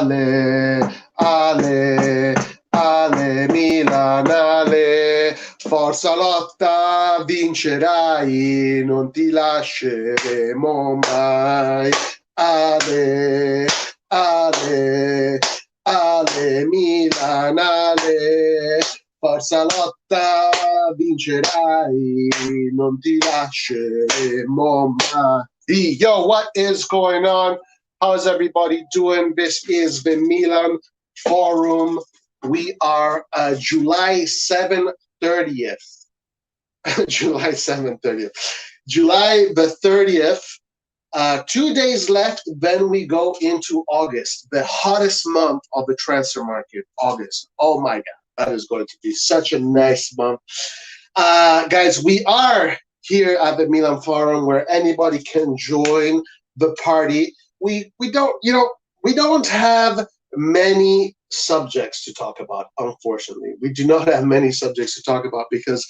Ale, ale, ale Milan, ale, forza lotta, vincerai, non ti lasceremo mai. Ale, ale, ale Milan, ale, forza lotta, vincerai, non ti lasceremo mai. Yo, what is going on? How's everybody doing? This is the Milan Forum. We are July 7th, 30th. July 7th, 30th. July the 30th. 2 days left, then we go into August, the hottest month of the transfer market, August. Oh my God, that is going to be such a nice month. Guys, we are here at the Milan Forum where anybody can join the party. We don't have many subjects to talk about, unfortunately. We do not have many subjects to talk about because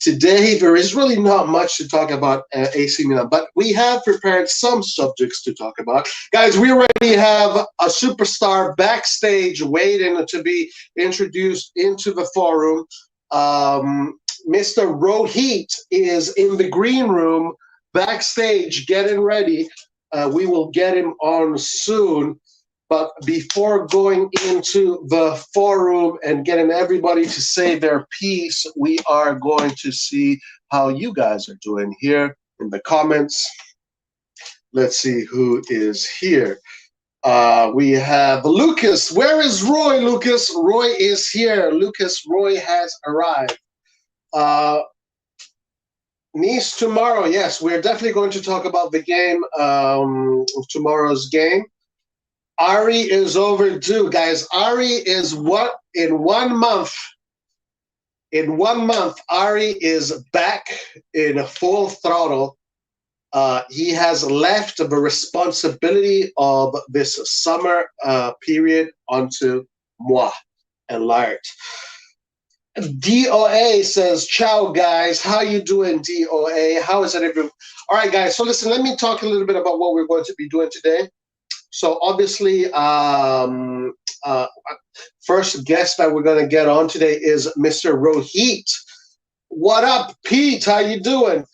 today there is really not much to talk about AC Milan, but we have prepared some subjects to talk about. Guys, we already have a superstar backstage waiting to be introduced into the forum. Mr. Rohit is in the green room backstage getting ready. We will get him on soon. But before going into the forum and getting everybody to say their piece, we are going to see how you guys are doing here in the comments. Let's see who is here. We have Lucas. Where is Roy, Lucas? Roy is here. Lucas, Roy has arrived. Nice tomorrow. Yes, we're definitely going to talk about the game, tomorrow's game. Ari is overdue, guys. Ari is in 1 month. In 1 month, Ari is back in full throttle. He has left the responsibility of this summer period onto moi and Lart. DOA says, ciao, guys. How you doing, DOA? How is it, everyone? All right, guys. So listen, let me talk a little bit about what we're going to be doing today. So obviously, first guest that we're going to get on today is Mr. Rohit. What up, Pete? How you doing?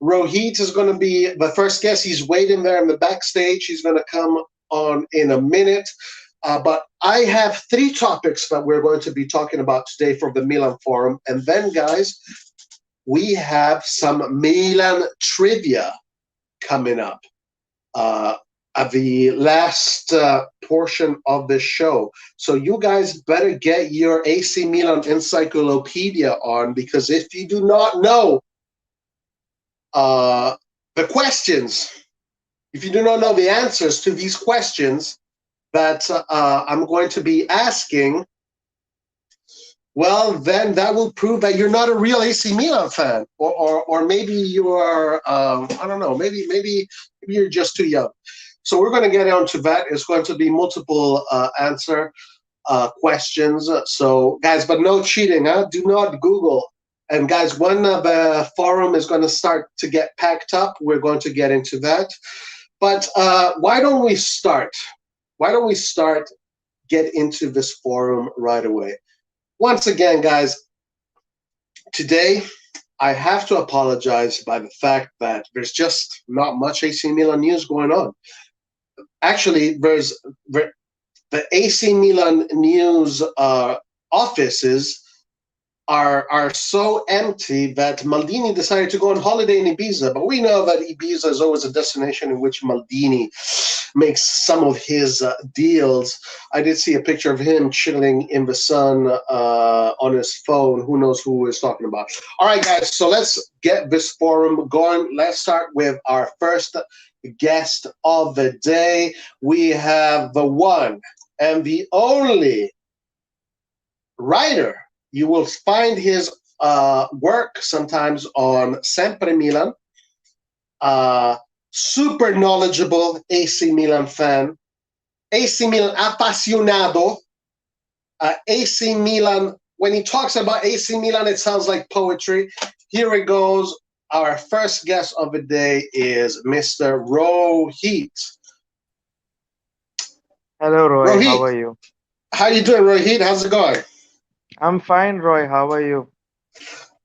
Rohit is going to be the first guest. He's waiting there in the backstage. He's going to come on in a minute. But I have 3 topics that we're going to be talking about today from the Milan Forum. And then, guys, we have some Milan trivia coming up. At the last portion of the show. So you guys better get your AC Milan encyclopedia on, because if you do not know the questions, if you do not know the answers to these questions that I'm going to be asking, well, then that will prove that you're not a real AC Milan fan, or maybe you are, I don't know, maybe you're just too young. So we're going to get on to that. It's going to be multiple answer questions. So, guys, but no cheating, huh? Do not Google. And, guys, when the forum is going to start to get packed up, we're going to get into that. But why don't we start? Why don't we get into this forum right away? Once again, guys, today I have to apologize by the fact that there's just not much AC Milan news going on. Actually, the AC Milan news offices are so empty that Maldini decided to go on holiday in Ibiza. But we know that Ibiza is always a destination in which Maldini makes some of his deals. I did see a picture of him chilling in the sun on his phone. Who knows who we're talking about? All right, guys, so let's get this forum going. Let's start with our first guest of the day. We have the one and the only writer. You will find his work sometimes on Sempre Milan. Super knowledgeable AC Milan fan. AC Milan appassionato. AC Milan, when he talks about AC Milan, it sounds like poetry. Here it goes. Our first guest of the day is Mr. Rohit. Hello, Roy. How Rohit, are you? how you doing, Rohit? How's it going? I'm fine, Roy. How are you?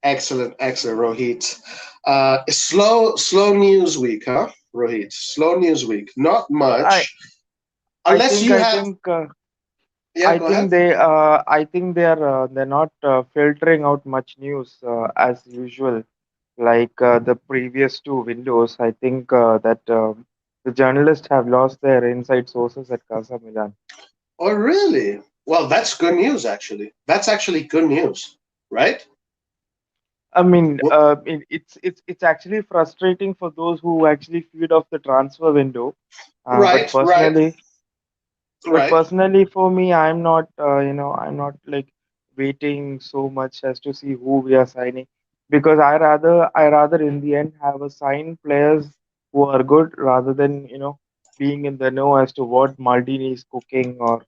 Excellent, excellent, Rohit. Slow news week, huh, Rohit? Slow news week. Not I much, I unless think you I have. think Yeah, go ahead. I think they're not filtering out much news as usual, like the previous two windows. I think that the journalists have lost their inside sources at Casa Milan. Oh, really? Well, that's good news, actually. That's actually good news, right? I mean, Well, it's actually frustrating for those who actually feed off the transfer window. Uh, but right, right, personally, But right. personally, for me, I'm not like waiting so much as to see who we are signing because I rather in the end have a sign players who are good rather than being in the know as to what Maldini is cooking or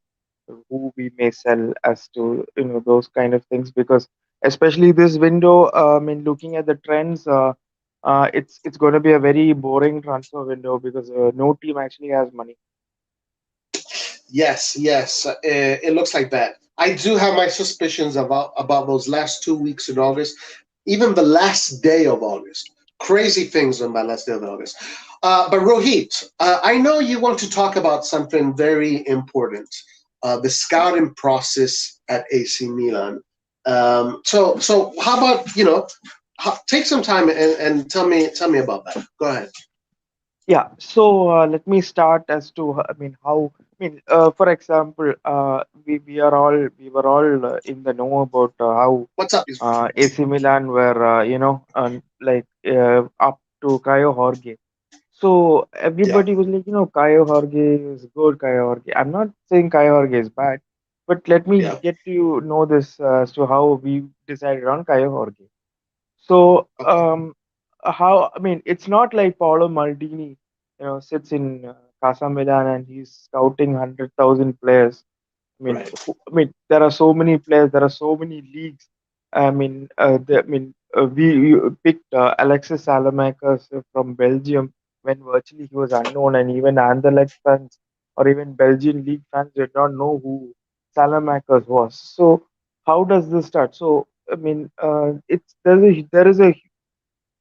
who we may sell as to those kind of things because especially this window, I mean, looking at the trends, it's going to be a very boring transfer window because no team actually has money. Yes, yes. It looks like that. I do have my suspicions about those last 2 weeks in August, even the last day of August. Crazy things on my last day of August. But Rohit, I know you want to talk about something very important: the scouting process at AC Milan. So how about take some time and tell me about that. Go ahead. Yeah, so let me start as to I mean how for example we were all in the know about how What's up? Is AC Milan were up to Caio Jorge. So Yeah, everybody was like Caio Jorge is good, Caio Jorge. I'm not saying Caio Jorge is bad, but let me yeah. get you know this as to how we decided on Caio Jorge. So, Okay, how, I mean, it's not like Paolo Maldini, sits in Casa Milan and he's scouting 100,000 players. right. I mean, there are so many players, there are so many leagues. We picked Alexis Salamakers from Belgium when virtually he was unknown, and even Anderlecht fans or even Belgian league fans did not know who Salamakers was. So, how does this start? So, it's there is a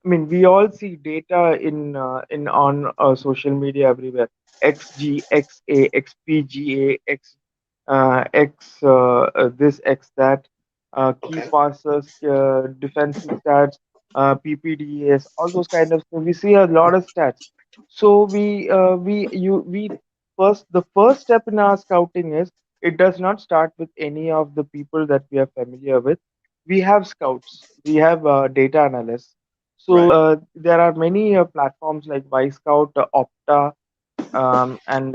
I mean, we all see data in on social media everywhere. XG, XA, XPGA, X this, X that, key Okay. passes, defensive stats, PPDS, all those kind of things. We see a lot of stats. So we first the first step in our scouting is it does not start with any of the people that we are familiar with. We have scouts, we have data analysts. So Right. there are many platforms like Scout, Opta, and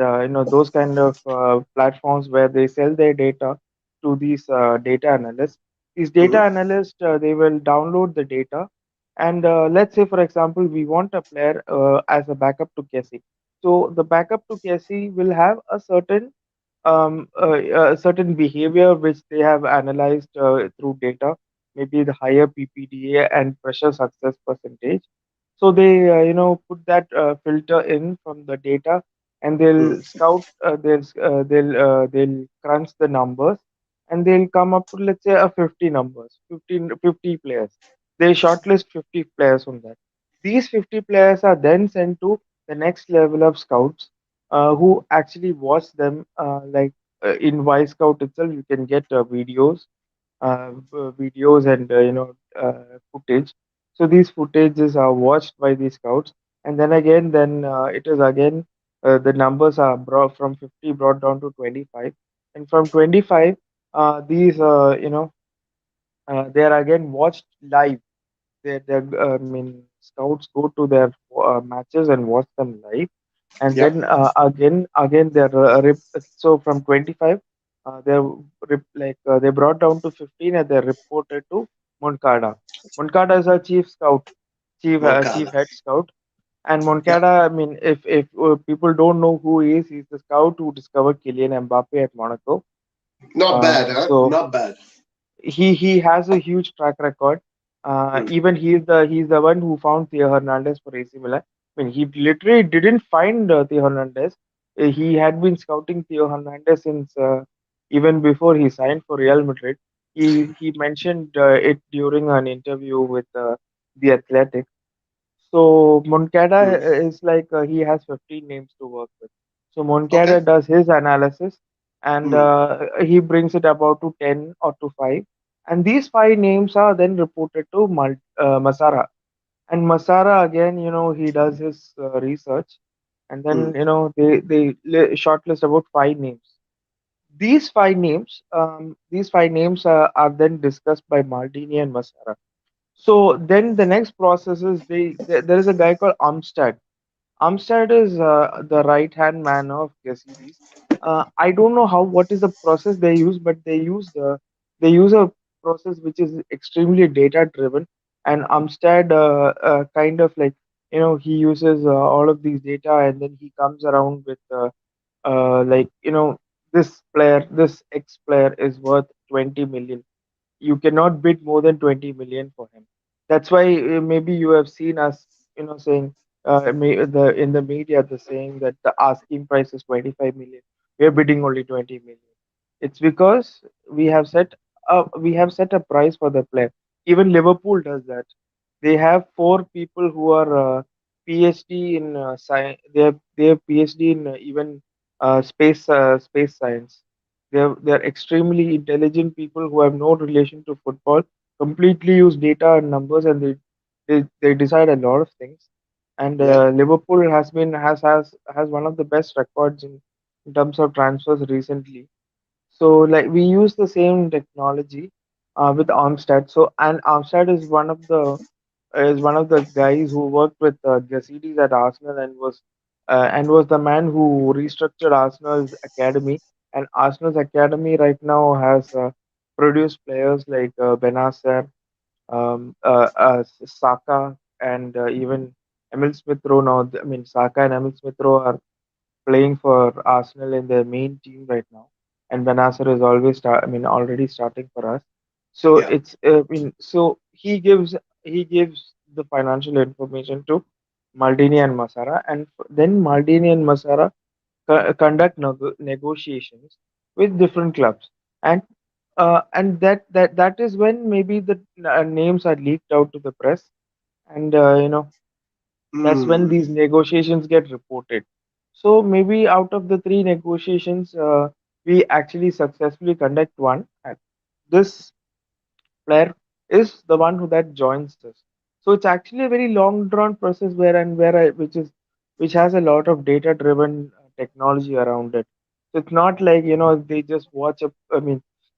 those kind of platforms where they sell their data to these data analysts. These data Hmm. analysts they will download the data, and let's say for example we want a player as a backup to Kessie. So the backup to Kessie will have a certain behavior which they have analyzed through data, maybe the higher PPDA and pressure success percentage. So they, put that filter in from the data, and they'll scout, they'll crunch the numbers, and they'll come up to let's say a 50 numbers, 50 players. They shortlist 50 players from that. These 50 players are then sent to the next level of scouts, who actually watch them. In Y Scout itself, you can get videos and footage. So these footages are watched by the scouts, and then again, then it is again the numbers are brought from 50 brought down to 25, and from 25, these they are again watched live. I mean, scouts go to their matches and watch them live, and Yep. then again they're so from 25 they brought down to 15 and they reported to Moncada. Moncada is our chief scout, chief Moncada. head scout. And Yep. Moncada, I mean, if people don't know who he is, he's the scout who discovered Kylian Mbappe at Monaco. Not bad, huh? So Not bad. he has a huge track record. Hmm. Even he's the one who found Theo Hernandez for AC Milan. I mean, he literally didn't find Theo Hernandez. He had been scouting Theo Hernandez since even before he signed for Real Madrid. He mentioned it during an interview with the Athletic. So Moncada Mm. is like he has 15 names to work with. So Okay. Moncada does his analysis and Mm. he brings it about to 10 or to 5. And these 5 names are then reported to Masara. And Masara again, he does his research and Mm. then, they shortlist about 5 names. These 5 names are then discussed by Maldini and Masara. So then the next process is there is a guy called Amstad. Amstad is the right hand man of Gazidis. I don't know what is the process they use, but they use a process which is extremely data driven, and Amstad kind of like he uses all of these data and then he comes around with like this X player is worth 20 million. You cannot bid more than 20 million for him. That's why maybe you have seen us saying in the media the saying that the asking price is 25 million, we're bidding only 20 million. It's because we have set a price for the player. Even Liverpool does that. They have 4 people who are PhD in science. They have PhD in even space science. They're extremely intelligent people who have no relation to football. Completely use data and numbers, and they decide a lot of things. And Yeah. Liverpool has one of the best records in terms of transfers recently. So like we use the same technology with Armstead. So and Armstead is one of the guys who worked with Gazidis at Arsenal and was the man who restructured Arsenal's academy. And Arsenal's academy right now has produced players like Benacer, Saka, and even Emil Smith Rowe. Now, I mean, Saka and Emil Smith Rowe are playing for Arsenal in their main team right now, and Benacer is already starting for us. So Yeah. it's I mean, so he gives the financial information to Maldini and Masara, and then Maldini and Masara conduct negotiations with different clubs, and that is when maybe the names are leaked out to the press, and that's when Mm. these negotiations get reported. So maybe out of the 3 negotiations, we actually successfully conduct one. And this player is the one who that joins us. So it's actually a very long drawn process which has a lot of data driven technology around it. So it's not like they just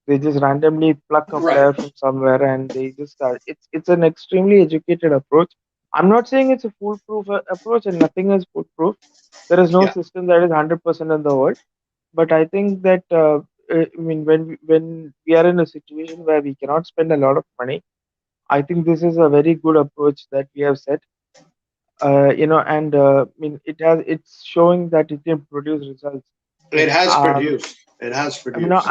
they just randomly pluck a Right. player from somewhere and they just start. It's an extremely educated approach. I'm not saying it's a foolproof approach, and nothing is foolproof. There is no Yeah. system that is 100% in the world, but I think that when we are in a situation where we cannot spend a lot of money, I think this is a very good approach that we have set. And it's showing that it can produce results. I It mean, has produced. It has produced.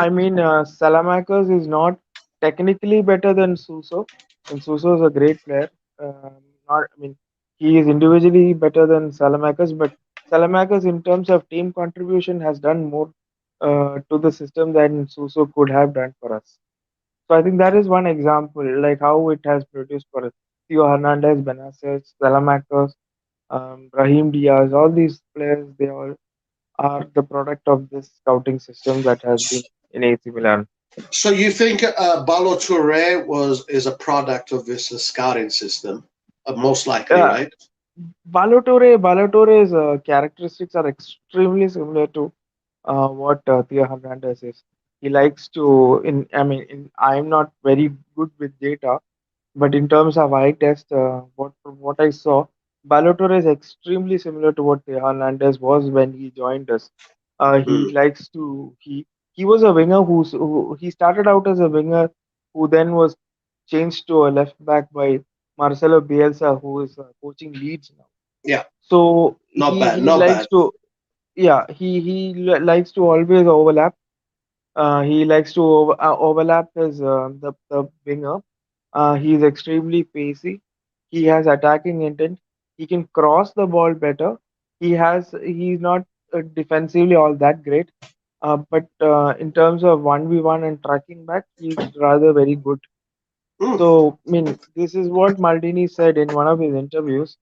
Salamakers is not technically better than Suso, and Suso is a great player. Not, I mean, he is individually better than Salamakers, but Salamakers, in terms of team contribution, has done more to the system than Suso could have done for us. So I think that is one example, like how it has produced for us. Theo Hernandez, Benaces, Salamakers, Brahim Diaz, all these players, they all are the product of this scouting system that has been in AC Milan. So you think Ballota is a product of this scouting system? Most likely, Uh, right? Balotelle's characteristics are extremely similar to what Theo Hernandez is. He likes to, I'm not very good with data, but in terms of eye test, what I saw, Balotelli is extremely similar to what Theo Hernandez was when he joined us. He Mm. likes to he was a winger who he started out as a winger who then was changed to a left back by Marcelo Bielsa, who is coaching Leeds now. Yeah. So Not he bad. he Not likes bad. to yeah likes to always overlap. He likes to overlap his the winger. He is extremely pacey. He has attacking intent. He can cross the ball better. He's not. defensively all that great. But in terms of 1v1 and tracking back, he's rather very good. Mm, So, I mean, this is what Maldini said in one of his interviews.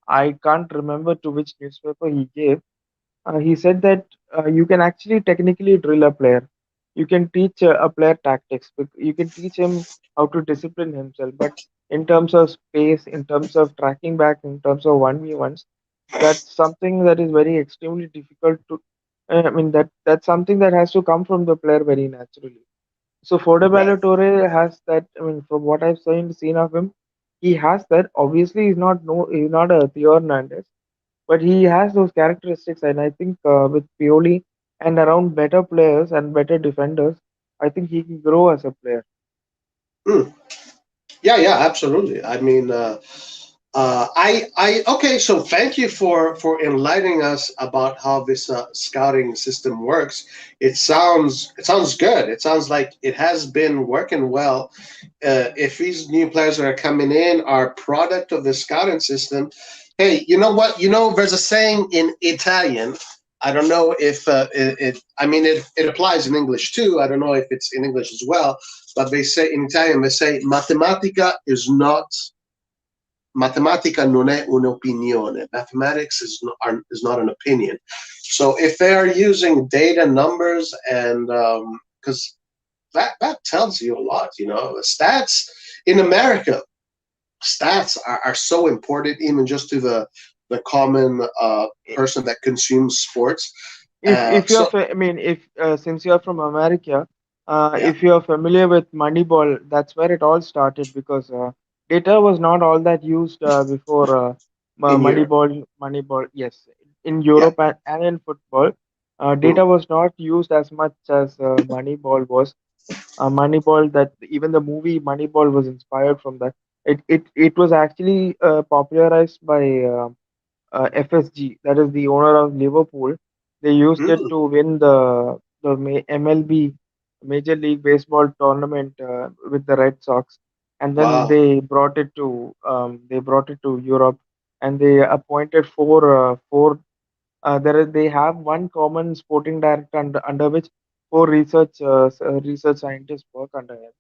I can't remember to which newspaper he gave. He said that you can actually technically drill a player. You can teach a player tactics. You can teach him how to discipline himself. But in terms of space, in terms of tracking back, in terms of 1v1s, that's something that is very extremely difficult to. I mean, that's something that has to come from the player very naturally. So Fode right. Ballatore has that. I mean, from what I've seen of him, he has that. Obviously, he's not a Theo Hernandez, but he has those characteristics. And I think with Pioli and around better players and better defenders, I think he can grow as a player. Mm. Yeah, yeah, absolutely. I mean, okay. So thank you for enlightening us about how this scouting system works. It sounds good. It sounds like it has been working well. If these new players that are coming in are product of the scouting system, hey, you know what? You know, there's a saying in Italian. I don't know if I mean, it applies in English too. I don't know if it's in English as well, but they say in Italian, they say matematica non è un'opinione. Mathematics is not an opinion. So if they are using data, numbers, and because that tells you a lot, you know, stats in America, stats are so important, even just to the common person that consumes sports. If So I mean, if since you're from America, yeah, if you're familiar with Moneyball, that's where it all started because data was not all that used before in Europe, Moneyball. Yes, in yeah, Europe and in football, mm, data was not used as much as Moneyball was. Moneyball, that even the movie Moneyball was inspired from that. It was actually popularized by FSG, that is the owner of Liverpool. They used it mm, to win the MLB Major League Baseball tournament with the Red Sox, and then wow, they brought it to Europe, and they appointed four. They have one common sporting director under which four research scientists work under him,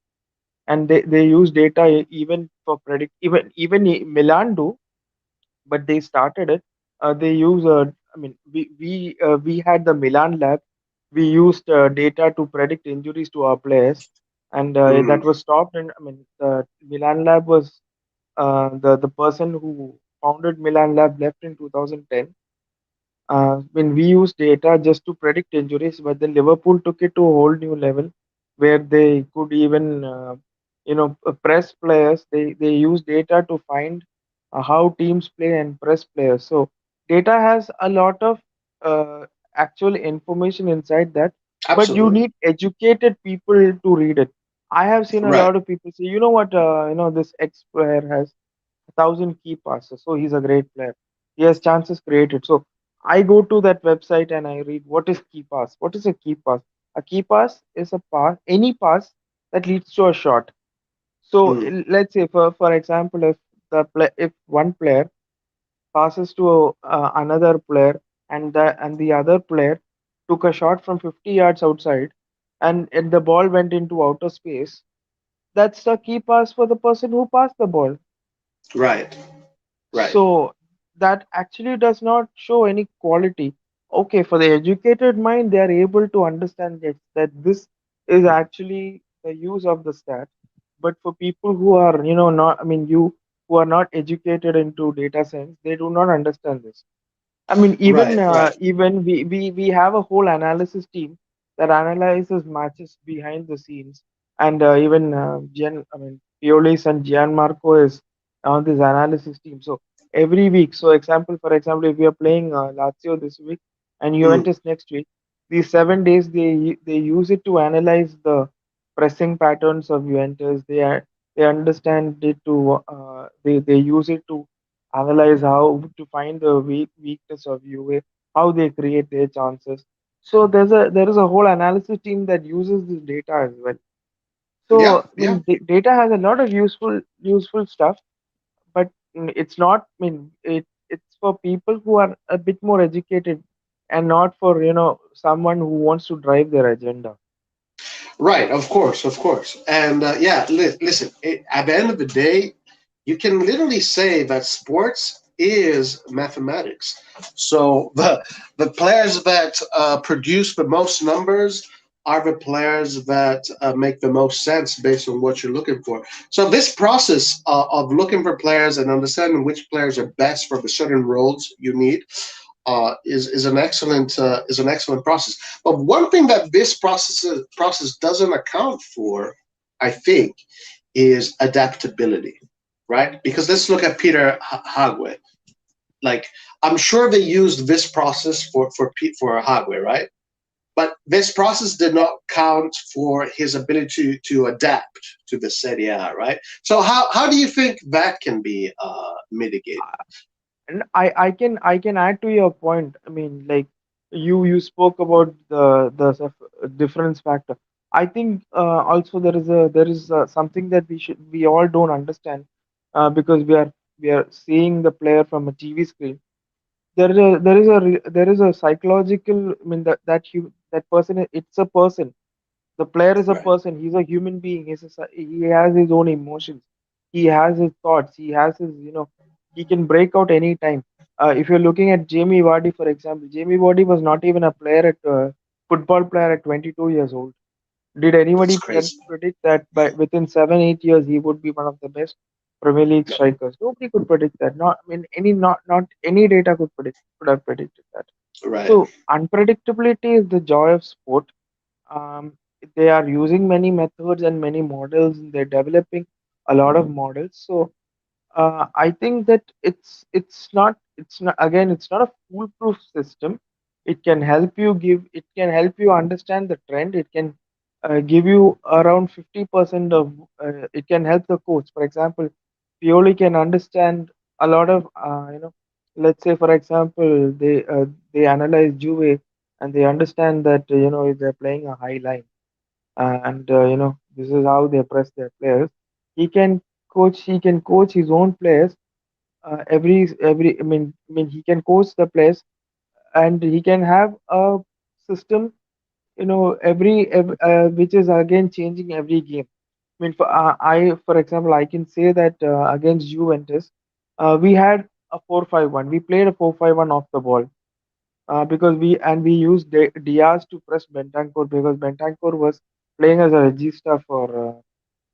and they use data even for predict even Milan do, but they started it. They use, I mean, we had the Milan lab. We used data to predict injuries to our players, and mm, that was stopped. And I mean, the Milan lab was the person who founded Milan lab left in 2010 when we use data just to predict injuries, but then Liverpool took it to a whole new level where they could even, press players. They use data to find how teams play and press players. So data has a lot of uh, actual information inside that, but you absolutely, need educated people to read it. I have seen a right, lot of people say, you know what, this X player has 1,000 key passes. So he's a great player. He has chances created. So I go to that website and I read what is key pass. What is a key pass? A key pass is a pass, any pass that leads to a shot. So mm, let's say, for example, if one player passes to another player and the other player took a shot from 50 yards outside and the ball went into outer space, that's a key pass for the person who passed the ball. right, right, So that actually does not show any quality. Okay, for the educated mind, they are able to understand that this is actually the use of the stat. But for people who are, not, I mean, you who are not educated into data science, they do not understand this. I mean, right, right, even we have a whole analysis team that analyzes matches behind the scenes, and even I mean, Piolis and Gianmarco is on this analysis team. So every week, for example, if we are playing Lazio this week and mm, Juventus next week, these 7 days they use it to analyze the pressing patterns of Juventus. They understand it to they use it to analyze how to find the weakness of UA, how they create their chances. So there is a whole analysis team that uses this data as well. So yeah, I yeah, mean, data has a lot of useful stuff, but it's not. I mean, it's for people who are a bit more educated. and not for someone who wants to drive their agenda. Right, of course, of course. And yeah, listen, at the end of the day, you can literally say that sports is mathematics. So the players that produce the most numbers are the players that make the most sense based on what you're looking for. So this process of looking for players and understanding which players are best for the certain roles you need is an excellent process. But one thing that this process doesn't account for, I think, is adaptability, right? Because let's look at Peter Hagwe. Like, I'm sure they used this process for Hagwe, right? But this process did not count for his ability to adapt to the Serie A, right? So how do you think that can be mitigated? And I can add to your point. I mean, like you spoke about the sort of difference factor. I think also there is something that we all don't understand, because we are seeing the player from a TV screen. There is a psychological. I mean, that person, it's a person. The player is a Right. person. He's a human being. He has his own emotions. He has his thoughts. He has he can break out any time. If you're looking at Jamie Vardy, for example, Jamie Vardy was not even a football player at 22 years old. Did That's anybody crazy. predict that by within 7 8 years he would be one of the best Premier League No. strikers? Nobody could predict that. Not I mean not any data could have predicted that. Right. So unpredictability is the joy of sport. um, they are using many methods and many models, and they're developing a lot of models. So I think that it's not again, it's not a foolproof system. It can help you understand the trend. It can give you around 50% of it can help the coach. For example, Pioli can understand a lot of let's say for example they analyze Juve, and they understand that if they're playing a high line, and this is how they press their players. He can coach his own players. Every he can coach the players, and he can have a system, which is again changing every game. For example, I can say that against Juventus, we had a 4-5-1. We played a 4-5-1 off the ball, because we used Diaz to press Bentancur, because Bentancur was playing as a regista for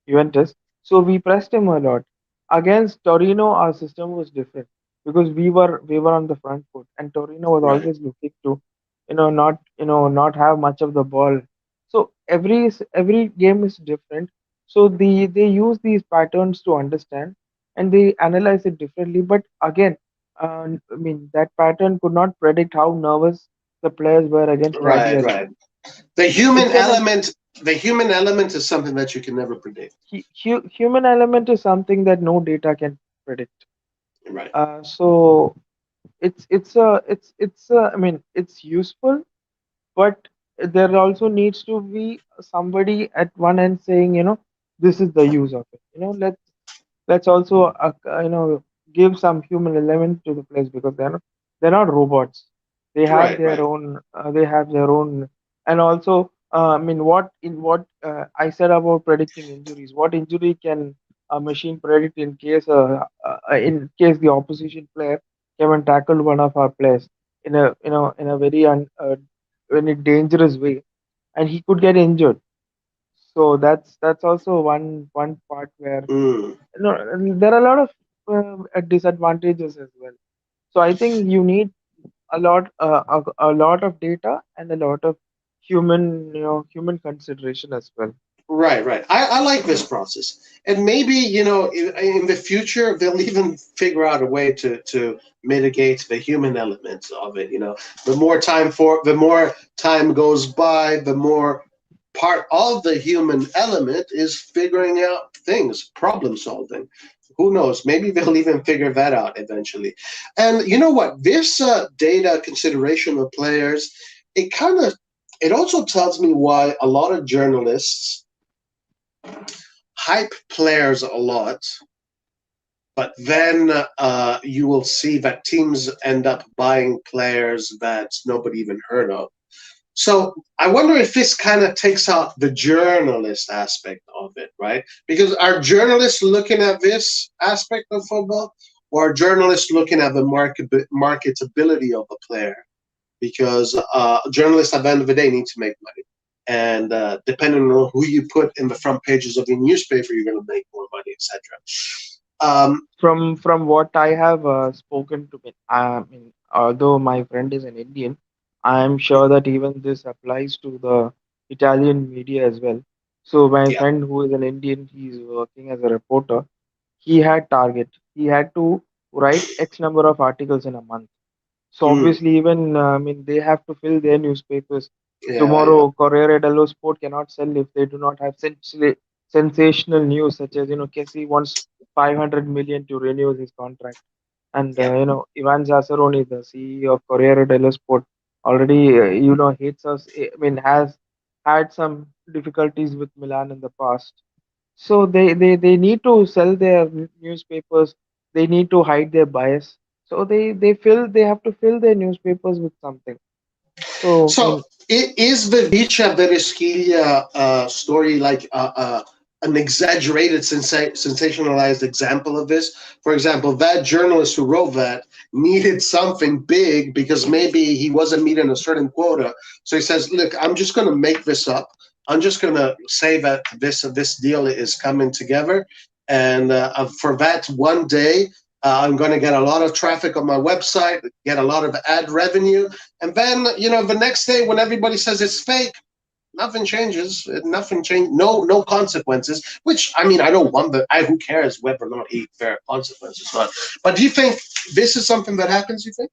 Juventus. So we pressed him a lot. Against Torino, our system was different, because we were on the front foot, and Torino was Right. always looking to, not have much of the ball. So every game is different. So they use these patterns to understand, and they analyze it differently. But again, that pattern could not predict how nervous the players were against Right. Lazio. Right. The It human cannot. element, the human element is something that you can never predict. Human element is something that no data can predict. Right. So it's useful, but there also needs to be somebody at one end saying, this is the use of it. Let's also give some human element to the place, because they're not robots. Right. Right. They have their own. And also what I said about predicting injuries. What injury can a machine predict in case the opposition player came and tackled one of our players in a very in a dangerous way, and he could get injured. So that's also one part where Mm. there are a lot of disadvantages as well. So I think you need a lot of data and a lot of human consideration as well. Right, right. I like this process, and maybe in the future they'll even figure out a way to mitigate the human elements of it. The more time goes by, the more part of the human element is figuring out things, problem solving. Who knows? Maybe they'll even figure that out eventually. And you know what? This data consideration of players, it also tells me why a lot of journalists hype players a lot but then you will see that teams end up buying players that nobody even heard of. So I wonder if this kind of takes out the journalist aspect of it, right? Because are journalists looking at this aspect of football, or are journalists looking at the marketability of a player? Because journalists at the end of the day need to make money, and depending on who you put in the front pages of your newspaper, you're going to make more money, etc. From what I have spoken to, I mean, although my friend is an Indian, I am sure that even this applies to the Italian media as well. So my Yeah. friend who is an Indian, he's working as a reporter. He had target. He had to write X number of articles in a month. So Mm, obviously, even I mean, they have to fill their newspapers. yeah, yeah, Tomorrow, Corriere dello Sport cannot sell if they do not have sensational news, such as Kessie wants 500 million to renew his contract, and yeah. Ivan Zassaroni, the CEO of Corriere dello Sport, already hates us. I mean, has had some difficulties with Milan in the past. So they need to sell their newspapers. They need to hide their bias. So they have to fill their newspapers with something. So I So mean, is the Vicha Bereschilia story like an exaggerated, sensationalized example of this? For example, that journalist who wrote that needed something big because maybe he wasn't meeting a certain quota. So he says, "Look, I'm just going to make this up. I'm just going to say that this deal is coming together, and for that one day." I'm going to get a lot of traffic on my website, get a lot of ad revenue, and then, the next day when everybody says it's fake, nothing changes. Nothing changed. No consequences. Which, I mean, I don't wonder. Who cares whether or not there are consequences? But do you think this is something that happens? You think?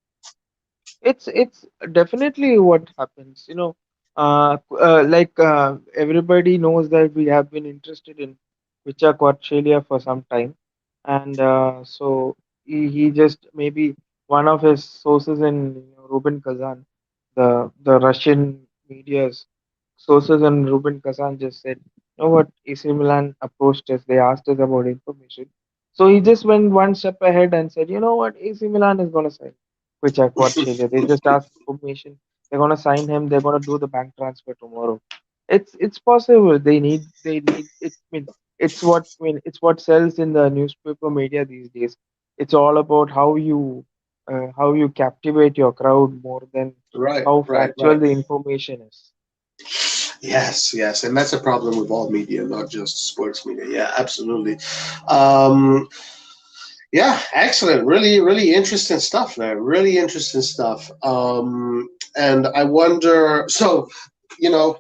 it's definitely what happens. Everybody knows that we have been interested in Vichak Australia for some time, and so he just maybe one of his sources in Ruben Kazan, the Russian media's sources in Ruben Kazan just said, you know what, AC Milan approached us, they asked us about information. So he just went one step ahead and said, you know what, AC Milan is going to sign Vichak Australia. They just asked information. They're going to sign him. They're going to do the bank transfer tomorrow. It's possible. They need it. I mean, it's what sells in the newspaper media these days. It's all about how you captivate your crowd more than Right, how right, factual right. the information is. Yes, yes, and that's a problem with all media, not just sports media. Yeah, absolutely. Um, yeah, excellent. Really, really interesting stuff there. Really interesting stuff. And I wonder. So, you know,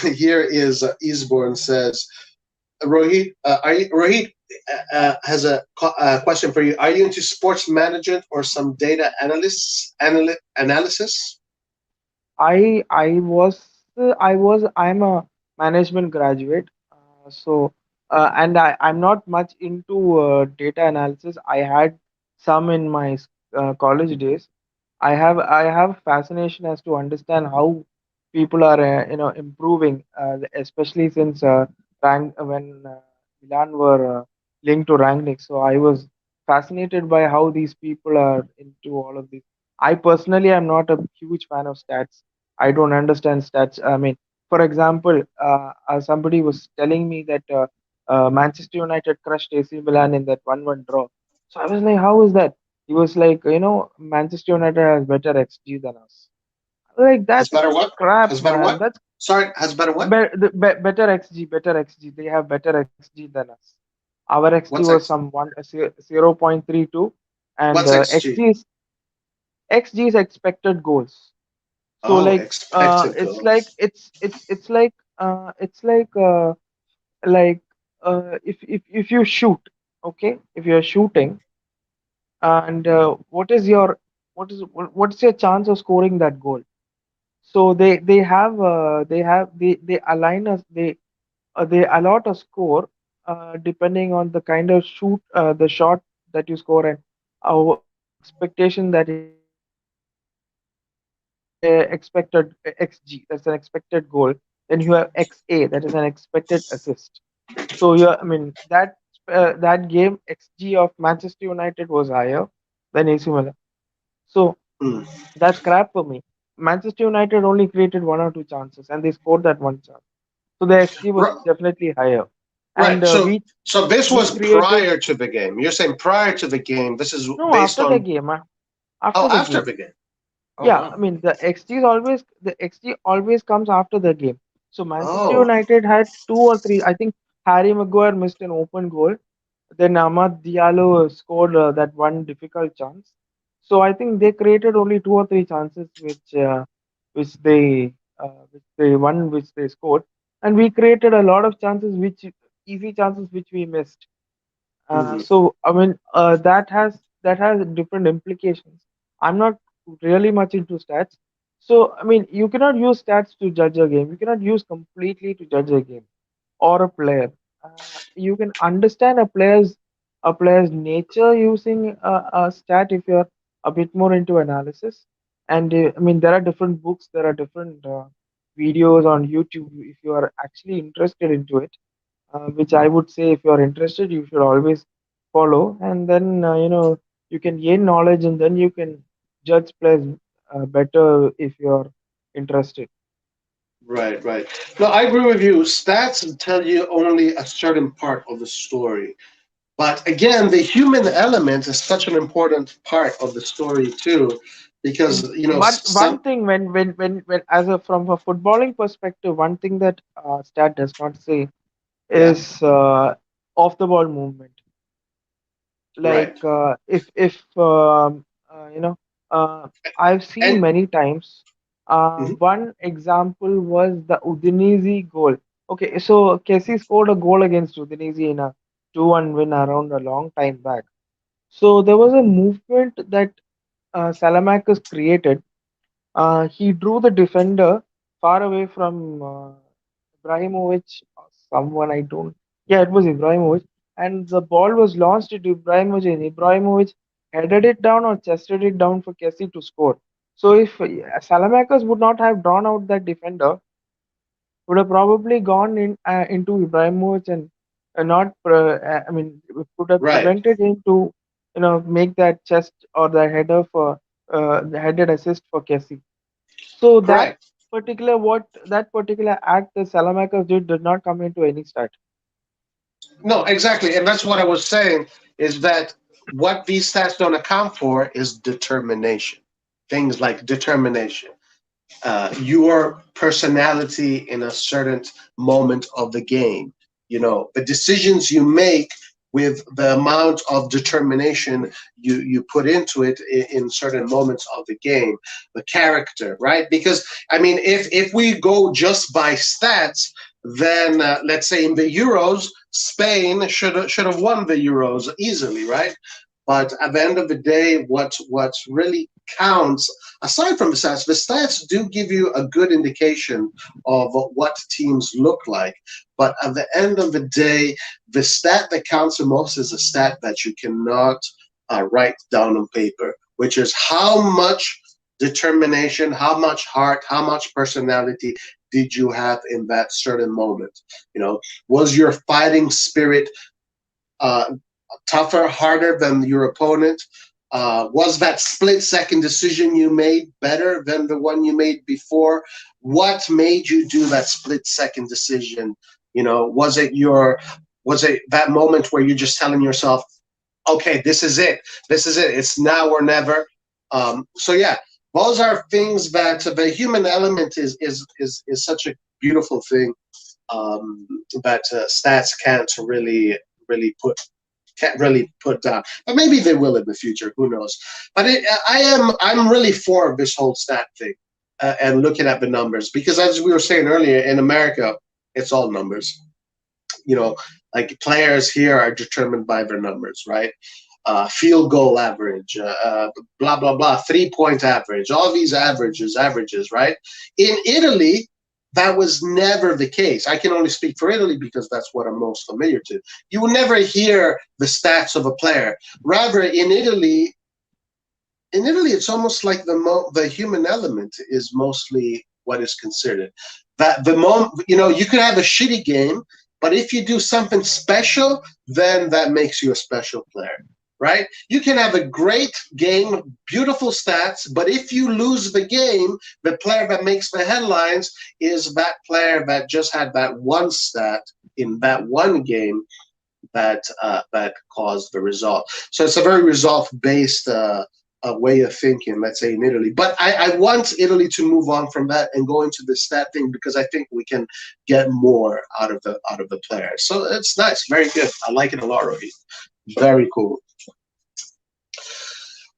here is Eastbourne says, Rohit, Rohit has a question for you. Are you into sports management or some data analysis? I'm a management graduate, and I'm not much into data analysis. I had some in my college days. I have fascination as to understand how people are improving, especially since rank when Milan were linked to Rangnick. So I was fascinated by how these people are into all of this. I personally am not a huge fan of stats. I don't understand stats. I mean, for example, somebody was telling me that Manchester United crushed AC Milan in that 1-1 draw. So I was like, how is that? He was like, Manchester United has better XG than us. Like, Has that's better what? crap, Has better man. what? That's Sorry, has better what? better XG, better XG. They have better XG than us. Our XG What's was X? some 0.32, and What's XG? XG is expected goals. So Oh, like expected it's like goals. like if you shoot, okay, if you're shooting, and what's your chance of scoring that goal? So they align us, they allot a score depending on the kind of the shot that you score, and the expectation that it is. So if you have expected xg, that's an expected goal, then you have xa, that is an expected assist. So yeah, I mean, that that game XG of Manchester United was higher than AC Milan. So Mm. that's crap for me. Manchester United only created one or two chances and they scored that one chance. So the XG was Ri- definitely higher. And Right. So this we was created prior to the game. You're saying prior to the game. This is no based after the on game. oh After the after game. the game. Oh Yeah, I wow. mean the XG always comes after the game. So Manchester Oh United had two or three. I think Harry Maguire missed an open goal. Then Ahmad Diallo scored that one difficult chance. So I think they created only two or three chances, which they which they scored, and we created a lot of chances, which easy chances which we missed. mhm. So I mean that has different implications. I'm not really much into stats, so I mean you cannot use stats to judge a game. You cannot use completely to judge a game or a player. You can understand a player's nature using a stat if you're a bit more into analysis. And I mean there are different books, there are different videos on YouTube if you are actually interested into it, which I would say if you're interested, you should always follow. And then, you can gain knowledge and then you can judge players better if you're interested. Right, right. No, I agree with you. Stats tell you only a certain part of the story. But again, the human element is such an important part of the story too, because But one some thing, when as a from a footballing perspective, one thing that stat does not say yeah, is off the ball movement. Like right. if uh, I've seen And many times. mhm, One example was the Udinese goal. Okay, so Kessie scored a goal against Udinese in a 2-1 win around a long time back. So there was a movement that Salamakis created. He drew the defender far away from Ibrahimovic, or someone I don't. Yeah, it was Ibrahimovic, and the ball was launched to Ibrahimovic, and Ibrahimovic headed it down or chested it down for Kessie to score. So if Salamakis would not have drawn out that defender, would have probably gone into Ibrahimovic and not. I mean, it would have right. prevented him to, make that chest or the header for the headed assist for Kessie. So Correct. that particular act that Salamakers did not come into any stat. No, exactly. And that's what I was saying is that what these stats don't account for is determination. Things like determination. Your personality in a certain moment of the game. The decisions you make with the amount of determination you put into it in certain moments of the game, the character, right? Because I mean, if we go just by stats, then let's say in the Euros, Spain should have won the Euros easily, right? But at the end of the day, what really counts, aside from the stats do give you a good indication of what teams look like. But at the end of the day, the stat that counts the most is a stat that you cannot write down on paper, which is how much determination, how much heart, how much personality did you have in that certain moment. Was your fighting spirit uh, tougher, harder than your opponent? Was that split second decision you made better than the one you made before? What made you do that split second decision? Was it that moment where you're just telling yourself, okay, this is it. This is it. It's now or never. So yeah, those are things that the human element is such a beautiful thing that stats can't really put down. But maybe they will in the future. Who knows? But I'm really for this whole stat thing and looking at the numbers because as we were saying earlier, in America, it's all numbers. You know, like players here are determined by their numbers, right? Field goal average, blah blah blah, 3 point average, all these averages, right? In Italy, that was never the case. I can only speak for Italy because that's what I'm most familiar to. You will never hear the stats of a player. Rather, in Italy, it's almost like the human element is mostly what is considered. That the moment you could have a shitty game, But if you do something special, then that makes you a special player, right? You can have a great game, beautiful stats, but if you lose the game, the player that makes the headlines is that player that just had that one stat in that one game that caused the result. So it's a very result based way of thinking, let's say in Italy. But I want Italy to move on from that and go into the stat thing because I think we can get more out of the players. So it's nice, very good. I like it a lot, Rohit. Very cool.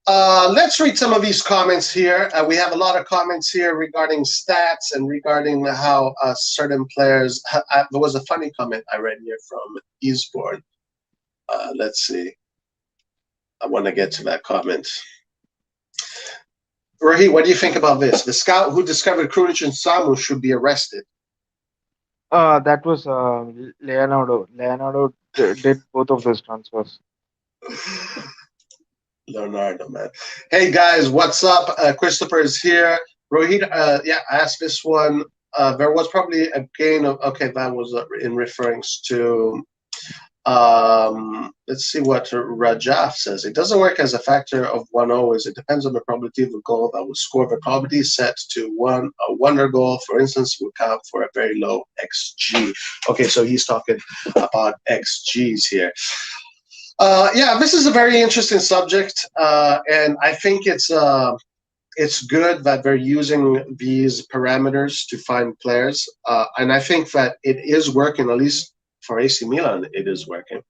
Let's read some of these comments here. We have a lot of comments here regarding stats and regarding how certain players. There was a funny comment I read here from Eastbourne. Let's see. I want to get to that comment. Rahi, what do you think about this? The scout who discovered Krunic and Samu should be arrested. That was Leonardo. Leonardo did both of those transfers. Leonardo, man. Hey guys, what's up? Christopher is here. Rohit, yeah, I asked this one. There was probably a gain of, okay, that was in reference to, let's see what Rajaf says. It doesn't work as a factor of 1 always. It depends on the probability of a goal that will score. The probability set to one, a wonder goal, for instance, will count for a very low XG. Okay, so he's talking about XGs here. Yeah, this is a very interesting subject, and I think it's good that they're using these parameters to find players, and I think that it is working. At least for AC Milan, it is working.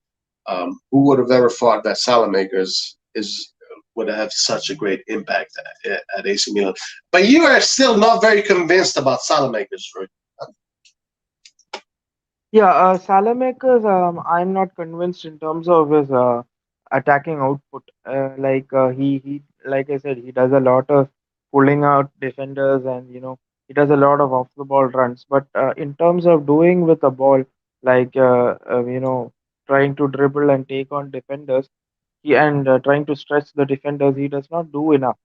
Who would have ever thought that Salamakers would have such a great impact at AC Milan? But you are still not very convinced about Salamakers, right? Yeah, Salamakers, I'm not convinced in terms of his attacking output. Like I said, he does a lot of pulling out defenders, and he does a lot of off the ball runs. But in terms of doing with the ball, like trying to dribble and take on defenders, and trying to stretch the defenders, he does not do enough.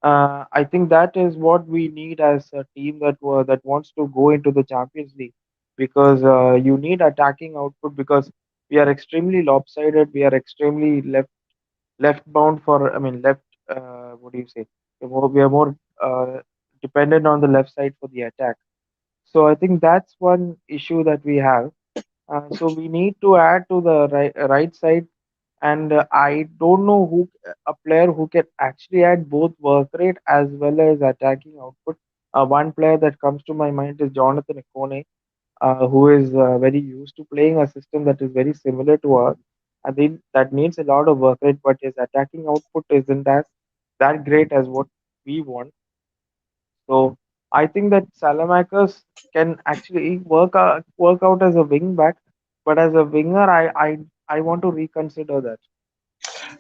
I think that is what we need as a team that wants to go into the Champions League, because you need attacking output, because we are extremely lopsided. We are extremely left bound for, I mean, left. What do you say? We are more dependent on the left side for the attack. So I think that's one issue that we have. So we need to add to the right side, and I don't know who a player who can actually add both work rate as well as attacking output. One player that comes to my mind is Jonathan Ikone, who is very used to playing a system that is very similar to ours. I think that needs a lot of work rate, but his attacking output isn't as that great as what we want. So I think that Salamakers can actually work out as a wing back, but as a winger, I want to reconsider that.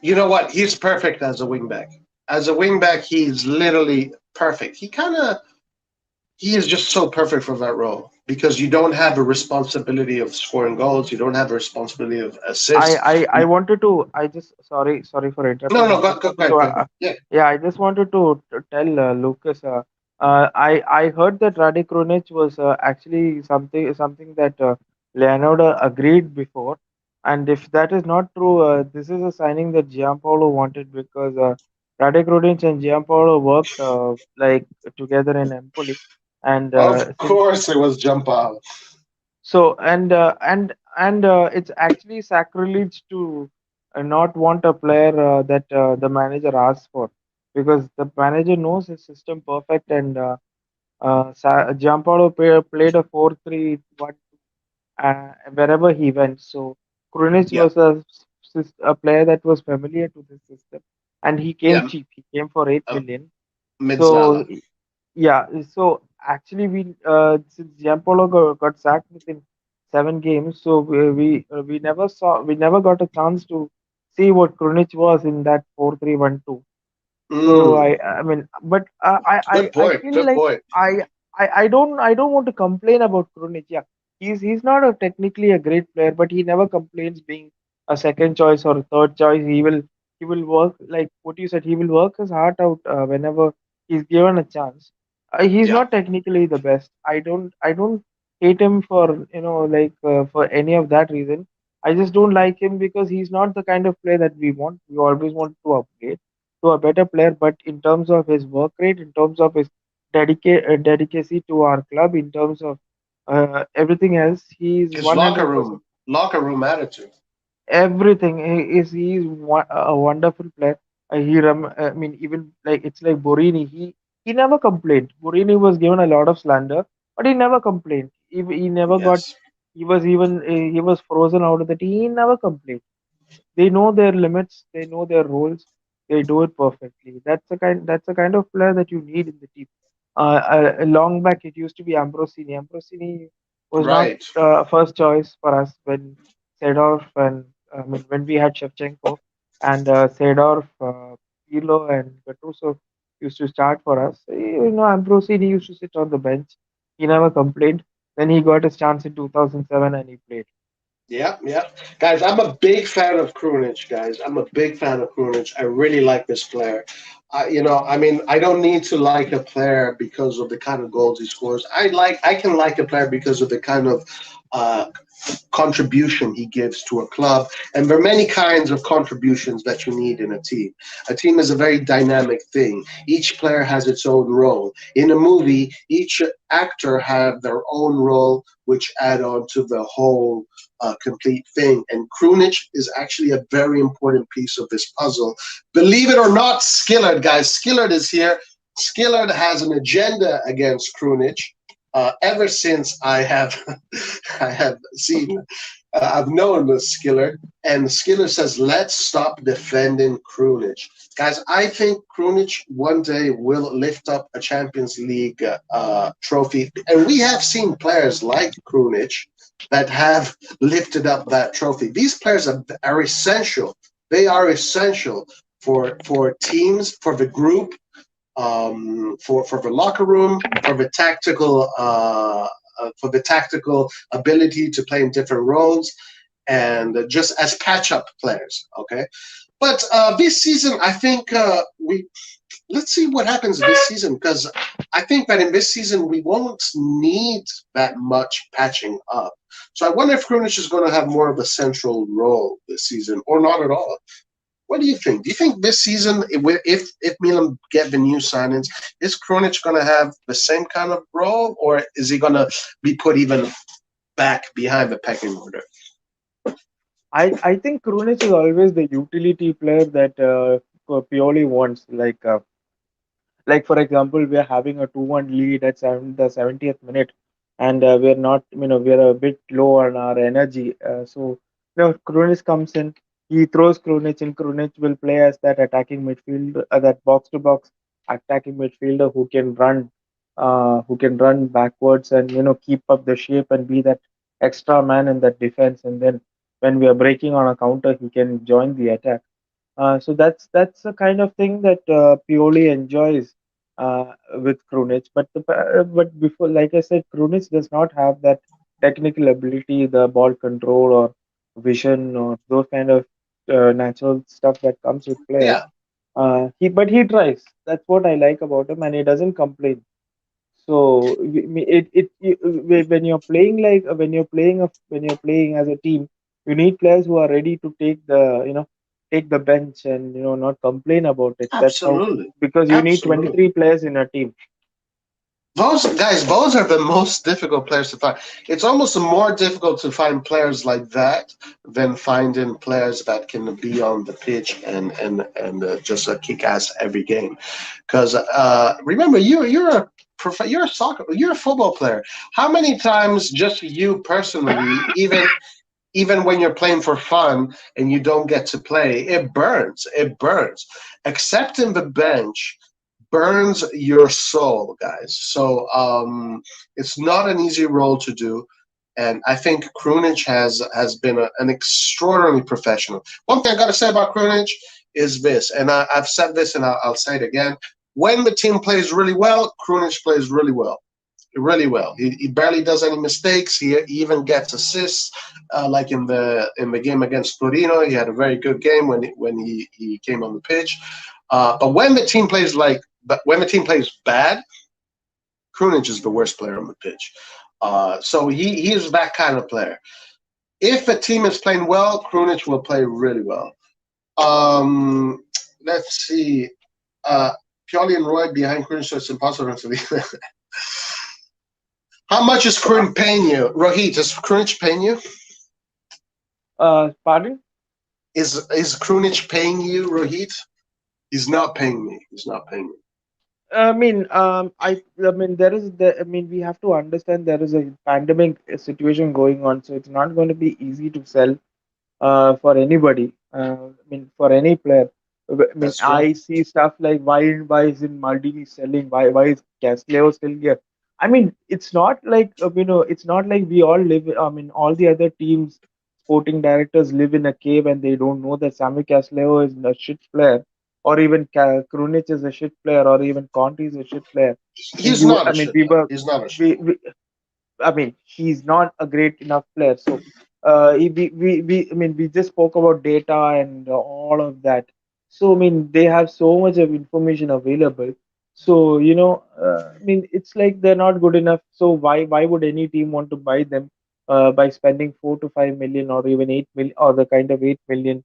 You know what? He's perfect as a wingback. As a wingback, he's literally perfect. He is just so perfect for that role because you don't have a responsibility of scoring goals. You don't have a responsibility of I, assists. I wanted to. I just sorry for No, interrupting. no, I go, just go, wanted go to. ahead, go ahead. Yeah. Yeah, I just wanted to tell Lucas. I heard that Rade Krunic was actually something that Leonardo agreed before, and if that is not true, this is a signing that Giampaolo wanted, because Rade Krunic and Giampaolo worked like together in Empoli, and Of since course, it was jump out. so and it's actually sacrilege to not want a player that the manager asks for, because the manager knows his system perfect, and Giampaolo played a 4-3-1 wherever he went. So Krunic Yeah, was a player that was familiar to this system, and he came yeah. cheap. He came for 8 Uh, million. So Mezzala. yeah, so actually, since Giampolo got sacked within 7 games, so we never got a chance to see what Krunic was in that 4-3-1-2. So Mm, I mean, but good I point. feel Good like point. I don't want to complain about Krunic. Yeah, he's not a technically a great player, but he never complains being a second choice or a third choice. He will work, like what you said. He will work his heart out whenever he's given a chance. He's Yeah. not technically the best. I don't. hate him for for any of that reason. I just don't like him because he's not the kind of player that we want. We always want to upgrade to a better player, but in terms of his work rate, in terms of his dedicacy to our club, in terms of everything else, he's His 100%. locker room attitude. Everything a wonderful player. I mean, even like it's like Borini. He never complained. Borini was given a lot of slander, but he never complained. He never got. Yes, He was frozen out of the team. He never complained. They know their limits. They know their roles. They do it perfectly. That's the kind of player that you need in the team. Long back, it used to be Ambrosini. Ambrosini was not right. first choice for us when Sedorf and I mean when we had Shevchenko and Sedorf, Pirlo and Gattuso used to start for us. You know, Ambrosini used to sit on the bench. He never complained. Then he got his chance in 2007 and he played. Yeah, yeah. Guys, I'm a big fan of Krunic, guys. I'm a big fan of Krunic. I really like this player. I mean, I don't need to like a player because of the kind of goals he scores. I can like a player because of the kind of uh, contribution he gives to a club. And there are many kinds of contributions that you need in a team. A team is a very dynamic thing. Each player has its own role. In a movie, each actor have their own role, which add on to the whole complete thing. And Krunic is actually a very important piece of this puzzle. Believe it or not, Skillard, guys, Skillard is here. Skillard has an agenda against Krunic. Ever since I have I have seen I've known the Skiller, and Skiller says, let's stop defending Krunic. Guys, I think Krunic one day will lift up a Champions League trophy. And we have seen players like Krunic that have lifted up that trophy. These players are essential. They are essential for teams, for the group, for the locker room, for the tactical ability to play in different roles, and just as patch-up players. Okay, but this season, I think we let's see what happens this season because I think that in this season we won't need that much patching up. So I wonder if Krunic is going to have more of a central role this season or not at all. What do you think? Do you think this season, if Milan get the new signings, is Krunic going to have the same kind of role, or is he going to be put even back behind the pecking order? I think Krunic is always the utility player that Pioli wants. Like for example, we are having a 2-1 lead at the 70th minute, and we're not, we're a bit low on our energy. So, Krunic comes in, he throws Krunic in. Krunic will play as that attacking midfield, that box to box attacking midfielder who can run backwards and keep up the shape and be that extra man in that defense. And then when we are breaking on a counter, he can join the attack. So that's the kind of thing that Pioli enjoys with Krunic. But before, like I said, Krunic does not have that technical ability, the ball control or vision or those kind of natural stuff that comes with players. Yeah, But he tries. That's what I like about him, and he doesn't complain. So when you're playing when you're playing as a team, you need players who are ready to take the bench and not complain about it. That's how absolutely, because you need absolutely. 23 players in a team. Those are the most difficult players to find. It's almost more difficult to find players like that than finding players that can be on the pitch and just kick ass every game. Because remember, you're a you're a football player. How many times, just you personally, even when you're playing for fun and you don't get to play, it burns. It burns. Accepting the bench burns your soul, guys. So it's not an easy role to do. And I think Krunic has been an extraordinarily professional. One thing I got to say about Krunic is this, and I've said this and I'll say it again. When the team plays really well, Krunic plays really well. Really well. He barely does any mistakes. He even gets assists, like in the game against Torino. He had a very good game when he came on the pitch. But when the team plays bad, Krunic is the worst player on the pitch. So he's that kind of player. If a team is playing well, Krunic will play really well. Let's see. Pioli and Roy behind Krunic, so it's impossible to leave. How much is Krunic paying you? Rohit, is Krunic paying you? Pardon? Is Krunic paying you, Rohit? He's not paying me. He's not paying me. I mean, we have to understand there is a pandemic situation going on, so it's not going to be easy to sell for anybody. For any player. That's true. I see stuff like why isn't Maldini selling? Why is Casleo still here? I mean, it's not like it's not like we all live. I mean, all the other teams, sporting directors live in a cave and they don't know that Sami Casleo is a shit player, or even Krunic is a shit player, or even Conte is a shit player. He's not a shit We player. were He's not a shit we I mean, he's not a great enough player. So, we just spoke about data and all of that. So, I mean, they have so much of information available. So, it's like they're not good enough. So, why would any team want to buy them by spending 4 to 5 million or even 8 million or the kind of 8 million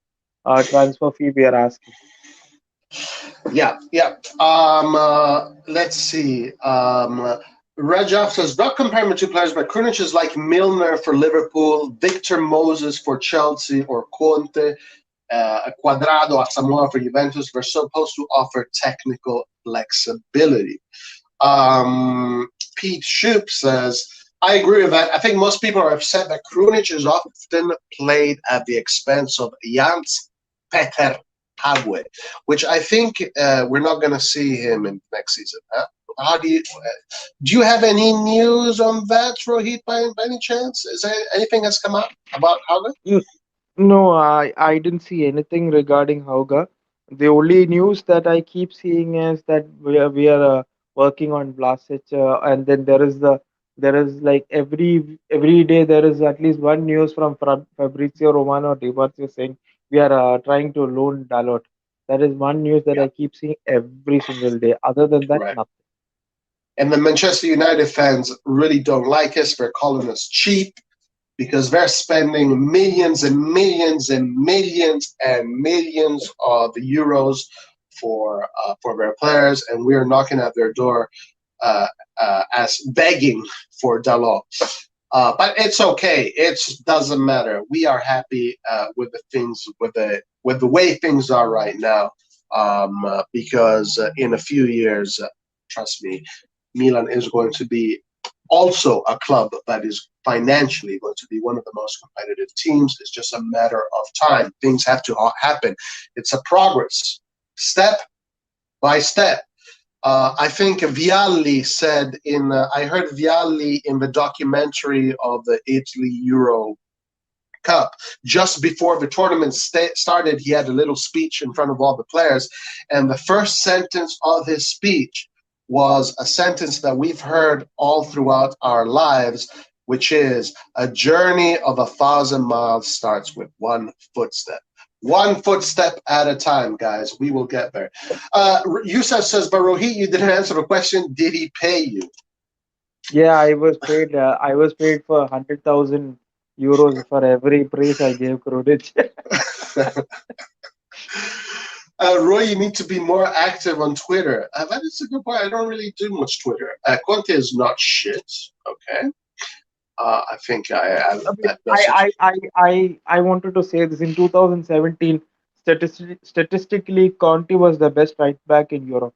transfer fee we are asking? Yeah, yeah. Let's see. Rajaf says, not comparing the two players, but Krunic is like Milner for Liverpool, Victor Moses for Chelsea, or Conte, Quadrado, Samoa for Juventus. We're supposed to offer technical flexibility. Pete Shoop says, I agree with that. I think most people are upset that Krunic is often played at the expense of Jans Peter Hagwe, which I think we're not going to see him in next season. How do you have any news on that, Rohit, by any chance? Is there anything that's come out about Hagwe? No, I didn't see anything regarding Hauga. The only news that I keep seeing is that we are working on Vlasic, and then there is like every day there is at least one news from Fabrizio Romano or Dimarzio saying we are trying to loan Dalot. That is one news that Yeah, I keep seeing every single day. Other than that, right. nothing. And the Manchester United fans really don't like us for calling us cheap, because they're spending millions and millions and millions and millions of euros for their players, and we're knocking at their door as begging for Dalot. But it's okay. It doesn't matter. We are happy with the things with the way things are right now, because in a few years, trust me, Milan is going to be also a club that is financially going to be one of the most competitive teams. It's just a matter of time. Things have to happen. It's a progress, step by step. I think Vialli said I heard Vialli in the documentary of the Italy Euro Cup. Just before the tournament started, he had a little speech in front of all the players, and the first sentence of his speech was a sentence that we've heard all throughout our lives, which is, a journey of 1,000 miles starts with one footstep. One footstep at a time, guys. We will get there. Yusuf says, but Rohit, you didn't answer the question. Did he pay you? Yeah, I was paid. I was paid for 100,000 euros for every praise I gave Krunic. Roy, you need to be more active on Twitter. That is a good point. I don't really do much Twitter. Conte is not shit. Okay. I think I have I mean, that message. I wanted to say this in 2017. Statistically, Conte was the best right back in Europe,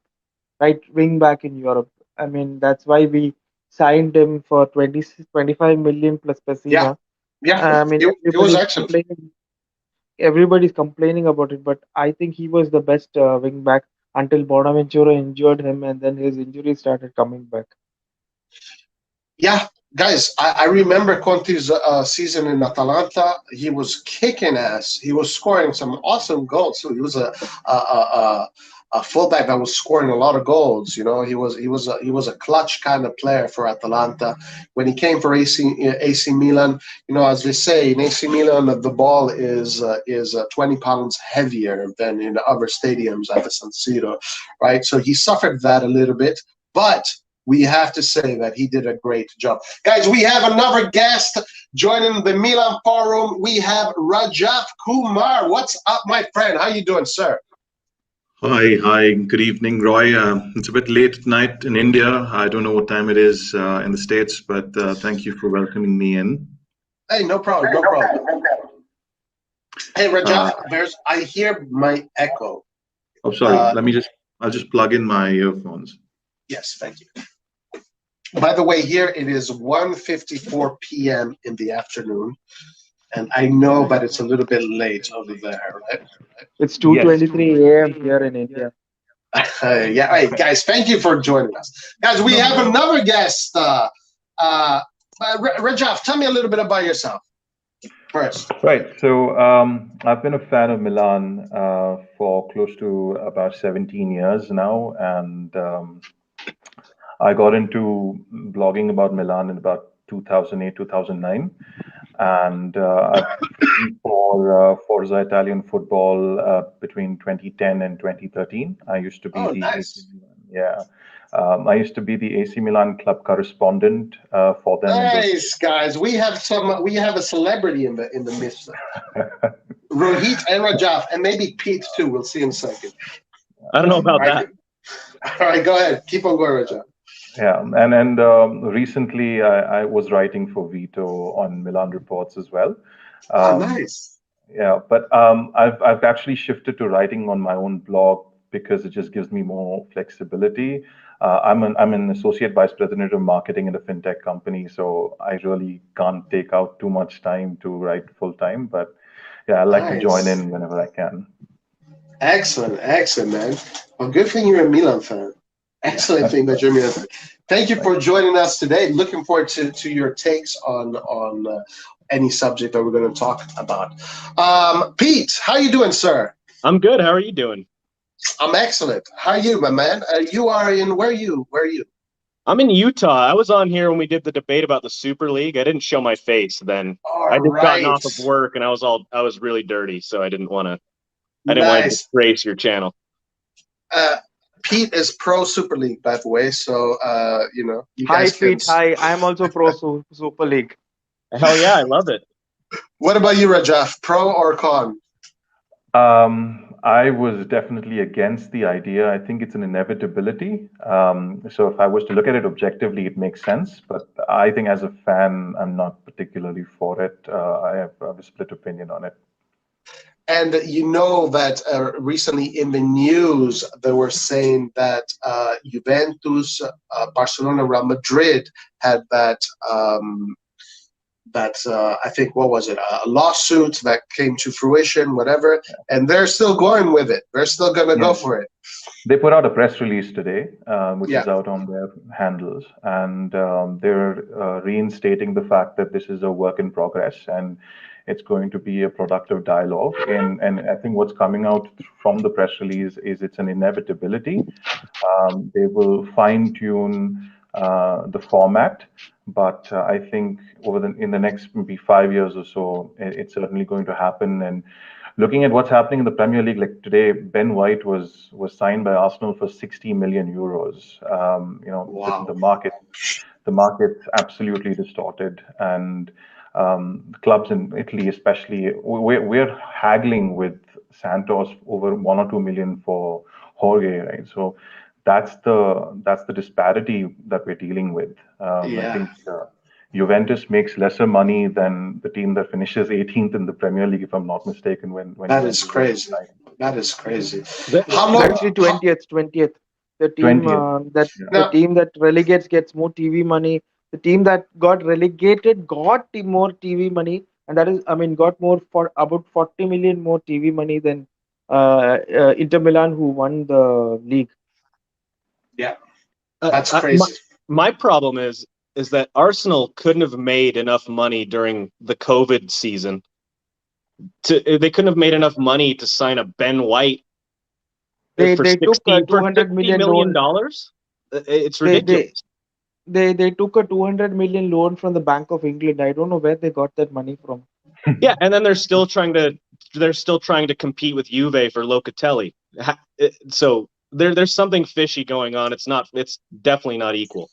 right wing back in Europe. I mean, that's why we signed him for 25 million plus Yeah, Pessina. yeah. I mean, It was excellent. everybody's complaining about it, but I think he was the best wing back until Bonaventura injured him, and then his injury started coming back. Yeah, guys, I remember Conte's season in Atalanta. He was kicking ass. He was scoring some awesome goals. So he was a fullback that was scoring a lot of goals. You know, he was a clutch kind of player for Atalanta. When he came for AC Milan, you know, as they say in AC Milan, the ball is 20 pounds heavier than in other stadiums at the San Siro, right? So he suffered that a little bit, but we have to say that he did a great job. Guys, we have another guest joining the Milan Forum. We have Rajaf Kumar. What's up, my friend? How you doing, sir? Hi, good evening, Roy. It's a bit late at night in India. I don't know what time it is in the States, but thank you for welcoming me in. Hey, no problem, no problem. Hey, Rajaf, I hear my echo. Oh, sorry. I'll just plug in my earphones. Yes, thank you. By the way, here it is 1:54 p.m. in the afternoon, and I know, but it's a little bit late over there, right? It's 2:23 a.m. here in India. Yeah, hey, guys, thank you for joining us. Guys, we have another guest. Rajaf, tell me a little bit about yourself first. Right. So I've been a fan of Milan for close to about 17 years now, and I got into blogging about Milan in about 2008, 2009. And I've played for Forza Italian football between 2010 and 2013. I used to be AC Milan. Yeah. I used to be the AC Milan club correspondent for them. Nice, guys. We have a celebrity in the midst. Rohit and Rajaf, and maybe Pete too. We'll see in a second. I don't know about that. All right, go ahead. Keep on going, Rajaf. Yeah, and recently I was writing for Vito on Milan Reports as well. Nice. Yeah, but I've actually shifted to writing on my own blog because it just gives me more flexibility. I'm an associate vice president of marketing in a fintech company, so I really can't take out too much time to write full time. But yeah, I like to join in whenever I can. Excellent, man. Well, good thing you're a Milan fan. Excellent thing that you're a Milan fan. Thank you for joining us today. Looking forward to your takes on any subject that we're going to talk about. Pete, how you doing, sir? I'm good. How are you doing? I'm excellent. How are you, my man? You are in where are you? I'm in Utah. I was on here when we did the debate about the Super League. I didn't show my face then. I just gotten off of work and I was really dirty, so I didn't want to disgrace your channel. Pete is pro Super League, by the way, so you Hi, guys Pete. Hi, I'm also pro Super League. Hell yeah, I love it. What about you, Rajaf? Pro or con? I was definitely against the idea. I think it's an inevitability. So if I was to look at it objectively, it makes sense. But I think as a fan, I'm not particularly for it. I have a split opinion on it. And you know that recently in the news, they were saying that Juventus, Barcelona, Real Madrid had that I think, what was it, a lawsuit that came to fruition, whatever, and they're still going with it. They're still going to go for it. They put out a press release today, which is out on their handles, and they're reinstating the fact that this is a work in progress and it's going to be a productive dialogue. And I think what's coming out from the press release is it's an inevitability. They will fine-tune the format, but I think in the next maybe 5 years or so, it's certainly going to happen. And looking at what's happening in the Premier League, like today, Ben White was signed by Arsenal for 60 million euros. Wow. The market's absolutely distorted, and clubs in Italy, especially, we're haggling with Santos over 1 or 2 million for Jorge, right? So that's the disparity that we're dealing with. I think Juventus makes lesser money than the team that finishes 18th in the Premier League, if I'm not mistaken. When that is crazy. That is crazy. How long? Actually, 20th. The team 20th. The team that relegates gets more TV money. The team that got relegated got more TV money, and that is, got more for about 40 million more TV money than Inter Milan, who won the league. Yeah, that's crazy. My problem is that Arsenal couldn't have made enough money during the COVID season. They couldn't have made enough money to sign a Ben White. They took $200 million. It's ridiculous. They took a 200 million loan from the Bank of England. I don't know where they got that money from. Yeah, and then they're still trying to compete with Juve for Locatelli. So there's something fishy going on. It's definitely not equal.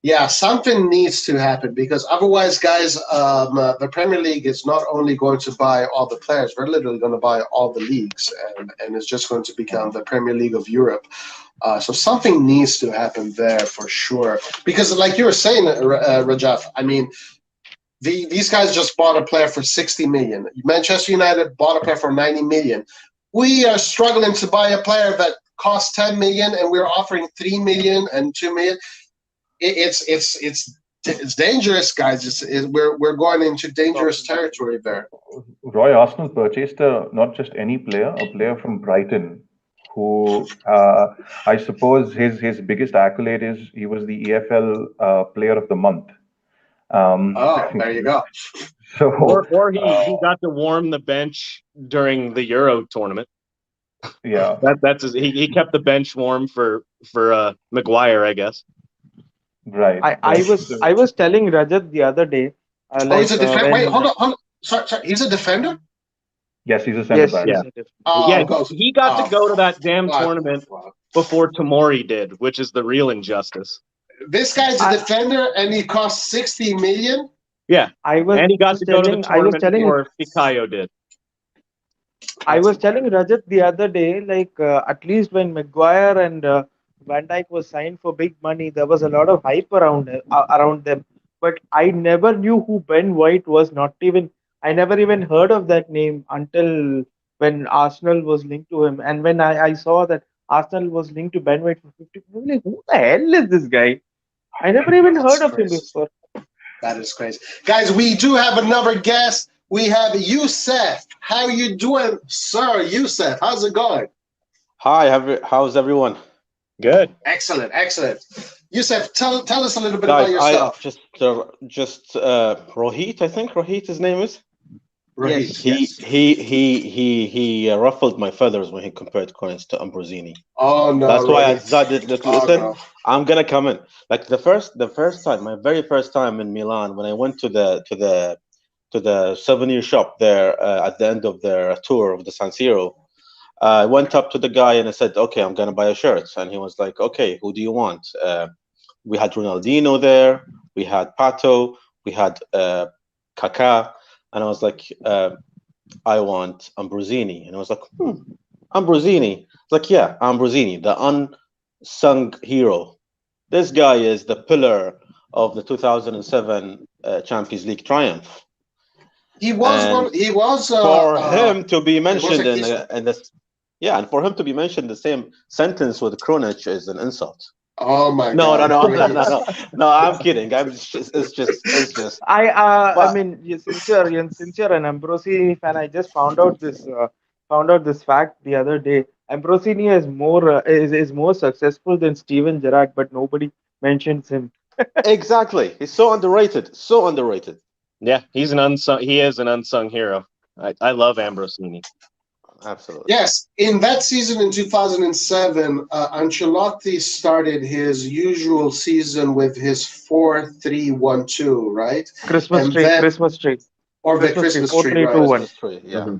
Yeah, something needs to happen because otherwise, guys, the Premier League is not only going to buy all the players, we're literally going to buy all the leagues, and it's just going to become the Premier League of Europe. So something needs to happen there for sure. Because like you were saying, Rajaf, I mean, these guys just bought a player for 60 million. Manchester United bought a player for 90 million. We are struggling to buy a player that costs 10 million, and we're offering 3 million and 2 million. It's dangerous, guys. We're going into dangerous territory there. Roy, Arsenal purchased not just any player, a player from Brighton, who I suppose his biggest accolade is he was the EFL Player of the Month. There you go. So, or he got to warm the bench during the Euro tournament. Yeah, he kept the bench warm for Maguire, I guess. Right. I was telling Rajat the other day. He's a defender. Wait, hold on. Sorry, he's a defender. Yes, he's a centre back. He got to go to that damn tournament before Tomori did, which is the real injustice. This guy's a defender, and he cost 60 million. Yeah, and he got to go to the tournament before Fikayo did. I was telling Rajat the other day, like at least when Maguire and Van Dijk was signed for big money, there was a lot of hype around them. But I never knew who Ben White was. I never even heard of that name until when Arsenal was linked to him. And when I saw that Arsenal was linked to Ben White for 50, I was like, who the hell is this guy? I never even heard of him before. That is crazy. Guys, we do have another guest. We have Youssef. How you doing, sir? Youssef, how's it going? Hi, how's everyone? Good. Excellent. Youssef, tell us a little bit about yourself. Just Rohit, I think Rohit his name is. Rohit. Yes. He ruffled my feathers when he compared Krunic to Ambrosini. Oh no. That's why I decided listen, I'm gonna come in. Like the first time, my very first time in Milan, when I went to the souvenir shop there at the end of their tour of the San Siro, I went up to the guy and I said, okay, I'm going to buy a shirt. And he was like, okay, who do you want? We had Ronaldinho there. We had Pato. We had Kaká. And I was like, I want Ambrosini. And I was like, Ambrosini. It's like, yeah, Ambrosini, the unsung hero. This guy is the pillar of the 2007 Champions League triumph. He was for him to be mentioned in this. Yeah, and for him to be mentioned the same sentence with Krunic is an insult. Oh my God! No, I'm kidding. It's just. I mean, sincere and Ambrosini fan. I just found out this fact the other day. Ambrosini is more successful than Steven Gerrard, but nobody mentions him. Exactly, he's so underrated. So underrated. Yeah, he is an unsung hero. I love Ambrosini. Absolutely. Yes, in that season in 2007, Ancelotti started his usual season with his 4-3-1-2, right? Christmas tree. Or the Christmas tree, right? 4-3-2-1. Yeah.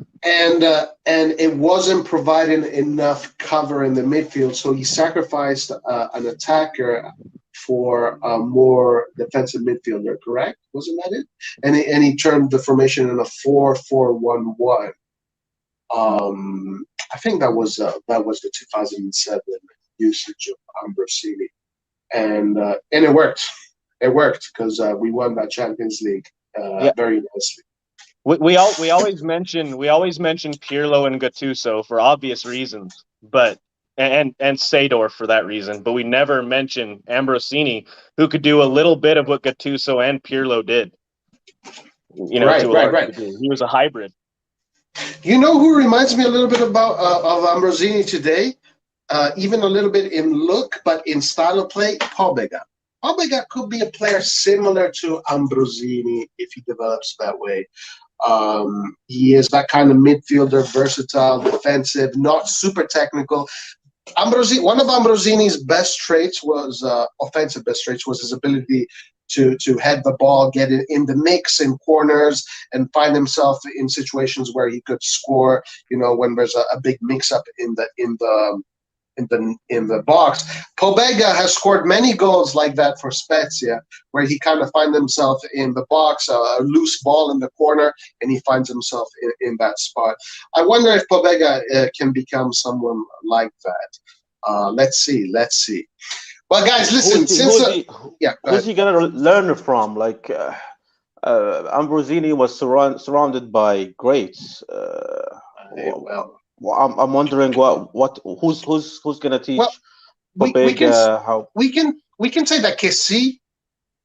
And it wasn't providing enough cover in the midfield, so he sacrificed an attacker for a more defensive midfielder, correct? Wasn't that it? And he turned the formation in a 4-4-1-1. I think that was the 2007 usage of Ambrosini, and it worked. It worked because we won that Champions League very nicely. We always mention Pirlo and Gattuso for obvious reasons, but and Seedorf for that reason, but we never mention Ambrosini, who could do a little bit of what Gattuso and Pirlo did. You know, right. He was a hybrid. You know who reminds me a little bit of Ambrosini today? Even a little bit in look, but in style of play, Pobega. Pobega could be a player similar to Ambrosini if he develops that way. He is that kind of midfielder, versatile, defensive, not super technical. One of Ambrosini's best traits was offensive best traits was his ability to head the ball, get it in the mix in corners, and find himself in situations where he could score. You know, when there's a big mix-up in the in the box. Pobega has scored many goals like that for Spezia, where he kind of finds himself in the box, a loose ball in the corner, and he finds himself in that spot. I wonder if Pobega can become someone like that. Let's see. Well, guys, listen. Who's he gonna learn from? Like Ambrosini was surrounded by greats. I'm wondering who's gonna teach Pobega how. We can say that Kessie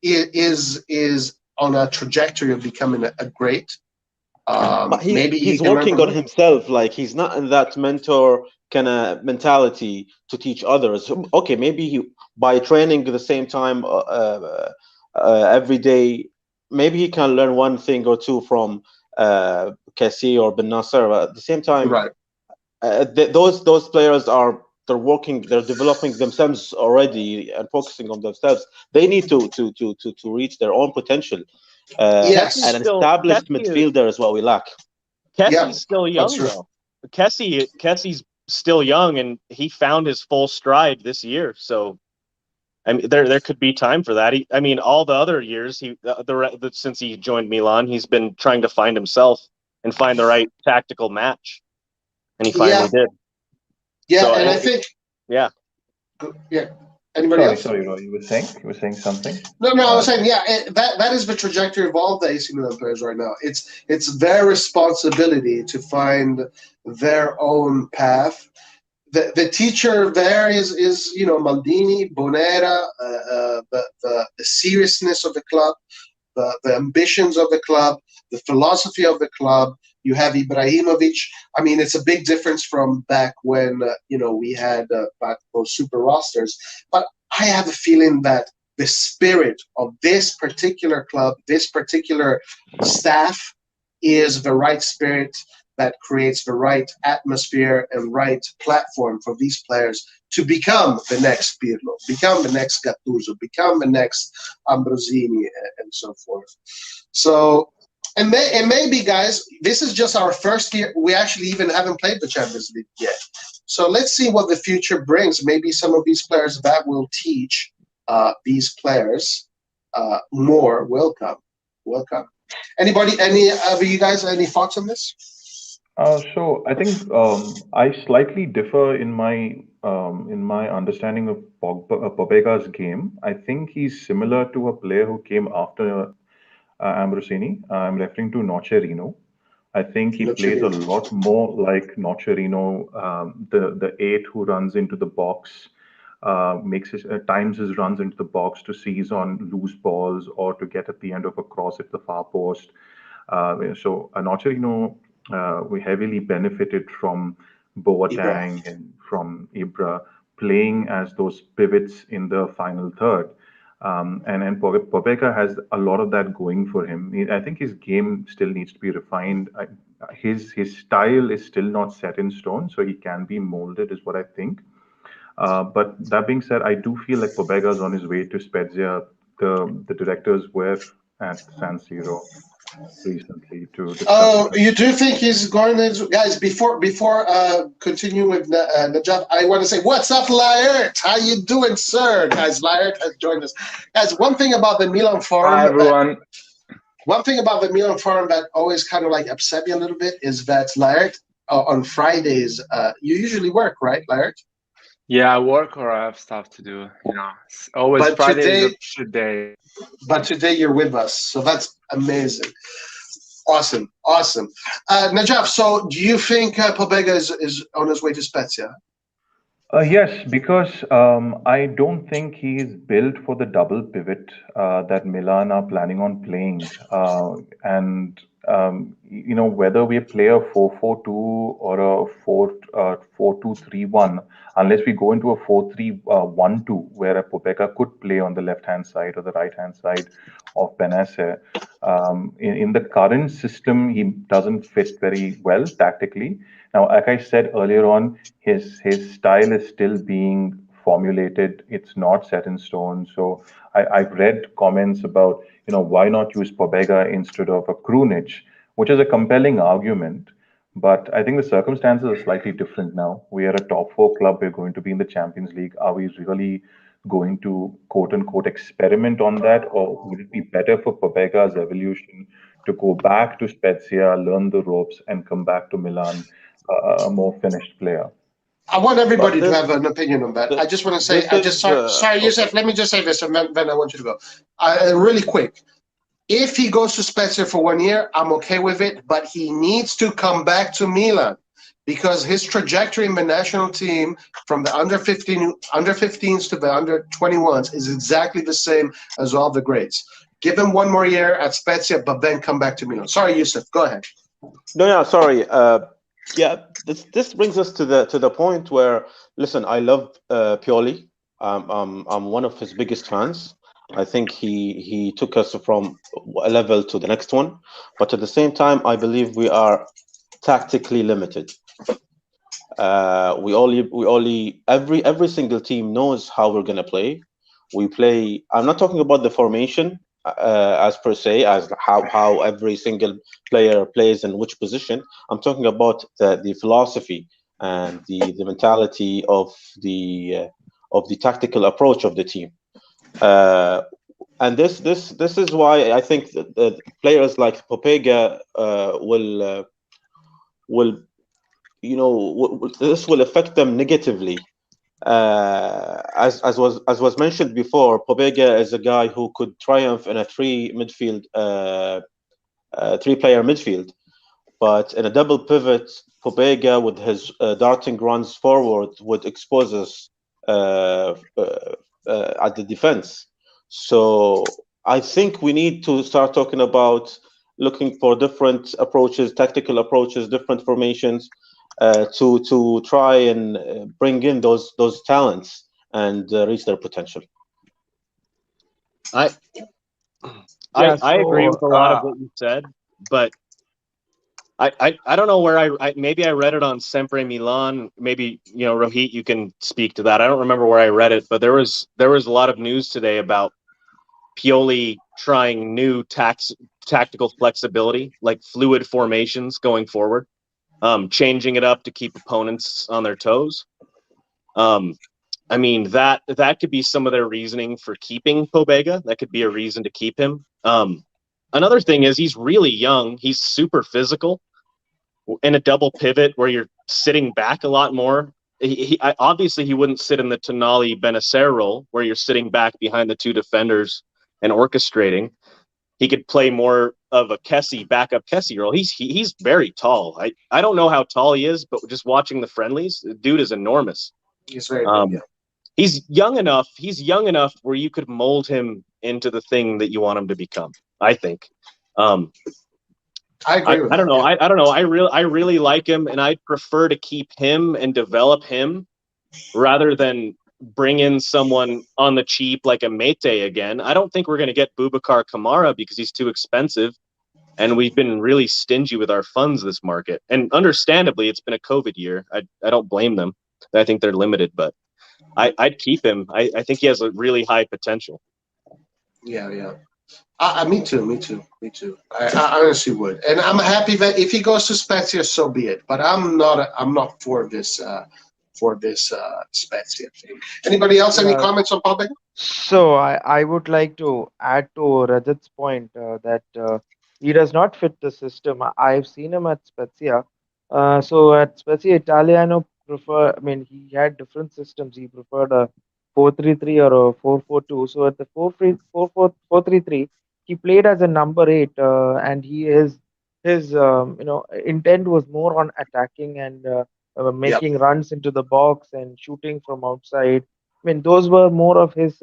is on a trajectory of becoming a great. But he's working on himself. Like, he's not in that mentor kind of mentality to teach others. Okay, maybe by training at the same time every day, maybe he can learn one thing or two from Kessie or Ben Nasser. At the same time, right? Those players they're developing themselves already and focusing on themselves. They need to reach their own potential. Yes, and an established midfielder is what we lack. Kessie's still young though. Kessie's still young, and he found his full stride this year. So, I mean, there could be time for that. All the other years, since he joined Milan, he's been trying to find himself and find the right tactical match, and he finally did. Yeah, so, and I think. Yeah. Anybody else? Sorry, Roy, you were saying something? No, I was saying, that is the trajectory of all the AC Milan players right now. It's their responsibility to find their own path. The teacher there is Maldini, Bonera, the seriousness of the club, the ambitions of the club, the philosophy of the club. You have Ibrahimovic. I mean, it's a big difference from back when we had those super rosters. But I have a feeling that the spirit of this particular club, this particular staff, is the right spirit that creates the right atmosphere and right platform for these players to become the next Pirlo, become the next Gattuso, become the next Ambrosini, and so forth. So. And maybe, guys, this is just our first year. We actually even haven't played the Champions League yet. So let's see what the future brings. Maybe some of these players that will teach these players more will come. Anybody, any of you guys, any thoughts on this? So I think I slightly differ in my understanding of Pobega's game. I think he's similar to a player who came after Ambrosini. I'm referring to Nocerino. I think he plays a lot more like Nocerino, the 8 who runs into the box, times his runs into the box to seize on loose balls or to get at the end of a cross at the far post. So Nocerino, we heavily benefited from Boateng and from Ibra playing as those pivots in the final third. And Pobega has a lot of that going for him. I think his game still needs to be refined. His style is still not set in stone, so he can be molded, is what I think. But that being said, I do feel like Pobega is on his way to Spezia. The directors were at San Siro recently to discuss. You do think he's going to, guys? Before continuing with Najaf, I want to say, what's up, Laert? How you doing, sir? Guys, Laert has joined us. Guys, one thing about the Milan Forum. Hi, everyone. One thing about the Milan Forum that always kind of like upset me a little bit is that Laert, on Fridays, you usually work, right, Laert? Yeah, I work or I have stuff to do. It's always Friday is a shit day. But today you're with us, so that's amazing. Awesome. Najaf, so do you think Pobega is on his way to Spezia? Yes, because I don't think he is built for the double pivot that Milan are planning on playing. Whether we play a 4-4-2 or a 4-2-3-1, unless we go into a 4-3-1-2, where a Pobega could play on the left-hand side or the right-hand side of Benasser. In the current system, he doesn't fit very well tactically. Now, like I said earlier on, his style is still being formulated. It's not set in stone. So I've read comments about, why not use Pobega instead of a Krunic, which is a compelling argument. But I think the circumstances are slightly different now. We are a top four club. We're going to be in the Champions League. Are we really going to quote unquote experiment on that? Or would it be better for Pobega's evolution to go back to Spezia, learn the ropes, and come back to Milan, a more finished player? I want everybody to have an opinion on that. I just want to say, sorry, Youssef, let me just say this, and then I want you to go. Really quick. If he goes to Spezia for 1 year, I'm okay with it, but he needs to come back to Milan because his trajectory in the national team from the under 15s to the under 21s is exactly the same as all the greats. Give him 1 more year at Spezia, but then come back to Milan. Sorry, Youssef, go ahead. No, sorry. This brings us to the point where, listen, I love Pioli. I'm one of his biggest fans. I think he took us from a level to the next one, but at the same time, I believe we are tactically limited. Every single team knows how we're gonna play. We play. I'm not talking about the formation as per se, as how every single player plays in which position. I'm talking about the philosophy and the mentality of the tactical approach of the team. And this is why I think that the players like Popega will this will affect them negatively. As was mentioned before, Pobega is a guy who could triumph in a three player midfield, but in a double pivot, Pobega with his darting runs forward would expose us at the defense. So I think we need to start talking about looking for different approaches, tactical approaches, different formations, to try and bring in those talents and reach their potential. I agree with a lot of what you said, but I don't know where I maybe I read it on Sempre Milan. Maybe Rohit, you can speak to that. I don't remember where I read it, but there was a lot of news today about Pioli trying new tactical flexibility, like fluid formations going forward, changing it up to keep opponents on their toes. I mean, that could be some of their reasoning for keeping Pobega. That could be a reason to keep him. Another thing is he's really young. He's super physical. In a double pivot where you're sitting back a lot more, obviously he wouldn't sit in the Tonali Benacer role where you're sitting back behind the two defenders and orchestrating. He could play more of a backup Kessie role. He's very tall. I don't know how tall he is, but just watching the friendlies, the dude is enormous. He's very big, yeah. He's young enough where you could mold him into the thing that you want him to become, I think. I agree with that. I don't know. I really like him, and I'd prefer to keep him and develop him rather than bring in someone on the cheap like a Mete again. I don't think we're going to get Boubacar Kamara because he's too expensive, and we've been really stingy with our funds this market. And understandably, it's been a COVID year. I don't blame them. I think they're limited, but I'd keep him. I think he has a really high potential. Yeah. Me too. I honestly would, and I'm happy that if he goes to Spezia, so be it. But I'm not for this Spezia thing. Anybody else? Any comments on Pobega? So I would like to add to Rajat's point that he does not fit the system. I've seen him at Spezia. So at Spezia, Italiano he had different systems. He preferred a 4-3-3 or a 4-4-2. So at the 4-3-3, he played as a number 8, and his intent was more on attacking and making runs into the box and shooting from outside. Those were more of his.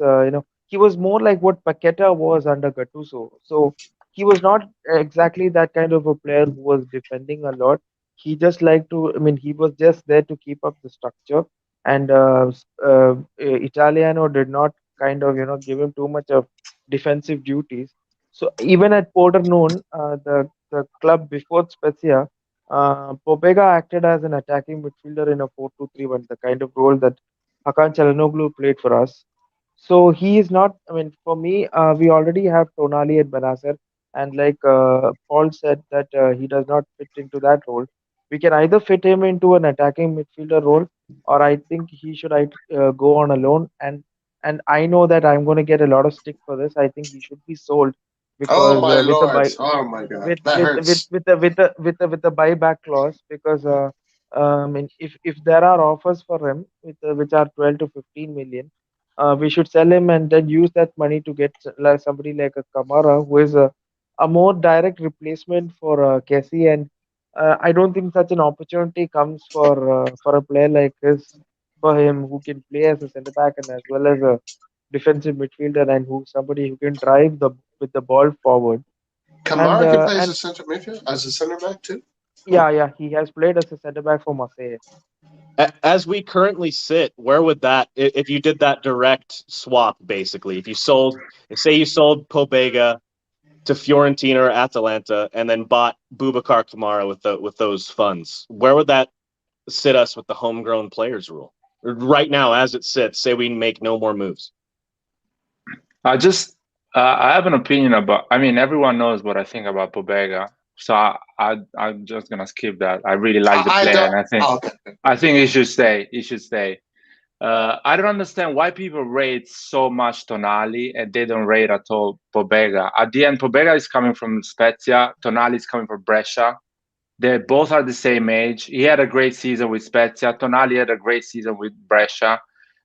He was more like what Paqueta was under Gattuso. So he was not exactly that kind of a player who was defending a lot. He just liked to. He was just there to keep up the structure. And Italiano did not kind of give him too much of defensive duties. So even at Pordenone, the club before Spezia, Pobega acted as an attacking midfielder in a 4-2-3-1, the kind of role that Hakan Çalhanoğlu played for us. So he is not. For me, we already have Tonali at Benacer, and like Paul said, that he does not fit into that role. we can either fit him into an attacking midfielder role, or I think he should go on a loan. And I know that I'm going to get a lot of stick for this. I think he should be sold Oh because my with the lord! buy Oh my god, with that with hurts. with the buyback clause, because I mean, if there are offers for him which are 12 to 15 million, we should sell him and then use that money to get like somebody like a Kamara, who is a more direct replacement for Kessie. And I don't think such an opportunity comes for a player like this, for him, who can play as a centre back and as well as a defensive midfielder, and who somebody who can drive the with the ball forward. Kamara can play as And a center midfield, as a center back too. yeah, he has played as a centre back for Marseille. As we currently sit, where would that, if you did that direct swap, basically, if you sold, say you sold Pobega to Fiorentina or Atalanta and then bought Boubacar Kamara with those funds, where would that sit us with the homegrown players rule right now as it sits? Say we make no more moves. I have an opinion about. I mean, everyone knows what I think about Pobega, so I'm just gonna skip that. I really like the player, and I think he should stay. He should stay. I don't understand why people rate so much Tonali and they don't rate at all Pobega. At the end, Pobega is coming from Spezia. Tonali is coming from Brescia. They both are the same age. He had a great season with Spezia. Tonali had a great season with Brescia.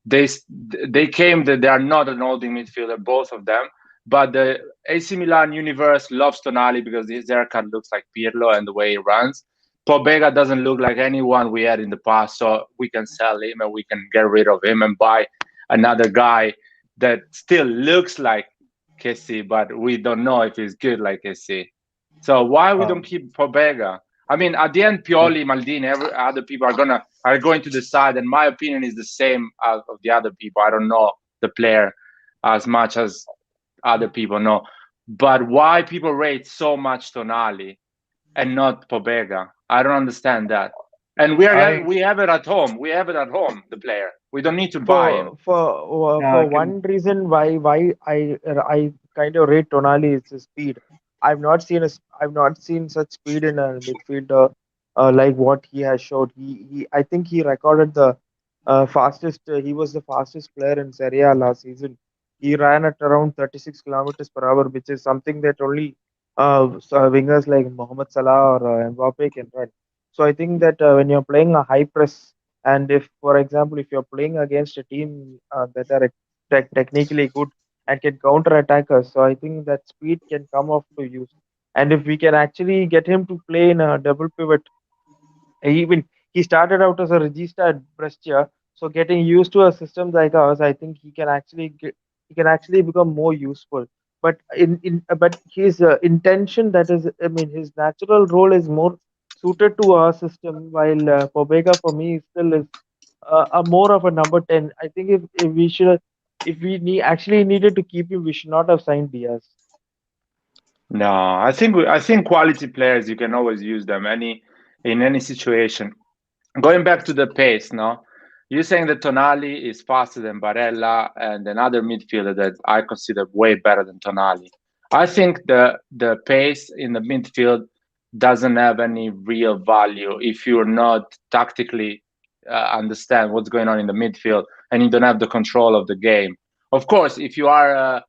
They came that they are not an holding midfielder, both of them. But the AC Milan universe loves Tonali because his haircut looks like Pirlo and the way he runs. Pobega doesn't look like anyone we had in the past, so we can sell him and we can get rid of him and buy another guy that still looks like Kessie, but we don't know if he's good like Kessie. So why we don't keep Pobega? I mean, at the end, Pioli, Maldini, other people are going to decide, and my opinion is the same as of the other people. I don't know the player as much as other people know, but why people rate so much Tonali and not Pobega? I don't understand that. And we have it at home. We have it at home. The player. We don't need to buy him. For one reason why I kind of rate Tonali is his speed. I've not seen such speed in a midfielder like what he has showed. He I think he recorded the fastest. He was the fastest player in Serie A last season. He ran at around 36 kilometers per hour, which is something that only wingers like Mohamed Salah or Mbappe can run. So I think that when you're playing a high press, and if, for example, if you're playing against a team that are technically good and can counter attack us, so I think that speed can come off to use. And if we can actually get him to play in a double pivot, even he started out as a regista at Brescia, so getting used to a system like ours, I think he can actually become more useful. But but his intention, that is, I mean, his natural role is more suited to our system, while Pobega for me still is a more of a number 10. I think if we should, if we actually needed to keep him, we should not have signed Diaz. No, I think quality players, you can always use them in any situation. Going back to the pace, no, you're saying that Tonali is faster than Barella and another midfielder that I consider way better than Tonali. I think the pace in the midfield doesn't have any real value if you're not tactically understand what's going on in the midfield and you don't have the control of the game. Of course, if you are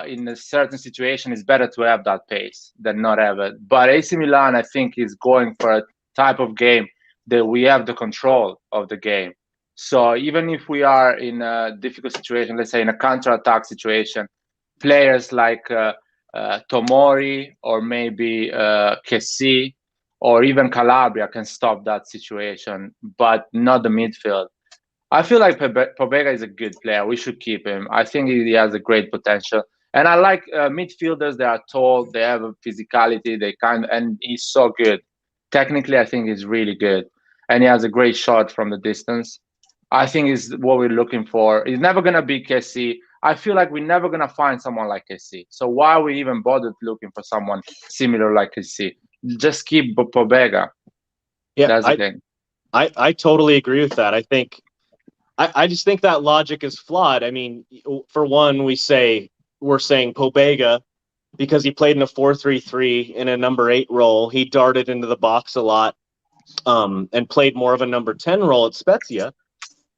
in a certain situation, it's better to have that pace than not have it. But AC Milan, I think, is going for a type of game that we have the control of the game. So even if we are in a difficult situation, let's say in a counter-attack situation, players like Tomori or maybe Kessie or even Calabria can stop that situation, but not the midfield. I feel like Pobega is a good player. We should keep him. I think he has a great potential. And I like midfielders. They are tall. They have a physicality. And he's so good. Technically, I think he's really good. And he has a great shot from the distance. I think is what we're looking for. He's never going to be Kessie. I feel like we're never going to find someone like Kessie. So why are we even bothered looking for someone similar like Kessie? Just keep Pobega. Yeah, that's the thing. I totally agree with that. I just think that logic is flawed. I mean, for one, we're saying Pobega because he played in a 4-3-3 in a number 8 role. He darted into the box a lot. and played more of a number 10 role at Spezia.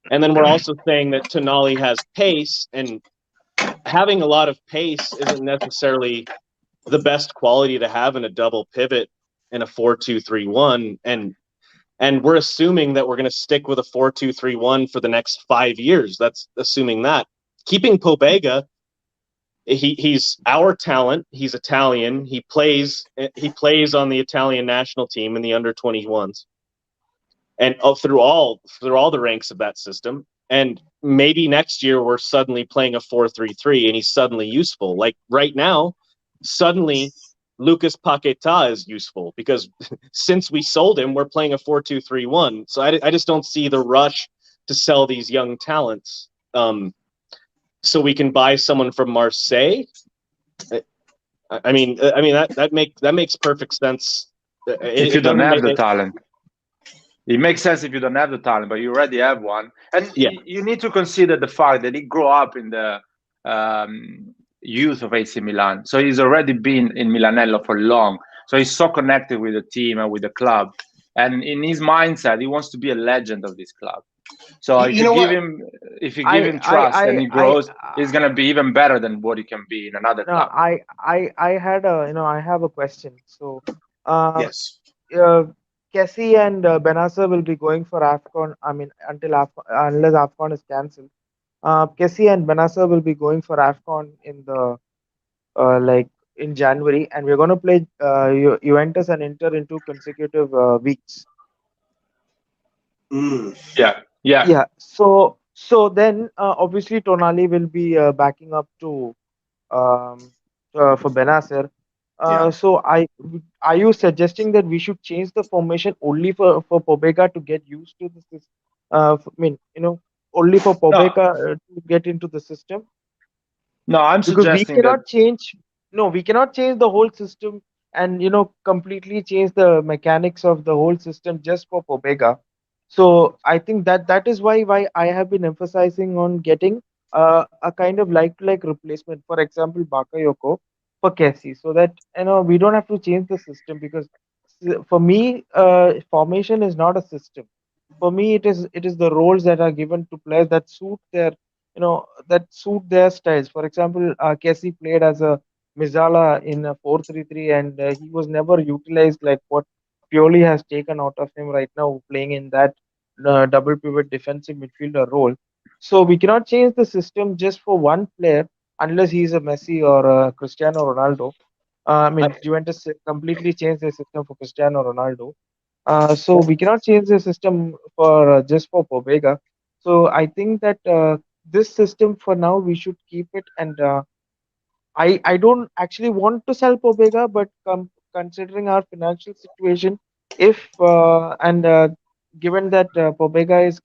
And then we're also saying that Tonali has pace, and having a lot of pace isn't necessarily the best quality to have in a double pivot in a 4-2-3-1. And we're assuming that we're going to stick with a 4-2-3-1 for the next 5 years. That's assuming that. Keeping Pobega, he's our talent. He's Italian. He plays on the Italian national team in the under-21s. And through all the ranks of that system. And maybe next year we're suddenly playing a 4-3-3 and he's suddenly useful. Like right now, suddenly Lucas Paquetá is useful because since we sold him, we're playing a 4-2-3-1. So I just don't see the rush to sell these young talents. So we can buy someone from Marseille. I mean that makes perfect sense. If you don't have the talent. It makes sense if you don't have the talent, but you already have one. And you need to consider the fact that he grew up in the youth of AC Milan. So he's already been in Milanello for long. So he's so connected with the team and with the club. And in his mindset, he wants to be a legend of this club. So if you give him trust and he grows, he's gonna be even better than what he can be in another club. I have a question. So yes. Kessie and Benasser will be going for AFCON. I mean, unless AFCON is cancelled. Kessie and Benasser will be going for AFCON in the in January, and we're going to play Juventus and Inter in 2 consecutive weeks. Yeah. So then obviously Tonali will be backing up to for Benasser. So are you suggesting that we should change the formation only for Pobega to get used to this? Only for Pobega to get into the system? No, I'm suggesting that we cannot change the whole system and completely change the mechanics of the whole system just for Pobega. So I think that is why I have been emphasizing on getting a kind of like replacement. For example, Bakayoko for Kessie, so that we don't have to change the system, because for me formation is not a system. For me it is the roles that are given to players that suit their styles. For example, Kessie played as a Mizala in a 4-3-3, and he was never utilized like what Pioli has taken out of him right now, playing in that double pivot defensive midfielder role. So we cannot change the system just for one player unless he's a Messi or a Cristiano Ronaldo. Juventus completely changed the system for Cristiano Ronaldo. So we cannot change the system for just for Pobega. So I think that this system for now we should keep it, and I don't actually want to sell Pobega, but considering our financial situation, if given that Pobega is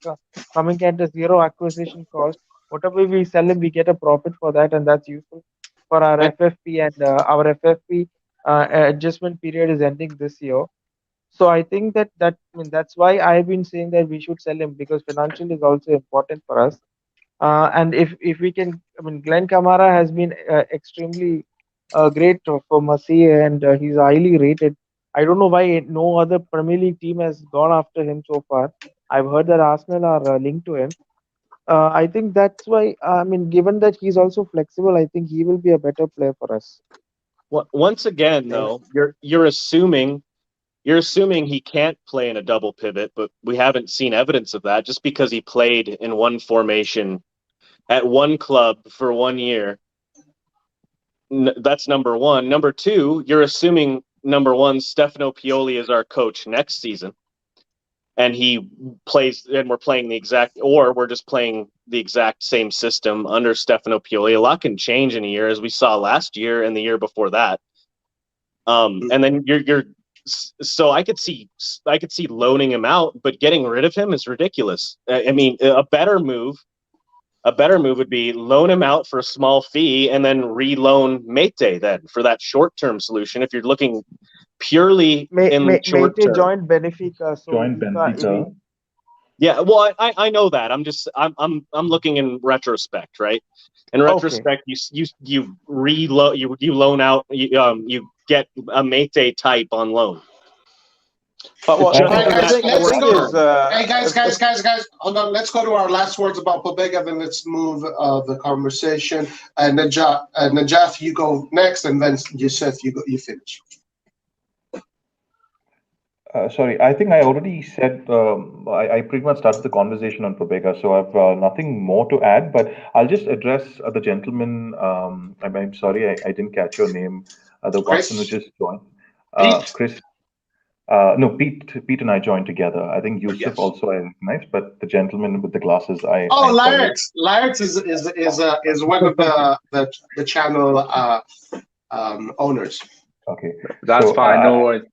coming at a 0 acquisition cost, whatever we sell him, we get a profit for that, and that's useful for our FFP, and our FFP adjustment period is ending this year. So I think that's why I've been saying that we should sell him, because financial is also important for us. And if we can, Glenn Kamara has been extremely great for Marseille, and he's highly rated. I don't know why no other Premier League team has gone after him so far. I've heard that Arsenal are linked to him. I think that's why. Given that he's also flexible, I think he will be a better player for us. Well, once again, though, you're assuming he can't play in a double pivot, but we haven't seen evidence of that. Just because he played in one formation at one club for 1 year, that's number one. Number two, you're assuming, number one, Stefano Pioli is our coach next season, and he plays, and we're playing we're just playing the exact same system under Stefano Pioli. A lot can change in a year, as we saw last year and the year before that. And then so I could see loaning him out, but getting rid of him is ridiculous. A better move would be loan him out for a small fee and then re-loan Mete then for that short-term solution. If you're looking purely in short term, joined Benfica. So joined Benfica. Yeah, well, I know that. I'm looking in retrospect, right? In retrospect, you loan out, you get a Mete type on loan. But what Just I think is, hey guys, hold on. Let's go to our last words about Pobega, then let's move the conversation. And Najaf, you go next, and then Yusuf, you finish. Sorry, I think I already said I pretty much started the conversation on Pobega, so I've nothing more to add. But I'll just address the gentleman. I'm sorry, I didn't catch your name. The person who just joined, Chris. No, Pete and I joined together. I think Yusuf also I recognized, but the gentleman with the glasses, Larix is one of the channel owners. Okay, that's fine. No worries.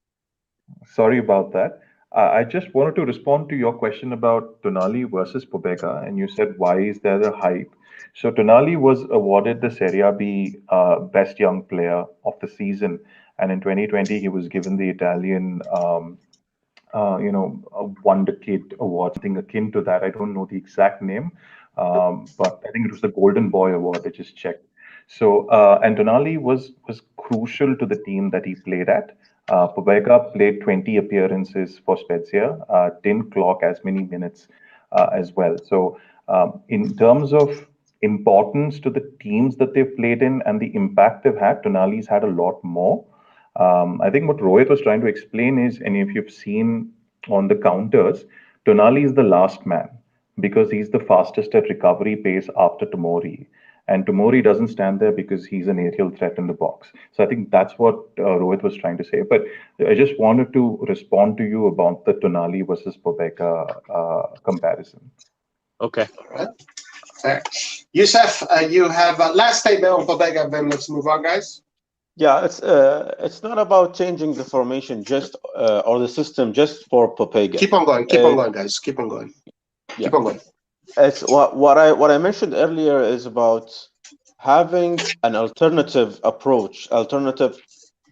Sorry about that. I just wanted to respond to your question about Tonali versus Pobega, and you said why is there a hype? So Tonali was awarded the Serie B Best Young Player of the season, and in 2020 he was given the Italian, a Wonder Kid Award, something akin to that. I don't know the exact name, but I think it was the Golden Boy Award. I just checked. So and Tonali was crucial to the team that he played at. Pobega played 20 appearances for Spezia, didn't clock as many minutes as well. So in terms of importance to the teams that they've played in and the impact they've had, Tonali's had a lot more. I think what Rohit was trying to explain is, and if you've seen on the counters, Tonali is the last man because he's the fastest at recovery pace after Tomori. And Tomori doesn't stand there because he's an aerial threat in the box. So I think that's what Rohit was trying to say. But I just wanted to respond to you about the Tonali versus Pobega comparison. Okay. All right. Yusuf, you have last statement on Pobega, then let's move on, guys. Yeah, it's not about changing the formation just or the system just for Pobega. Keep on going, guys. Keep on going. Yeah. Keep on going. It's what I mentioned earlier is about having an alternative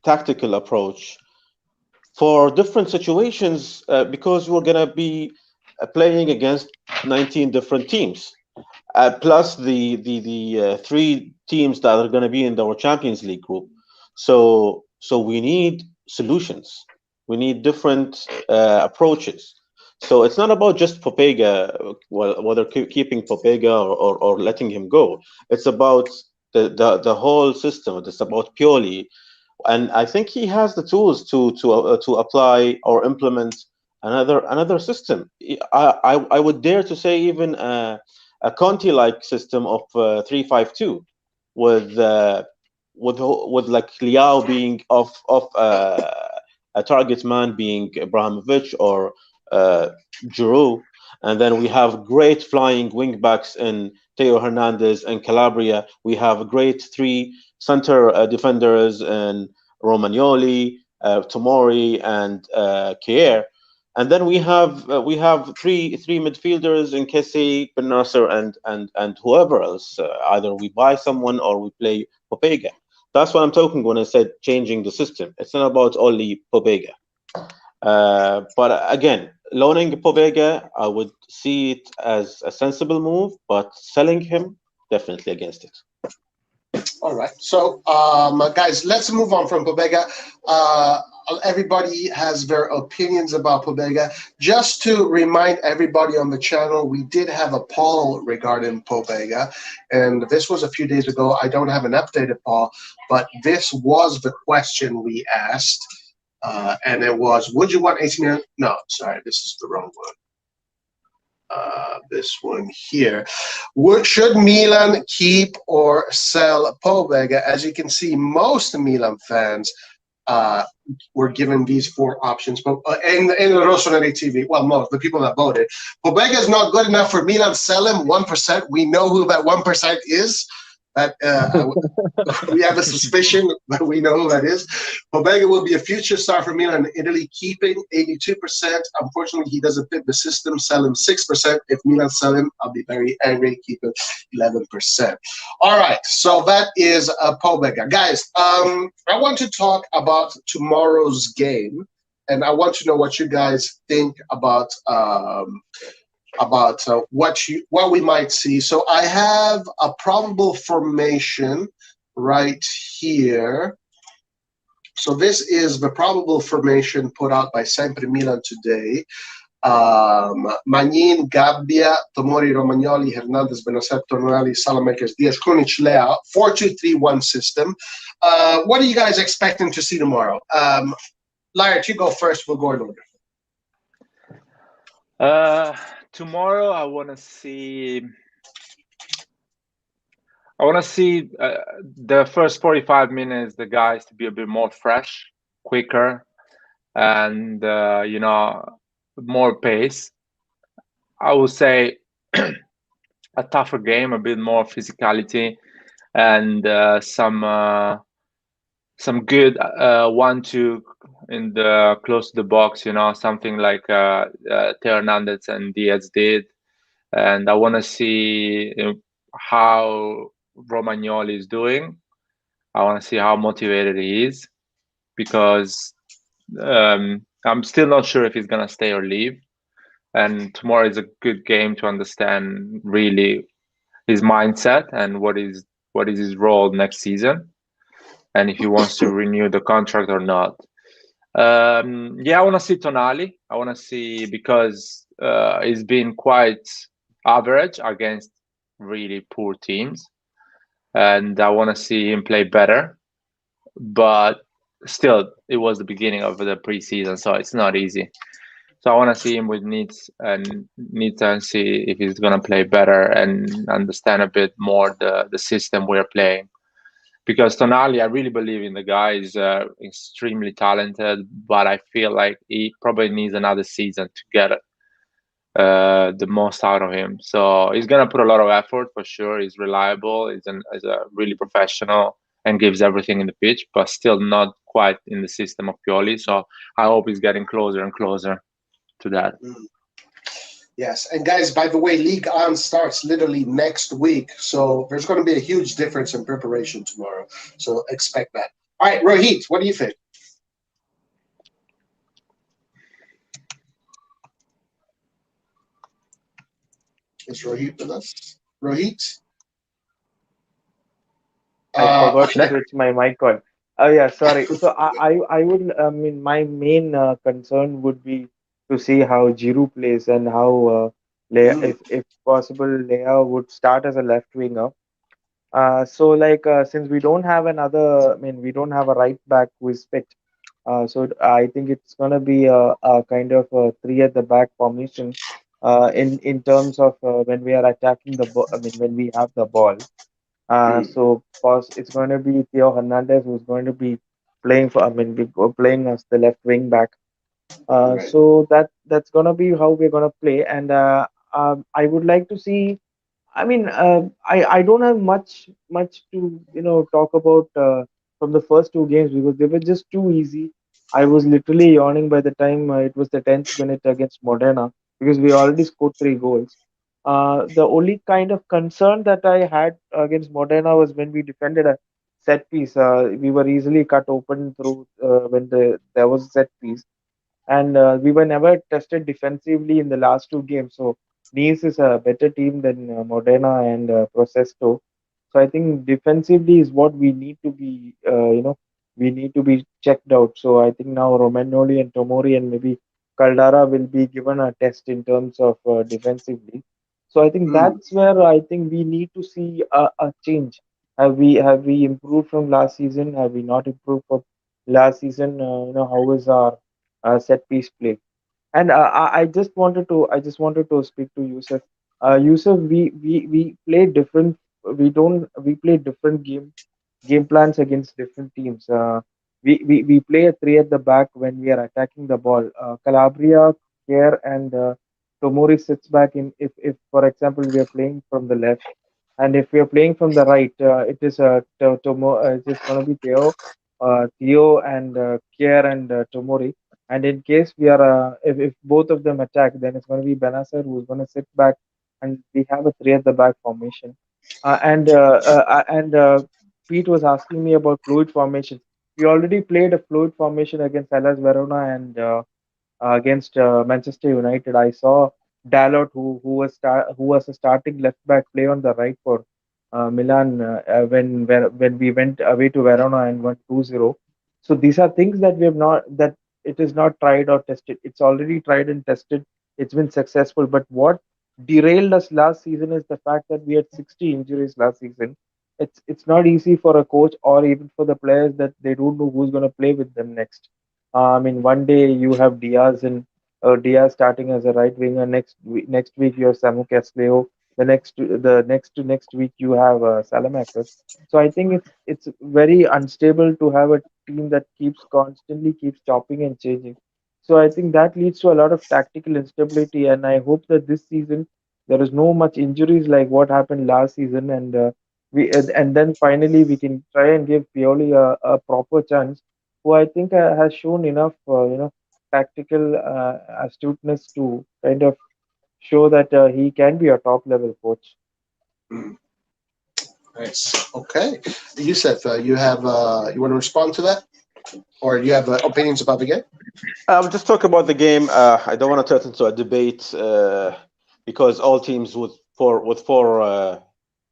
tactical approach for different situations because we're gonna be playing against 19 different teams, plus the 3 teams that are gonna be in our Champions League group. So we need solutions. We need different approaches. So it's not about just Pobega, whether keeping Pobega or letting him go. It's about the whole system. It's about Pioli, and I think he has the tools to apply or implement another system. I would dare to say even a Conte-like system of 3-5-2 with like Liao being off a target man being Abramovich or Giroud, and then we have great flying wing backs in Theo Hernandez and Calabria. We have great 3 center defenders in Romagnoli, Tomori, and Kier. And then we have 3 midfielders in Kessie, Ben Nasser, and whoever else. Either we buy someone or we play Pobega. That's what I'm talking when I said changing the system. It's not about only Pobega. But again, loaning Pobega, I would see it as a sensible move, but selling him, definitely against it. All right. So, guys, let's move on from Pobega. Everybody has their opinions about Pobega. Just to remind everybody on the channel, we did have a poll regarding Pobega, and this was a few days ago. I don't have an updated poll, but this was the question we asked. And it was, would you want AC Milan? No, sorry, this is the wrong one. This one here. Should Milan keep or sell Pobega? As you can see, most Milan fans were given these 4 options. But in the RossonARI TV, well, most the people that voted, Pobega is not good enough for Milan. Sell him 1%. We know who that 1% is. That we have a suspicion, but we know who that is. Pobega will be a future star for Milan in Italy, keeping 82%. Unfortunately, he doesn't fit the system. Sell him 6%. If Milan sell him, I'll be very angry. Keep it 11%. All right, so that is Pobega. Guys, I want to talk about tomorrow's game, and I want to know what you guys think about what we might see. So I have a probable formation right here. So this is the probable formation put out by Sempre Milan today. Magnin, Gabbia, Tomori, Romagnoli, Hernandez, Benasser, Tonali, Salamakers, Diaz, Krunic, Leao, 4-2-3-1 system. What are you guys expecting to see tomorrow? Lars, you go first. We'll go in order. Tomorrow, I want to see the first 45 minutes, the guys to be a bit more fresh, quicker, and more pace. I would say a tougher game, a bit more physicality, and some good 1-2 in the close to the box. Something like Theo Hernandez and Diaz did, and I want to see how Romagnoli is doing. I want to see how motivated he is, because I'm still not sure if he's gonna stay or leave. And tomorrow is a good game to understand really his mindset and what is his role next season, and if he wants to renew the contract or not. I want to see Tonali. I want to see, because he's been quite average against really poor teams, and I want to see him play better. But still, it was the beginning of the preseason, so it's not easy. So I want to see him with needs and see if he's going to play better and understand a bit more the system we're playing. Because Tonali, I really believe in the guy. He's extremely talented, but I feel like he probably needs another season to get the most out of him. So he's going to put a lot of effort for sure. He's reliable. He's a really professional and gives everything in the pitch, but still not quite in the system of Pioli. So I hope he's getting closer and closer to that. Yes, and guys, by the way, League On starts literally next week, so there's going to be a huge difference in preparation tomorrow. So expect that. All right, Rohit, what do you think? Is Rohit with us? Rohit? I forgot to switch my mic on. Oh yeah, sorry. So I would, I mean, my main concern would be to see how Giroud plays and how if possible, Leao would start as a left winger. So like since we don't have another, I mean, we don't have a right back who is fit. So I think it's gonna be a kind of a three at the back formation. In terms of when we are attacking the ball, I mean, when we have the ball. So it's going to be Theo Hernandez who's going to be playing for. I mean, playing as the left wing back. So that's going to be how we're going to play. And I would like to see. I mean, I don't have much to talk about from the first two games because they were just too easy. I was literally yawning by the time it was the 10th minute against Modena because we already scored 3 goals. The only kind of concern that I had against Modena was when we defended a set piece. We were easily cut open through when there was a set piece, and we were never tested defensively in the last 2 games. So Nice is a better team than Modena and Prosesto. So I think defensively is what we need to be, we need to be checked out. So I think now Romagnoli and Tomori and maybe Caldara will be given a test in terms of defensively. So I think that's where I think we need to see a change. Have we improved from last season? Have we not improved from last season? How is our set piece play? And I just wanted to speak to Yusuf. Yusuf, we play different. We play different game plans against different teams. We play a three at the back when we are attacking the ball. Calabria, Care, and Tomori sits back in if for example we are playing from the left, and if we are playing from the right, it is it is going to be Theo and Kier and Tomori. And in case we are, if both of them attack, then it's going to be Benasser who's going to sit back, and we have a three at the back formation. And Pete was asking me about fluid formation. We already played a fluid formation against Hellas Verona and against Manchester United. I saw Dalot, who was a starting left back, play on the right for Milan when we went away to Verona and won 2-0. So these are things that we have not, that it is not tried or tested. It's already tried and tested. It's been successful. But what derailed us last season is the fact that we had 60 injuries last season. It's not easy for a coach or even for the players that they don't know who's going to play with them next. I mean, one day you have Diaz starting as a right winger. Next week you have Samu Casleo. The next week you have Salamakers. So I think it's very unstable to have a team that keeps chopping and changing. So I think that leads to a lot of tactical instability, and I hope that this season there is no much injuries like what happened last season, and then finally we can try and give Pioli a proper chance, who I think has shown enough tactical astuteness to kind of show that he can be a top level coach. Nice. Okay, Youssef, you want to respond to that, or you have opinions about the game? I'll just talk about the game. I don't want to turn into a debate because all teams with four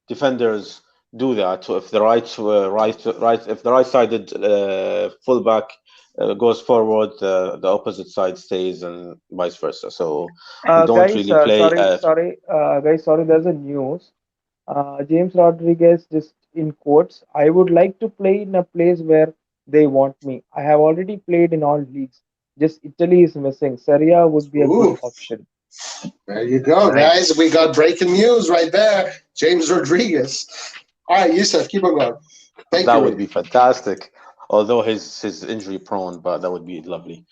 defenders do that. So if the if the right-sided fullback goes forward, the opposite side stays, and vice versa. So we don't Guys, really play. sorry, there's a news. James Rodriguez, just in quotes, I would like to play in a place where they want me. I have already played in all leagues. Just Italy is missing. Serie A would be a good option. There you go, guys. We got breaking news right there. James Rodriguez. All right, Youssef, keep on going. Thank you. That would be fantastic. Although he's injury prone, but that would be lovely.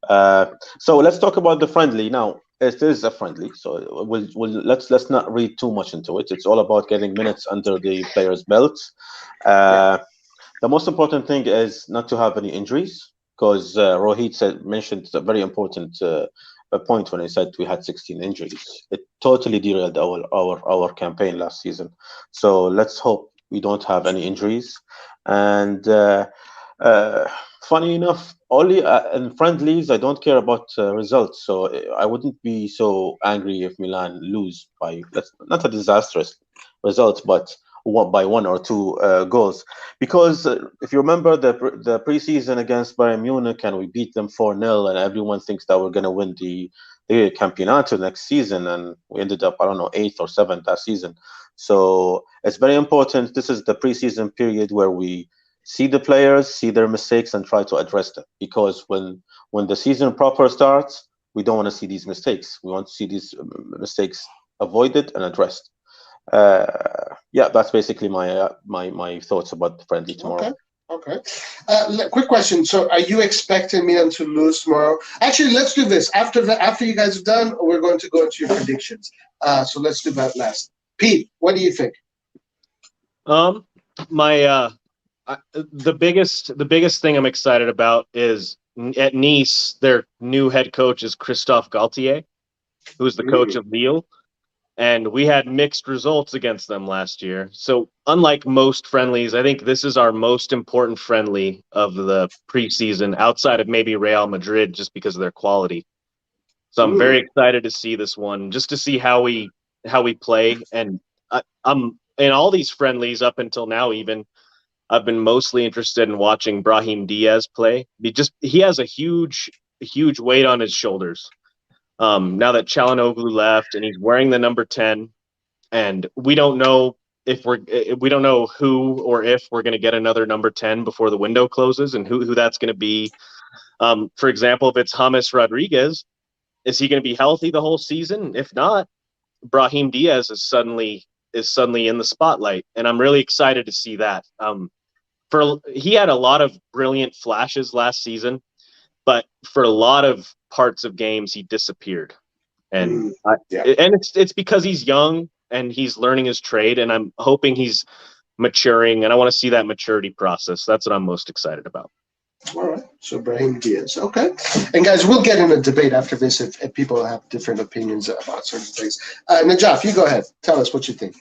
So let's talk about the friendly now. It is a friendly, so let's not read too much into it. It's all about getting minutes under the players' belts. The most important thing is not to have any injuries, because Rohit mentioned a very important point when he said we had 16 injuries. It totally derailed our campaign last season. So let's hope we don't have any injuries. And funny enough, only in friendlies, I don't care about results. So I wouldn't be so angry if Milan lose by not a disastrous result, but by 1 or 2 goals. Because if you remember the preseason against Bayern Munich, and we beat them 4-0, and everyone thinks that we're going to win the Campionato next season, and we ended up, I don't know, 8th or 7th that season. So it's very important. This is the preseason period where we see the players, see their mistakes, and try to address them. Because when the season proper starts, we don't want to see these mistakes. We want to see these mistakes avoided and addressed. Yeah, that's basically my thoughts about the friendly tomorrow. Okay. Quick question. So, are you expecting Milan to lose tomorrow? Actually, let's do this. After you guys are done, we're going to go into your predictions. So let's do that last. Pete, what do you think? The biggest thing I'm excited about is at Nice, their new head coach is Christophe Galtier, who's the coach of Lille. And we had mixed results against them last year. So unlike most friendlies, I think this is our most important friendly of the preseason, outside of maybe Real Madrid, just because of their quality. So I'm very excited to see this one, just to see how we play. And I'm in all these friendlies up until now. Even I've been mostly interested in watching Brahim Diaz play. He has a huge weight on his shoulders. Now that Çalhanoğlu left and he's wearing the number 10, and we don't know who or if we're going to get another number 10 before the window closes, and who that's going to be. For example, if it's James Rodriguez, is he going to be healthy the whole season? If not, Brahim Diaz is suddenly in the spotlight, and I'm really excited to see that. He had a lot of brilliant flashes last season, but for a lot of parts of games he disappeared, and it's because he's young and he's learning his trade, and I'm hoping he's maturing, and I want to see that maturity process. That's what I'm most excited about. All right, so Brahim Diaz. Okay, and guys, we'll get in a debate after this if people have different opinions about certain things. Najaf, you go ahead. Tell us what you think.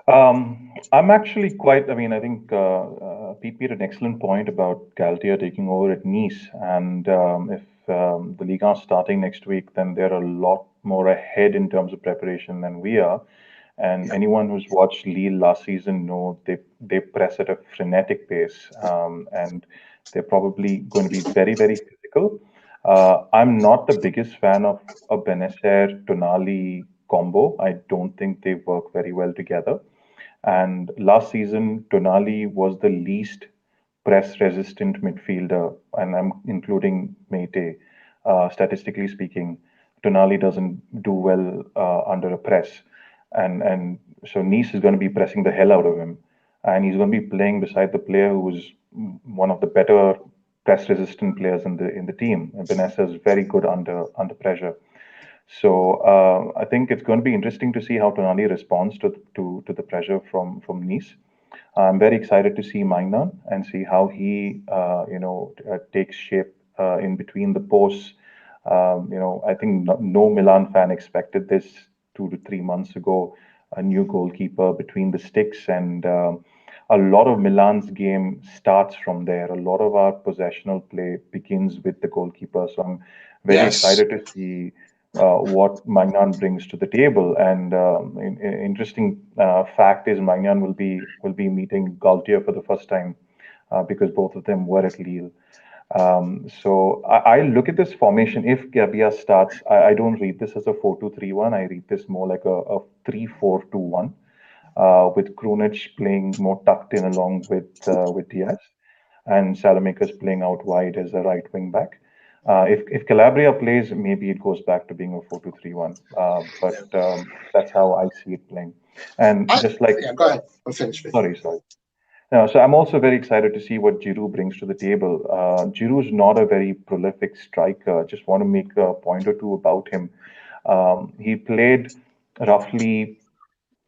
I'm actually quite. I mean, I think Pete made an excellent point about Galtier taking over at Nice, and if the Liga is starting next week, then they're a lot more ahead in terms of preparation than we are. And anyone who's watched Lille last season know they press at a frenetic pace, and they're probably going to be very, very physical. I'm not the biggest fan of a Benacer Tonali combo. I don't think they work very well together. And last season, Tonali was the least press resistant midfielder, and I'm including Meite. Statistically speaking, Tonali doesn't do well under a press, and so Nice is going to be pressing the hell out of him, and he's going to be playing beside the player who is one of the better press resistant players in the team. And Vanessa is very good under pressure. So I think it's going to be interesting to see how Tonali responds to the pressure from Nice. I'm very excited to see Maignan and see how he takes shape in between the posts. I think no Milan fan expected this 2 to 3 months ago. A new goalkeeper between the sticks, and a lot of Milan's game starts from there. A lot of our possessional play begins with the goalkeeper. So I'm very excited to see what Maignan brings to the table. And interesting fact is Maignan will be meeting Galtier for the first time because both of them were at Lille. So I look at this formation. If Gabia starts, I don't read this as a 4-2-3-1. I read this more like a 3-4-2-1, with Krunic playing more tucked in along with Diaz, and Salamakers playing out wide as a right wing back. If Calabria plays, maybe it goes back to being a 4-2-3-1. But that's how I see it playing. And go ahead. I'll finish. Sorry. No, so I'm also very excited to see what Giroud brings to the table. Giroud's not a very prolific striker. Just want to make a point or two about him. He played roughly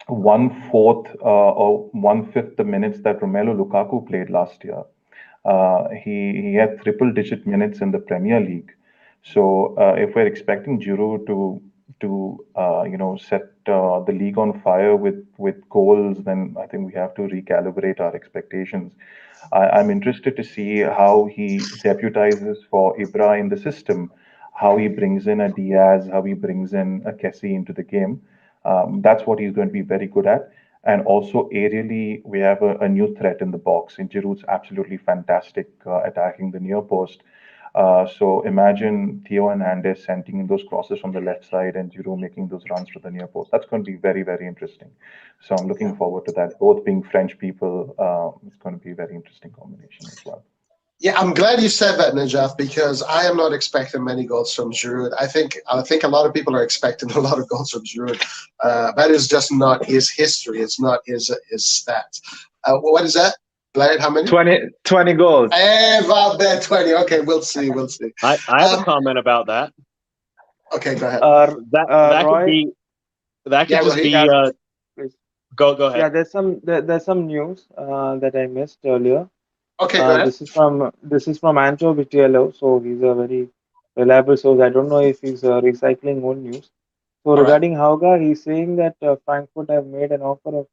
1/4 or 1/5 the minutes that Romelu Lukaku played last year. He had triple-digit minutes in the Premier League. So if we're expecting Giroud to set the league on fire with goals, then I think we have to recalibrate our expectations. I'm interested to see how he deputizes for Ibra in the system, how he brings in a Diaz, how he brings in a Kessie into the game. That's what he's going to be very good at. And also aerially, we have a new threat in the box. And Giroud's absolutely fantastic attacking the near post. So imagine Theo Hernandez sending in those crosses from the left side and Giroud making those runs to the near post. That's going to be very, very interesting. So I'm looking forward to that. Both being French people, it's going to be a very interesting combination as well. Yeah, I'm glad you said that, Najaf, because I am not expecting many goals from Giroud. I think a lot of people are expecting a lot of goals from Giroud. That is just not his history. It's not his stats. What is that? Blair, how many? 20 goals. About that 20. Okay, we'll see. I have a comment about that. Okay, go ahead. That Roy, could be. Go ahead. Yeah, there's some news that I missed earlier. Okay, go ahead. This is from Anto Vitiello, so he's a very reliable source. I don't know if he's recycling old news. So regarding Hauga, he's saying that Frankfurt have made an offer of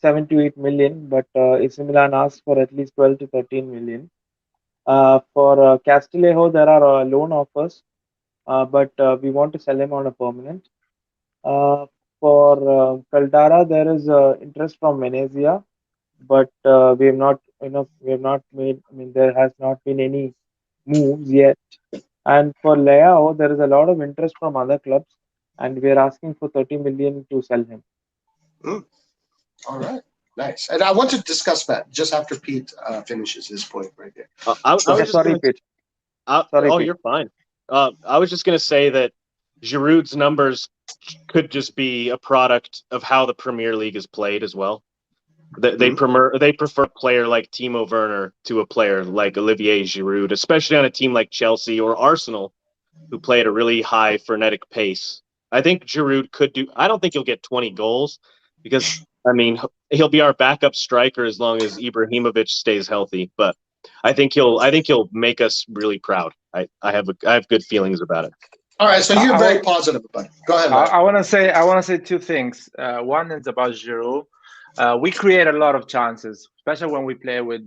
7 to 8 million, but AC Milan asked for at least 12 to 13 million. For Castillejo, there are loan offers, but we want to sell him on a permanent. For Caldara, there is interest from Venezia, but we have not made. I mean, there has not been any moves yet. And for Leao, there is a lot of interest from other clubs, and we are asking for 30 million to sell him. All right, nice. And I want to discuss that just after Pete finishes his point right there. Sorry, Pete. You're fine. I was just going to say that Giroud's numbers could just be a product of how the Premier League is played as well. They prefer a player like Timo Werner to a player like Olivier Giroud, especially on a team like Chelsea or Arsenal, who play at a really high frenetic pace. I think Giroud could do. I don't think he'll get 20 goals because he'll be our backup striker as long as Ibrahimovic stays healthy. But I think he'll make us really proud. I have good feelings about it. All right, so you're very positive about it. Go ahead. I want to say two things. One is about Giroud. We create a lot of chances, especially when we play with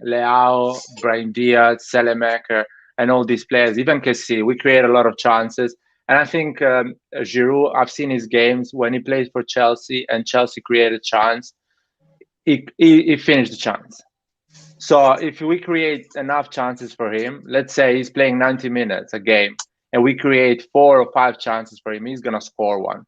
Leao, Brahim Diaz, Salemaker, and all these players. Even Kessie, we create a lot of chances. And I think Giroud, I've seen his games when he played for Chelsea and Chelsea created a chance, he finished the chance. So if we create enough chances for him, let's say he's playing 90 minutes a game, and we create 4 or 5 chances for him, he's going to score one.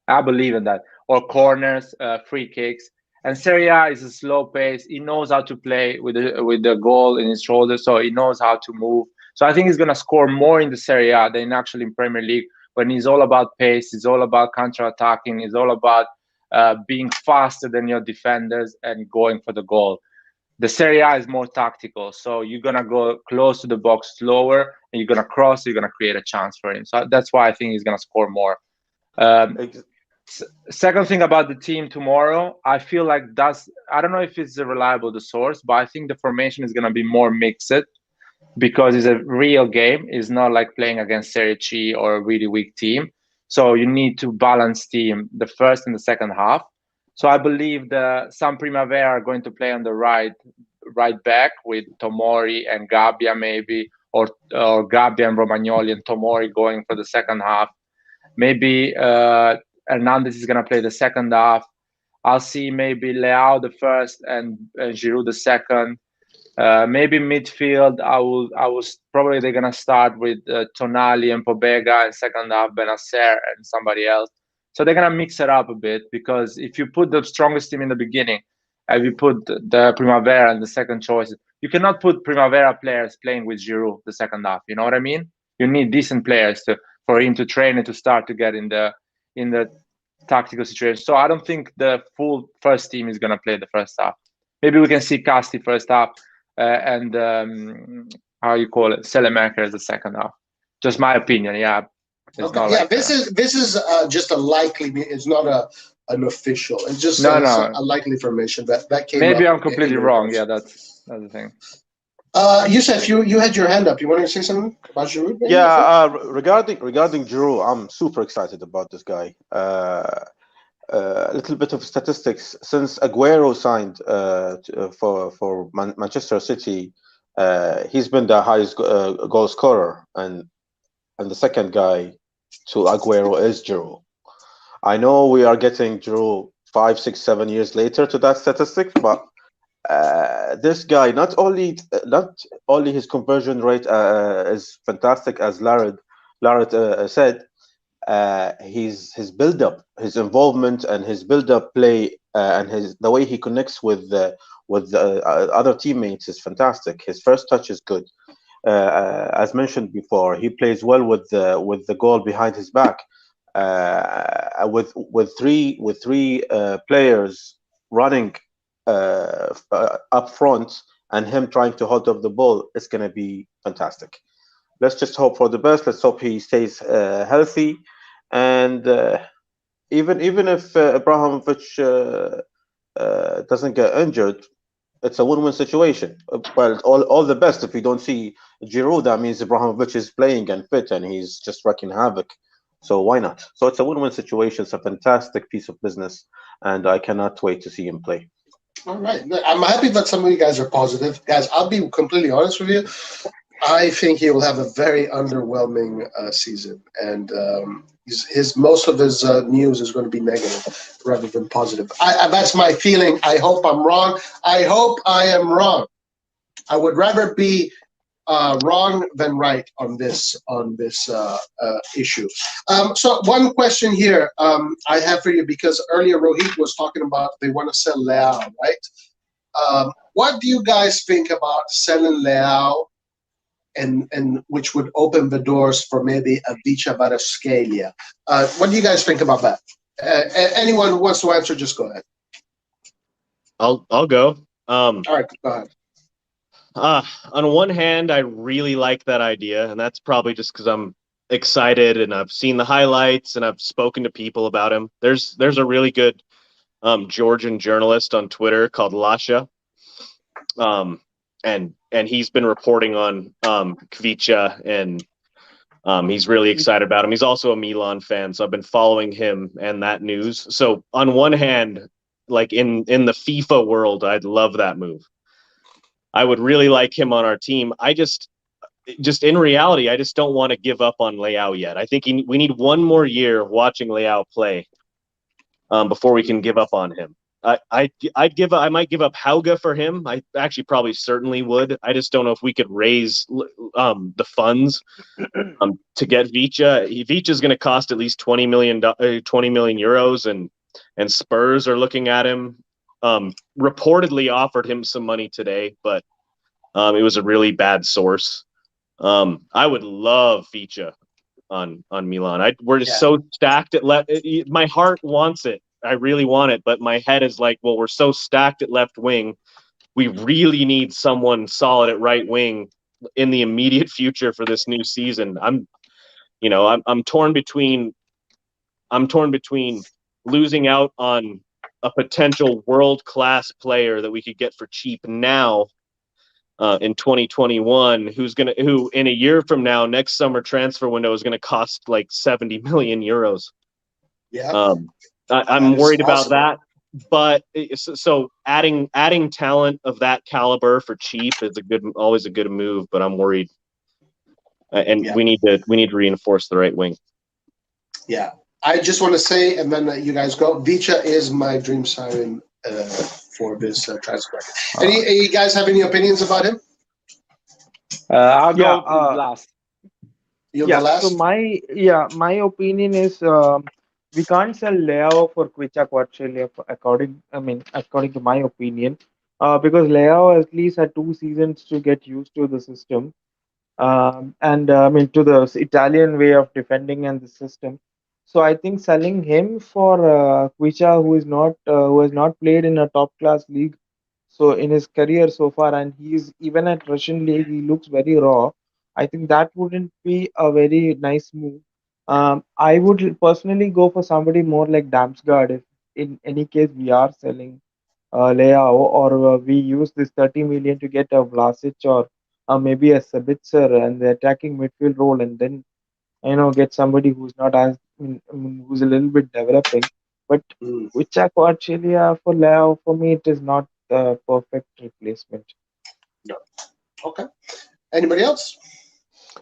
I believe in that. Or corners, free kicks. And Serie A is a slow pace. He knows how to play with the goal in his shoulder, so he knows how to move. So I think he's going to score more in the Serie A than actually in Premier League, when he's all about pace, it's all about counter-attacking, it's all about being faster than your defenders and going for the goal. The Serie A is more tactical, so you're going to go close to the box slower, and you're going to cross, you're going to create a chance for him. So that's why I think he's going to score more. Second thing about the team tomorrow, I feel like I don't know if it's reliable, the source, but I think the formation is going to be more mixed, because it's a real game. It's not like playing against Serie C or a really weak team. So you need to balance team the first and the second half. So I believe some Primavera are going to play on the right back with Tomori and Gabbia maybe, or Gabbia and Romagnoli and Tomori going for the second half. Maybe Hernandez is going to play the second half. I'll see maybe Leao the first and Giroud the second. Maybe midfield, I will probably they're going to start with Tonali and Pobega, and second half Benacer and somebody else. So they're going to mix it up a bit, because if you put the strongest team in the beginning, and you put the Primavera and the second choice, you cannot put Primavera players playing with Giroud the second half. You know what I mean? You need decent players for him to train and to start to get in the tactical situation. So I don't think the full first team is going to play the first half. Maybe we can see Casti first half and how you call it, Selemaker as the second half. Just my opinion, yeah. Okay. Yeah, like this is just a likely. It's not an official. It's just a likely information that came. Maybe I'm completely wrong. Yeah, that's the thing. Yusuf, you had your hand up. You wanted to say something about Giroud? Yeah, regarding Giroud, I'm super excited about this guy. A little bit of statistics. Since Aguero signed for Manchester City, he's been the highest goal scorer, and the second guy to Aguero is Giroud. I know we are getting Giroud 5, 6, 7 years later to that statistic, but this guy, not only his conversion rate is fantastic, as Larid said, his build-up, his involvement, and his build-up play, and the way he connects with other teammates is fantastic. His first touch is good. As mentioned before, he plays well with the goal behind his back. With three players running up front, and him trying to hold up the ball, it's going to be fantastic. Let's just hope for the best. Let's hope he stays healthy, and even if Ibrahimovic doesn't get injured, it's a win-win situation. Well, all the best. If we don't see Giroud, that means Ibrahimovic is playing and fit, and he's just wreaking havoc. So why not? So it's a win-win situation. It's a fantastic piece of business, and I cannot wait to see him play. All right. I'm happy that some of you guys are positive. Guys, I'll be completely honest with you. I think he will have a very underwhelming season, and most of his news is going to be negative rather than positive. That's my feeling. I hope I'm wrong. I hope I am wrong. I would rather be wrong than right on this issue. So one question here I have for you, because earlier Rohit was talking about they want to sell Leao, right? What do you guys think about selling Leao, and which would open the doors for maybe a Vicha Kvaratskhelia? What do you guys think about that? Anyone who wants to answer, just go ahead. I'll go. All right, go ahead. On one hand, I really like that idea, and that's probably just because I'm excited and I've seen the highlights and I've spoken to people about him. There's a really good Georgian journalist on Twitter called Lasha, and he's been reporting on Kvicha, and he's really excited about him. He's also a Milan fan, so I've been following him and that news. So on one hand, like in the FIFA world, I'd love that move. I would really like him on our team. just in reality, I just don't want to give up on Leao yet. I think we need one more year of watching Leao play before we can give up on him. I might give up Hauga for him. I actually probably certainly would. I just don't know if we could raise the funds to get Vicha. Vicha's going to cost at least 20 million euros, and Spurs are looking at him. Reportedly offered him some money today, but it was a really bad source. I would love Vicha on Milan. We're just so stacked at left. My heart wants it. I really want it, but my head is like, well, we're so stacked at left wing. We really need someone solid at right wing in the immediate future for this new season. I'm torn between losing out on a potential world-class player that we could get for cheap now in 2021, who in a year from now, next summer transfer window is going to cost like 70 million euros. Yeah. I'm worried about that, but so adding talent of that caliber for cheap is always a good move. But I'm worried, and we need to reinforce the right wing. Yeah, I just want to say, and then you guys go. Vicha is my dream signing for this transfer. Any guys have any opinions about him? I'll go last. You'll go last? So my opinion is we can't sell Leao for Kvaratskhelia according to my opinion, because Leao at least had 2 seasons to get used to the system, and to the Italian way of defending and the system. So I think selling him for Kvicha, who has not played in a top class league so in his career so far, and he's even at Russian league, he looks very raw. I think that wouldn't be a very nice move. I would personally go for somebody more like Damsgaard if in any case we are selling Leao, or we use this 30 million to get a Vlasic or maybe a Sabitzer and the attacking midfield role, and then get somebody who's not as who's a little bit developing. But Kvaratskhelia for Leao, for me, it is not the perfect replacement. No. Okay. Anybody else?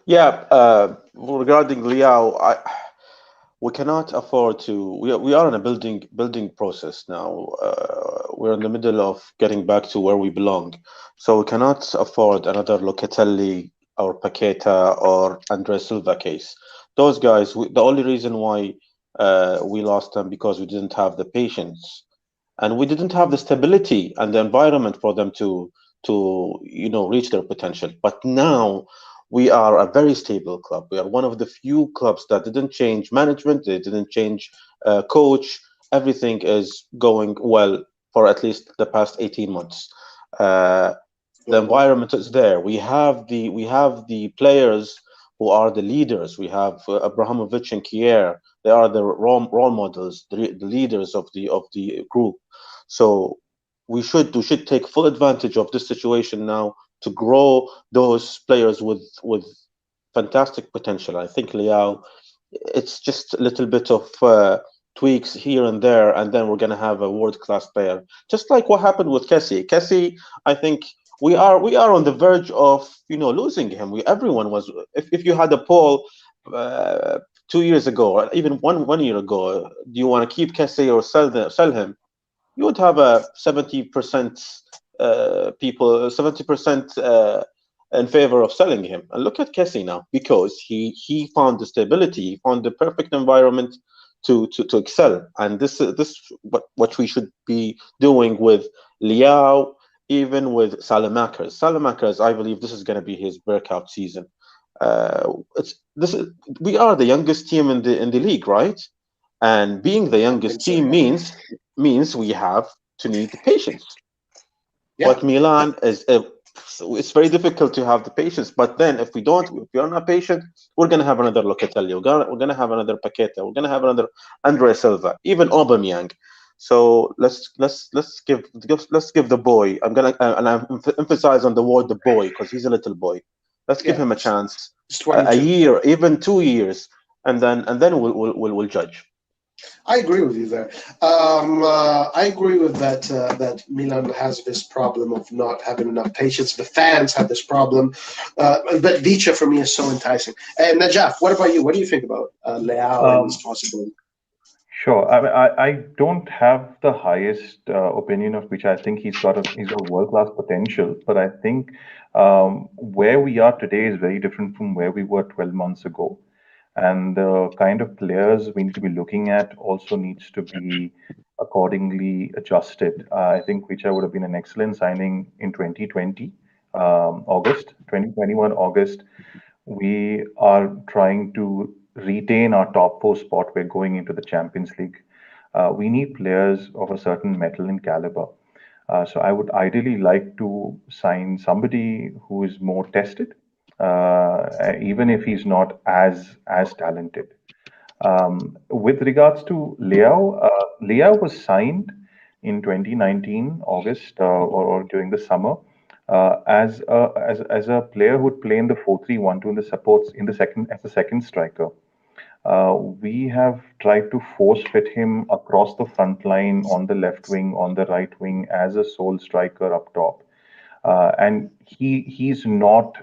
Yeah. Regarding Leao, we cannot afford to. We are in a building process now. We're in the middle of getting back to where we belong, so we cannot afford another Locatelli or Paqueta or Andre Silva case. Those guys, the only reason why we lost them because we didn't have the patience, and we didn't have the stability and the environment for them to reach their potential. But now we are a very stable club. We are one of the few clubs that didn't change management. They didn't change coach. Everything is going well for at least the past 18 months. The environment is there. We have the players who are the leaders. We have Abramovich and Kier. They are the role models, the leaders of the group. So we should take full advantage of this situation now to grow those players with fantastic potential. I think Leao, it's just a little bit of tweaks here and there, and then we're gonna have a world-class player. Just like what happened with Kessie. Kessie, I think we are on the verge of losing him. Everyone was. If you had a poll 2 years ago, or even one year ago, do you want to keep Kessie or sell him? You would have a 70% people, 70% in favor of selling him. And look at Kessie now, because he found the stability, he found the perfect environment to excel. And this what we should be doing with Leao, even with Salamakers. Salamakers, I believe this is going to be his breakout season. We are the youngest team in the league, right? And being the youngest team means we have to need the patience. Yeah. But Milan it's very difficult to have the patience. But then if you're not patient, we're gonna have another Locatelli. We're gonna have another Paqueta. We're gonna have another Andre Silva, even Aubameyang. So let's give the boy. I'm emphasize on the word the boy because he's a little boy. Let's give him a chance, a year, even 2 years, and then we'll judge. I agree with you there. I agree with that. That Milan has this problem of not having enough patience. The fans have this problem, but Vicha for me is so enticing. And Najaf, what about you? What do you think about Leao and his possibility? Sure. I don't have the highest opinion of which I think he's got a world-class potential, but I think where we are today is very different from where we were 12 months ago. And the kind of players we need to be looking at also needs to be accordingly adjusted. I think Vicha would have been an excellent signing in 2020, August, 2021, August. We are trying to retain our top four spot. We're going into the Champions League. We need players of a certain metal and caliber. So I would ideally like to sign somebody who is more tested, even if he's not as talented. With regards to Leao, Leao was signed in 2019 August or during the summer as a player who would play in the 4-3-1-2 in the supports in the second as a second striker. We have tried to force fit him across the front line on the left wing, on the right wing as a sole striker up top. And he's not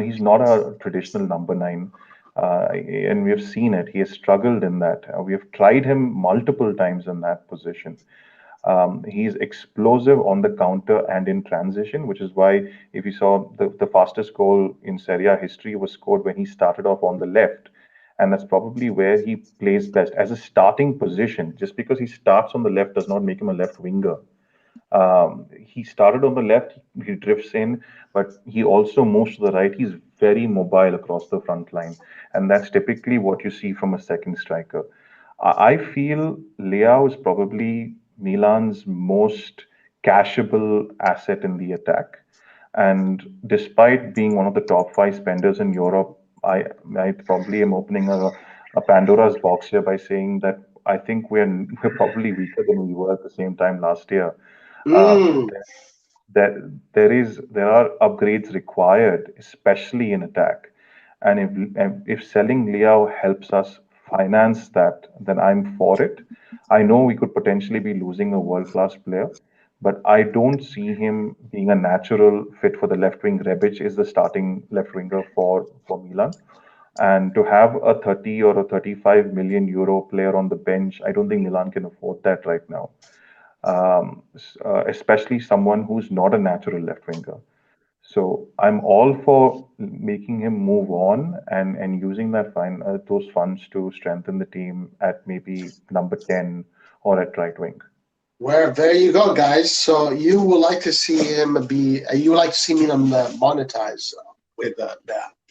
he's not a traditional number 9. And we have seen it. He has struggled in that. We have tried him multiple times in that position. He's explosive on the counter and in transition, which is why if you saw the fastest goal in Serie A history was scored when he started off on the left. And that's probably where he plays best as a starting position. Just because he starts on the left does not make him a left winger. He started on the left, he drifts in, but he also moves to the right. He's very mobile across the front line. And that's typically what you see from a second striker. I feel Leao is probably Milan's most cashable asset in the attack. And despite being one of the top 5 spenders in Europe, I probably am opening a Pandora's box here by saying that I think we're probably weaker than we were at the same time last year. There are upgrades required, especially in attack. And if selling Leao helps us finance that, then I'm for it. I know we could potentially be losing a world-class player, but I don't see him being a natural fit for the left wing. Rebic is the starting left winger for Milan. And to have a 30 or a 35 million euro player on the bench, I don't think Milan can afford that right now. Especially someone who's not a natural left winger. So I'm all for making him move on and using those funds to strengthen the team at maybe number 10 or at right wing. Well, there you go, guys. So you would like to see him you would like to see Milan monetize with that,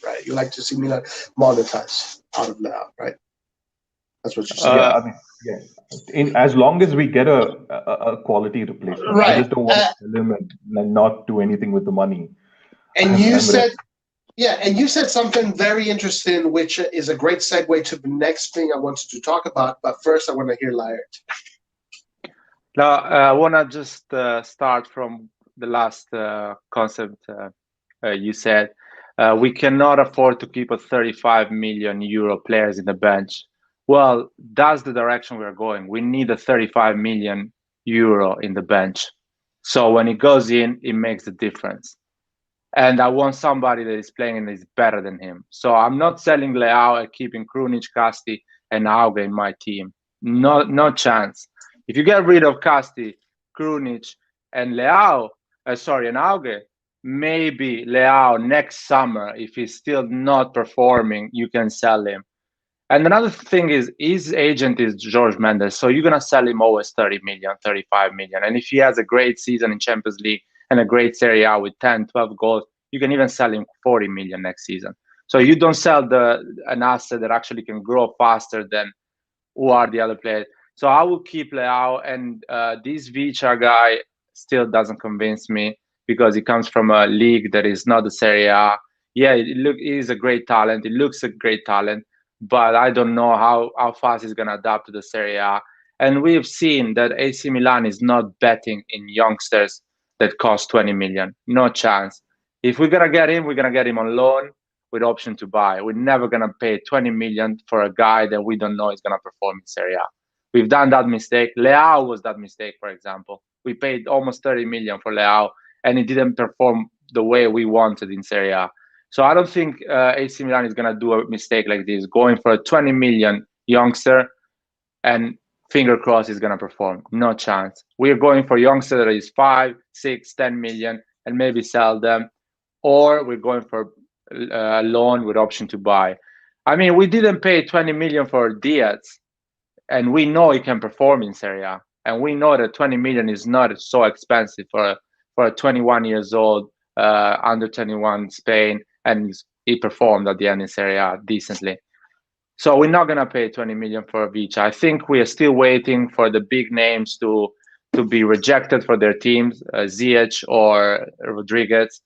right? You like to see Milan monetize out of that, right? That's what you're saying. Yeah, I mean, yeah. As long as we get a quality replacement, right. I just don't want to sell him and not do anything with the money. And you said something very interesting, which is a great segue to the next thing I wanted to talk about. But first, I want to hear Laird. Now, I want to just start from the last concept you said. We cannot afford to keep a 35 million euro players in the bench. Well, that's the direction we're going. We need a 35 million euro in the bench. So when it goes in, it makes a difference. And I want somebody that is playing and is better than him. So I'm not selling Leao and keeping Krunic, Casti, and Auge in my team. No chance. If you get rid of Casti, Krunic, and Leao, and Auge, maybe Leao next summer, if he's still not performing, you can sell him. And another thing is, his agent is Jorge Mendes, so you're going to sell him always 30 million, 35 million. And if he has a great season in Champions League and a great Serie A with 10, 12 goals, you can even sell him 40 million next season. So you don't sell an asset that actually can grow faster than who are the other players. So I will keep Leao, and this Vicha guy still doesn't convince me because he comes from a league that is not the Serie A. Yeah, he's a great talent. He looks a great talent, but I don't know how fast he's going to adapt to the Serie A. And we've seen that AC Milan is not betting in youngsters that cost 20 million. No chance. If we're going to get him, we're going to get him on loan with option to buy. We're never going to pay 20 million for a guy that we don't know is going to perform in Serie A. We've done that mistake. Leao was that mistake, for example. We paid almost 30 million for Leao, and he didn't perform the way we wanted in Serie A. So I don't think AC Milan is going to do a mistake like this, going for a 20 million youngster and finger crossed he's going to perform. No chance. We're going for youngster that is 5, 6, 10 million and maybe sell them, or we're going for a loan with option to buy. I mean, we didn't pay 20 million for Diaz, and we know he can perform in Serie A, and we know that 20 million is not so expensive for a 21 years old under 21 Spain, and he performed at the end in Serie A decently. So we're not gonna pay 20 million for Vicha. I think we are still waiting for the big names to be rejected for their teams, Ziyech or Rodriguez,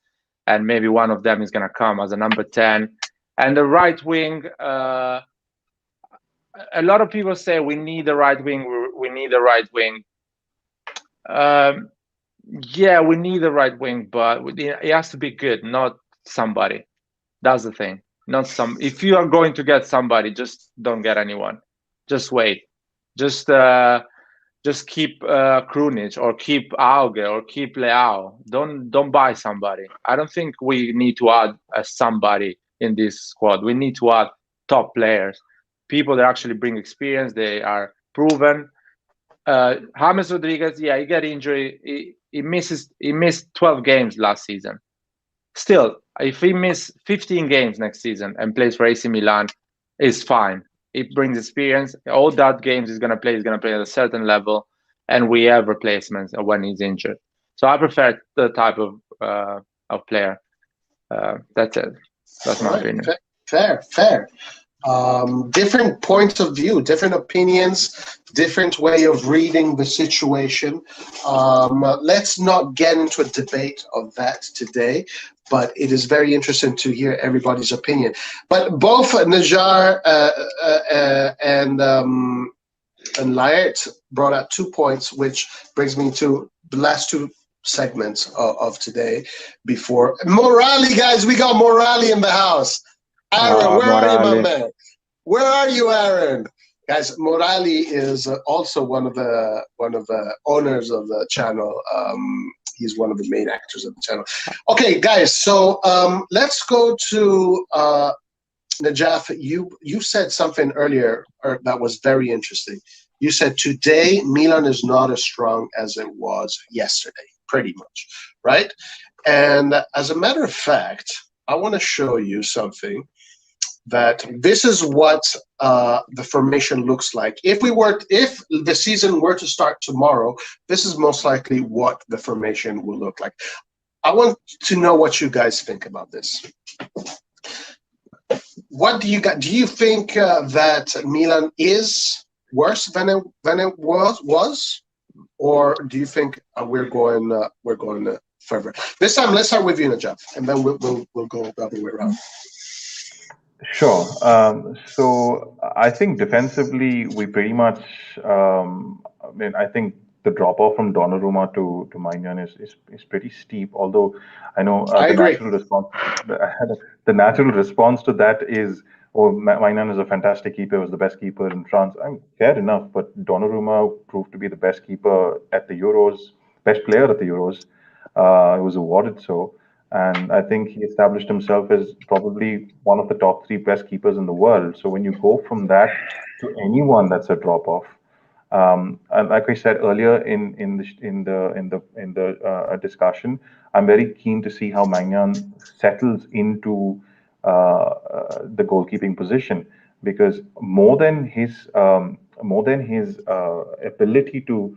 and maybe one of them is gonna come as a number 10. And the right wing, a lot of people say we need the right wing. We need the right wing. Yeah, we need the right wing, but it has to be good, not somebody. That's the thing. Not some. If you are going to get somebody, just don't get anyone. Just wait. Just keep Krunic or keep Auge or keep Leao. Don't buy somebody. I don't think we need to add somebody in this squad. We need to add top players, people that actually bring experience. They are proven. James Rodriguez, yeah, he got injury. He missed 12 games last season. Still, if he misses 15 games next season and plays for AC Milan, it's fine. It brings experience. All that games he's gonna play at a certain level, and we have replacements when he's injured. So I prefer the type of player. That's it. That's my opinion. Fair. Different points of view, different opinions, different way of reading the situation. Let's not get into a debate of that today, but it is very interesting to hear everybody's opinion. But both Najar and Laert brought out 2 points, which brings me to the last 2 segments of today. Before Morali, guys, we got Morali in the house. Aaron, where are you, my man? Where are you, Aaron? Guys, Morali is also one of the owners of the channel. He's one of the main actors of the channel. Okay, guys, so let's go to Najaf. You said something earlier that was very interesting. You said today Milan is not as strong as it was yesterday, pretty much, right? And as a matter of fact, I want to show you something. That this is what the formation looks like. If the season were to start tomorrow, this is most likely what the formation will look like. I want to know what you guys think about this. What do you got? Do you think that Milan is worse than it was, or do you think we're going further? This time, let's start with you, Najaf, and then we'll go the other way around. Sure. So I think defensively, we pretty much. I think the drop off from Donnarumma to Maignan is pretty steep. Although I know the natural response to that is, Maignan is a fantastic keeper. Was the best keeper in France. Fair enough, but Donnarumma proved to be the best keeper at the Euros, best player at the Euros. He was awarded so. And I think he established himself as probably one of the top 3 best keepers in the world. So when you go from that to anyone, that's a drop off. And like I said earlier in the discussion, I'm very keen to see how Maignan settles into the goalkeeping position, because more than his ability to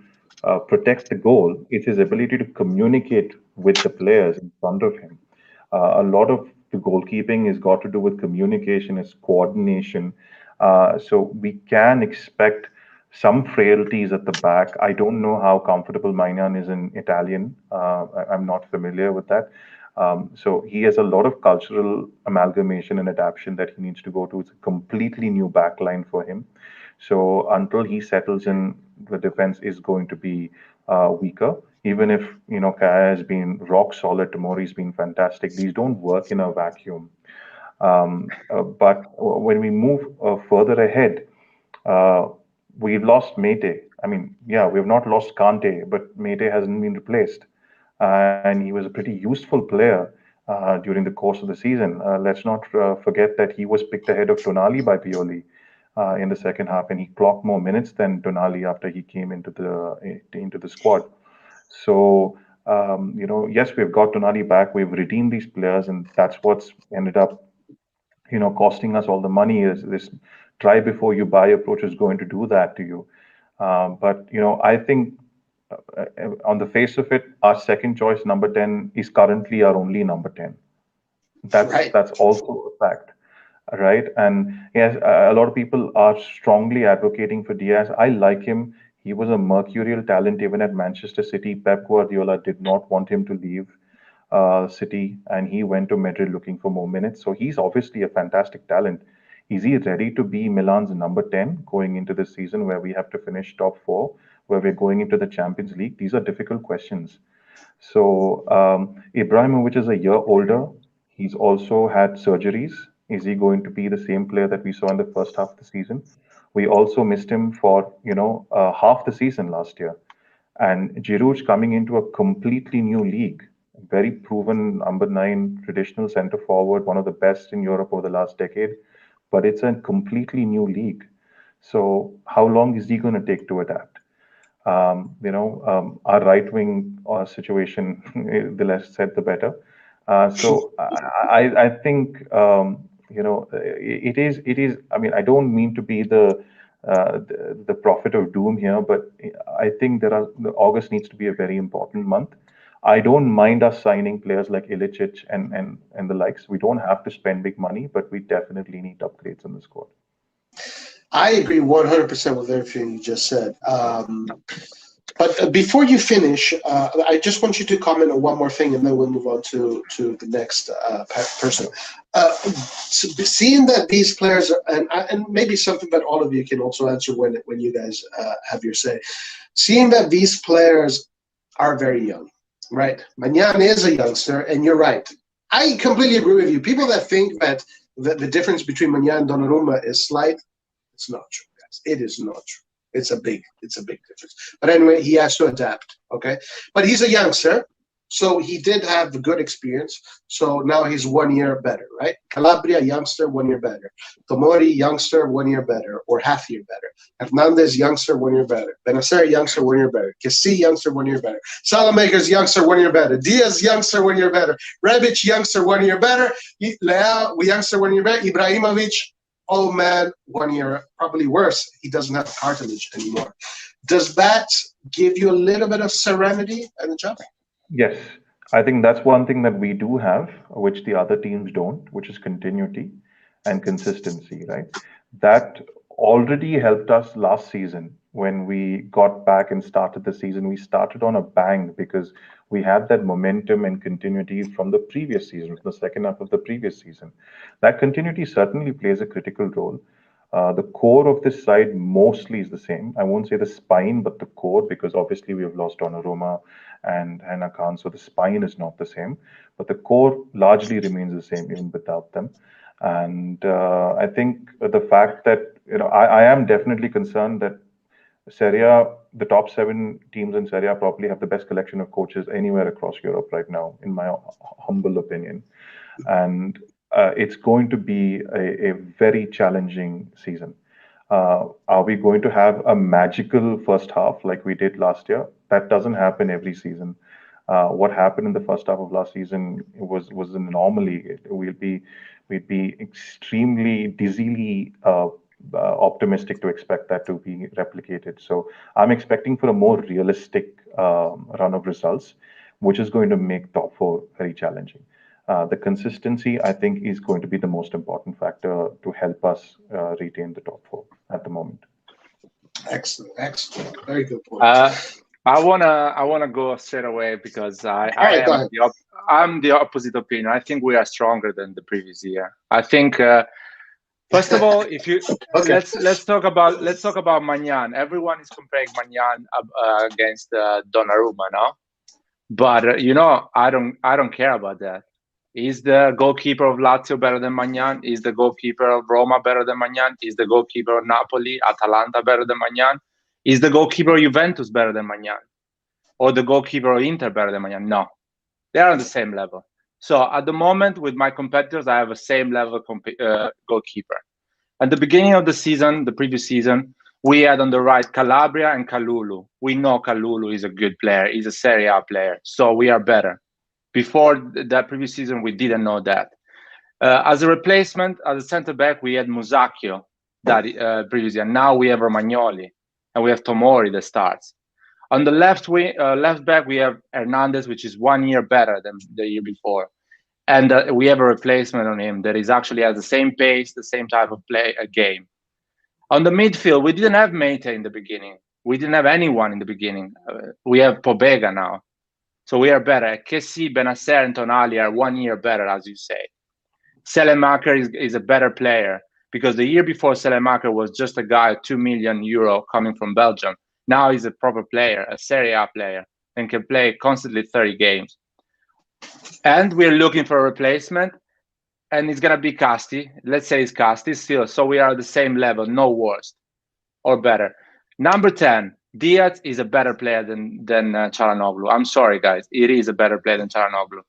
protect the goal, it's his ability to communicate with the players in front of him. A lot of the goalkeeping has got to do with communication, it's coordination. So we can expect some frailties at the back. I don't know how comfortable Maignan is in Italian. I'm not familiar with that. So he has a lot of cultural amalgamation and adaptation that he needs to go to. It's a completely new backline for him. So until he settles in, the defense is going to be weaker. Even if Kaya has been rock solid, Tomori's been fantastic. These don't work in a vacuum. But when we move further ahead, we've lost Mete. I mean, yeah, we've not lost Kante, but Mete hasn't been replaced. And he was a pretty useful player during the course of the season. Let's not forget that he was picked ahead of Tonali by Pioli in the second half, and he clocked more minutes than Tonali after he came into the squad. So, yes, we've got Tonali back. We've redeemed these players, and that's what's ended up, costing us all the money. Is this try before you buy approach is going to do that to you. But I think on the face of it, our second choice number 10 is currently our only number 10. That's also a fact, right? And yes, a lot of people are strongly advocating for Diaz. I like him. He was a mercurial talent even at Manchester City. Pep Guardiola did not want him to leave City, and he went to Madrid looking for more minutes. So he's obviously a fantastic talent. Is he ready to be Milan's number 10 going into the season where we have to finish top four, where we're going into the Champions League? These are difficult questions. So Ibrahimovic is a year older. He's also had surgeries. Is he going to be the same player that we saw in the first half of the season? We also missed him for half the season last year. And Giroud's coming into a completely new league, very proven number 9 traditional center forward, one of the best in Europe over the last decade. But it's a completely new league. So how long is he going to take to adapt? Our right wing situation, the less said, the better. So I think it is. I mean, I don't mean to be the prophet of doom here, but I think August needs to be a very important month. I don't mind us signing players like Ilicic and the likes. We don't have to spend big money, but we definitely need upgrades in the squad. I agree 100% with everything you just said. But before you finish, I just want you to comment on one more thing, and then we'll move on to the next person. Seeing that these players are, and maybe something that all of you can also answer when you guys have your say. Seeing that these players are very young, right? Maignan is a youngster, and you're right. I completely agree with you. People that think that the difference between Maignan and Donnarumma is slight, it's not true, guys. It is not true. It's a big difference. But anyway, he has to adapt, okay? But he's a youngster, so he did have a good experience. So now he's 1 year better, right? Calabria, youngster, 1 year better. Tomori, youngster, 1 year better, or half year better. Hernandez, youngster, 1 year better. Benacer, youngster, 1 year better. Kessi, youngster, 1 year better. Salamakers, youngster, 1 year better. Diaz, youngster, 1 year better. Rebic, youngster, 1 year better. Leao, youngster, 1 year better. Ibrahimovic, oh man, 1 year, probably worse. He doesn't have cartilage anymore. Does that give you a little bit of serenity at the job? Yes, I think that's one thing that we do have, which the other teams don't, which is continuity and consistency, right? That already helped us last season when we got back and started the season. We started on a bang because we had that momentum and continuity from the previous season, from the second half of the previous season. That continuity certainly plays a critical role. The core of this side mostly is the same. I won't say the spine, but the core, because obviously we have lost Donnarumma and Akan, so the spine is not the same. But the core largely remains the same even without them. And I think the fact that, I am definitely concerned that Serie A, the top 7 teams in Serie A probably have the best collection of coaches anywhere across Europe right now, in my humble opinion. And it's going to be a very challenging season. Are we going to have a magical first half like we did last year? That doesn't happen every season. What happened in the first half of last season was an anomaly. We'd be extremely dizzily optimistic to expect that to be replicated. So I'm expecting for a more realistic run of results, which is going to make top 4 very challenging. The consistency, I think, is going to be the most important factor to help us retain the top 4 at the moment. Excellent. Very good point. I wanna go straight away because I'm the opposite opinion. I think we are stronger than the previous year. I think first of all, if you let's talk about Maignan. Everyone is comparing Maignan against Donnarumma now, but I don't care about that. Is the goalkeeper of Lazio better than Magnan? Is the goalkeeper of Roma better than Magnan? Is the goalkeeper of Napoli, Atalanta better than Magnan? Is the goalkeeper of Juventus better than Magnan? Or the goalkeeper of Inter better than Magnan? No, they are on the same level. So at the moment, with my competitors, I have a same level goalkeeper. At the beginning of the season, the previous season, we had on the right Calabria and Kalulu. We know Kalulu is a good player. He's a Serie A player, so we are better. Before that previous season, we didn't know that. As a replacement, as a center back, we had Musacchio that previous year. Now we have Romagnoli, and we have Tomori that starts. On the left back, we have Hernandez, which is 1 year better than the year before. And we have a replacement on him that is actually has the same pace, the same type of game. On the midfield, we didn't have Meite in the beginning. We didn't have anyone in the beginning. We have Pobega now. So we are better. Kessi, Benacer, and Tonali are 1 year better, as you say. Selemacher is a better player because the year before Selemacher was just a guy, 2 million euro coming from Belgium. Now he's a proper player, a Serie A player, and can play constantly 30 games. And we're looking for a replacement, and it's gonna be Casti. Let's say it's Casti still. So we are at the same level, no worse or better. Number 10, Diaz is a better player than Çalhanoğlu. I'm sorry, guys. It is a better player than Çalhanoğlu.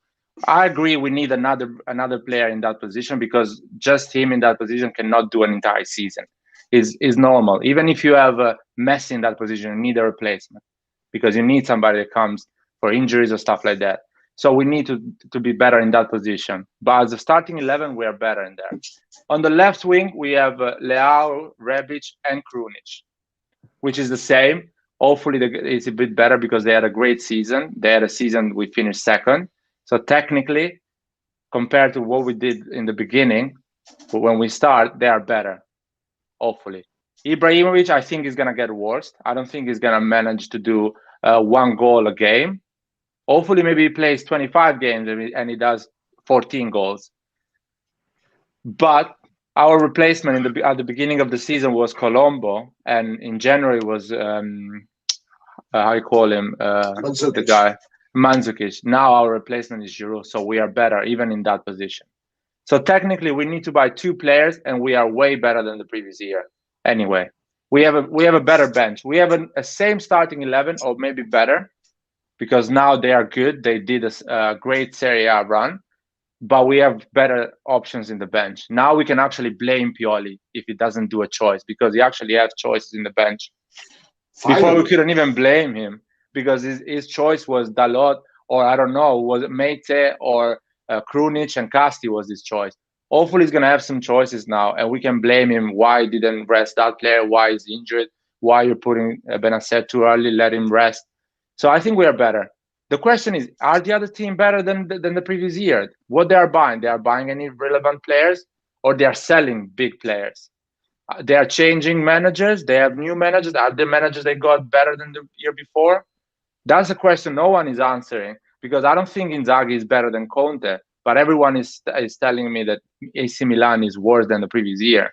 I agree we need another player in that position because just him in that position cannot do an entire season. Is normal. Even if you have a Messi in that position, you need a replacement because you need somebody that comes for injuries or stuff like that. So we need to be better in that position. But as a starting 11, we are better in there. On the left wing, we have Leao, Rebic, and Krunic, which is the same. Hopefully, it's a bit better because they had a great season. They had a season we finished second. So technically, compared to what we did in the beginning, when we start, they are better, hopefully. Ibrahimovic, I think, is going to get worse. I don't think he's going to manage to do 1 goal a game. Hopefully, maybe he plays 25 games and he does 14 goals. But our replacement at the beginning of the season was Colombo, and in January was how you call him, the guy Mandzukic. Now our replacement is Giroud, so we are better even in that position. So technically, we need to buy 2 players, and we are way better than the previous year. Anyway, we have a better bench. We have a same starting 11, or maybe better, because now they are good. They did a great Serie A run. But we have better options in the bench. Now we can actually blame Pioli if he doesn't do a choice because he actually has choices in the bench. Finally. Before we couldn't even blame him because his choice was Dalot or I don't know, was it Meite or Krunic and Casti was his choice. Hopefully he's going to have some choices now and we can blame him why he didn't rest that player, why he's injured, why you're putting Benacer too early, let him rest. So I think we are better. The question is, are the other team better than the previous year? What they are buying? They are buying any relevant players or they are selling big players? They are changing managers. They have new managers. Are the managers they got better than the year before? That's a question no one is answering because I don't think Inzaghi is better than Conte, but everyone is telling me that AC Milan is worse than the previous year.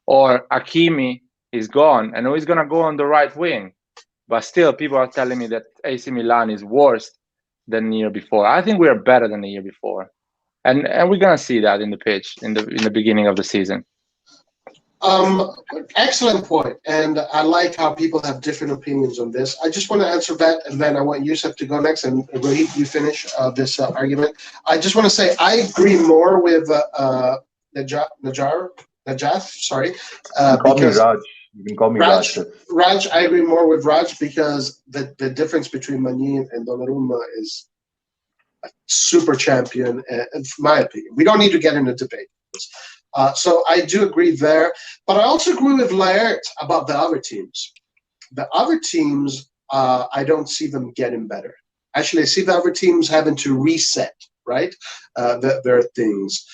Or Hakimi is gone and he's going to go on the right wing. But still, people are telling me that AC Milan is worse than the year before. I think we are better than the year before, and we're gonna see that in the pitch in the beginning of the season. Excellent point, and I like how people have different opinions on this. I just want to answer that, and then I want Youssef to go next, and Rohit, you finish this argument. I just want to say I agree more with Najath. Sorry, call me Raj. You can call me Raj. Raj, I agree more with Raj because the difference between Manin and Donnarumma is a super champion, in my opinion. We don't need to get into debate. So I do agree there. But I also agree with Laert about the other teams. The other teams, I don't see them getting better. Actually, I see the other teams having to reset, right, their things.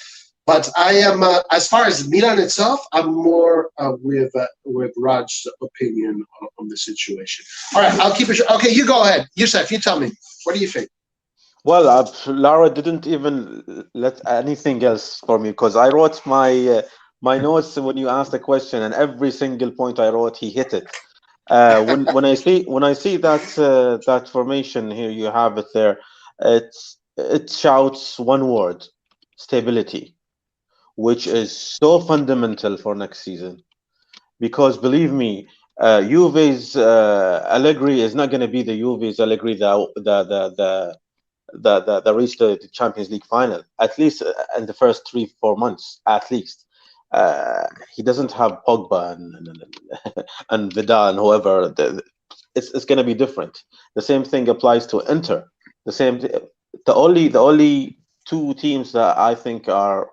But I am, as far as Milan itself, I'm more with Raj's opinion on the situation. All right, I'll keep it short. Okay, you go ahead. Youssef, you tell me. What do you think? Well, Lara didn't even let anything else for me because I wrote my notes when you asked the question, and every single point I wrote, he hit it. When I see that formation here, you have it there. It shouts one word: stability, which is so fundamental for next season. Because believe me, Juve's Allegri is not going to be the Juve's Allegri that reached the Champions League final. At least in the first 3 4 months, at least. He doesn't have Pogba and Vidal and whoever. It's going to be different. The same thing applies to Inter. The same. The only two teams that I think are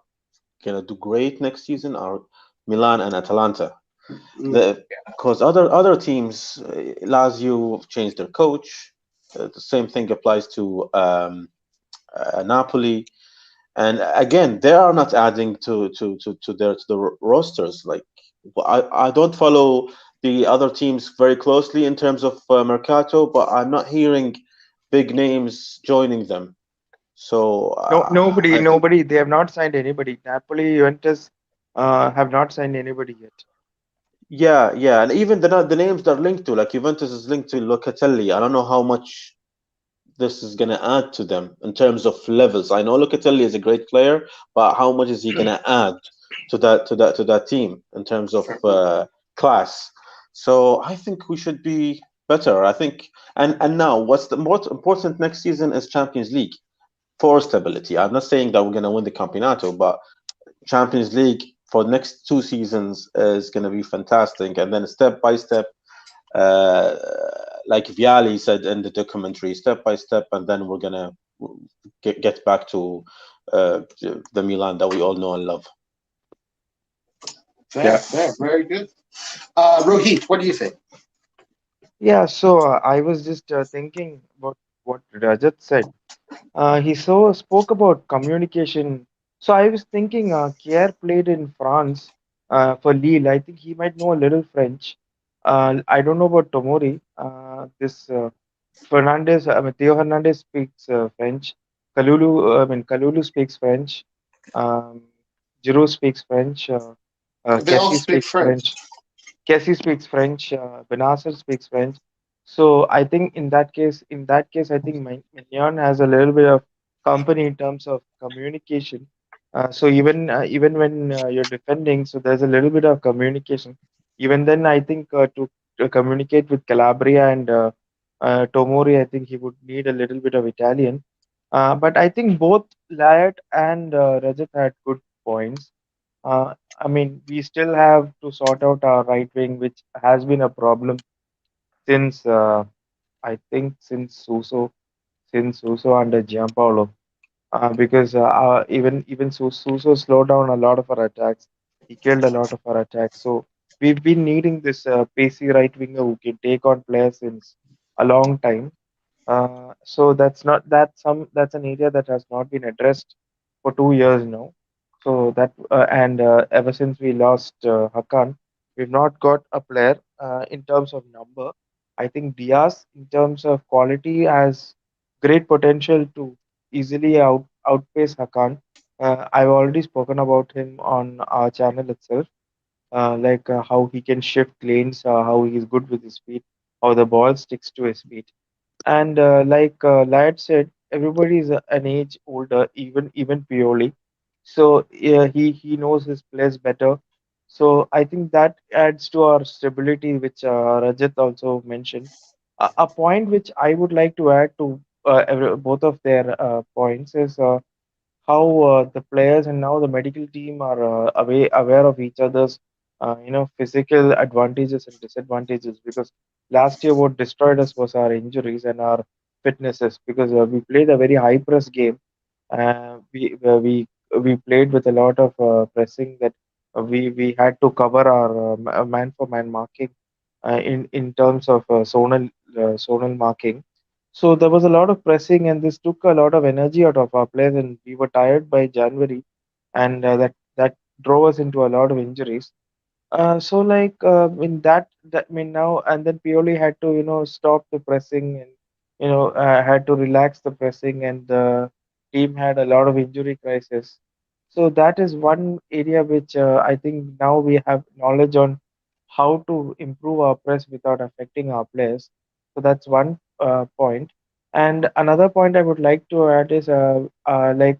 going to do great next season are Milan and Atalanta. Because other teams, Lazio changed their coach. The same thing applies to Napoli, and again, they are not adding to the rosters. Like I don't follow the other teams very closely in terms of Mercato, but I'm not hearing big names joining them. So No, nobody, I think nobody. They have not signed anybody. Napoli, Juventus, have not signed anybody yet. yeah, and even the names they're linked to, like Juventus is linked to Locatelli. I don't know how much this is going to add to them in terms of levels. I know Locatelli is a great player, but how much is he going to add to that team in terms of class? So I think we should be better. I think, and now what's the most important next season is Champions League for stability. I'm not saying that we're going to win the Campeonato, but Champions League for the next 2 seasons is going to be fantastic, and then step by step, uh, like Viali said in the documentary, step by step, and then we're gonna get back to the Milan that we all know and love. Fair, very good. Rohit, what do you think? Yeah, so I was just thinking about what Rajat said. He spoke about communication. So I was thinking, Kier played in France for Lille. I think he might know a little French. I don't know about Tomori. This Fernandez, I mean Theo Hernandez speaks French. Kalulu speaks French. Um, Giroud speaks French. They all Kessie speak speaks French. French. Cassie speaks French. Benasser speaks French. So I think in that case, I think Mignon has a little bit of company in terms of communication. So even when you're defending, so there's a little bit of communication. Even then, I think to communicate with Calabria and Tomori, I think he would need a little bit of Italian. But I think both Layat and Rajat had good points. I mean, we still have to sort out our right wing, which has been a problem since I think since Suso under Giampaolo, because even Suso slowed down a lot of our attacks. He killed a lot of our attacks. So we've been needing this pacey right winger who can take on players since a long time. So that's an area that has not been addressed for 2 years now. So that and ever since we lost Hakan, we've not got a player in terms of number. I think Diaz, in terms of quality, has great potential to easily outpace Hakan. I've already spoken about him on our channel itself, like how he can shift lanes, how he's good with his feet, how the ball sticks to his feet. And like Lad said, everybody is an age older, even Pioli. So he knows his place better. So I think that adds to our stability, which Rajat also mentioned. A point which I would like to add to both of their points is how the players and now the medical team are aware of each other's physical advantages and disadvantages, because last year what destroyed us was our injuries and our fitnesses, because we played a very high press game. We played with a lot of pressing, that we had to cover our man for man marking in terms of zonal marking. So there was a lot of pressing, and this took a lot of energy out of our players, and we were tired by January, and that drove us into a lot of injuries. So like in that I mean now and then Pioli had to stop the pressing, and had to relax the pressing, and the team had a lot of injury crisis. So that is one area which I think now we have knowledge on how to improve our press without affecting our players. So that's one point. And another point I would like to add is like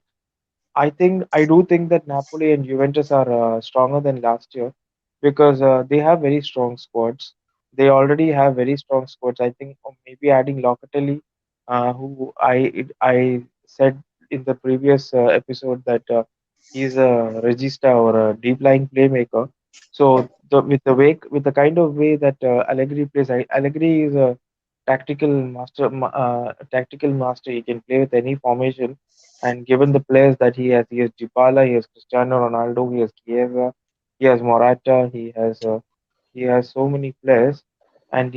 I do think that Napoli and Juventus are stronger than last year because they have very strong squads. They already have very strong squads. I think maybe adding Locatelli, who I said in the previous episode that he's a regista or a deep lying playmaker. So with the kind of way that Allegri plays, Allegri is a tactical master. He can play with any formation, and given the players that he has Dybala, he has Cristiano Ronaldo, he has Chiesa, he has Morata, he has so many players, and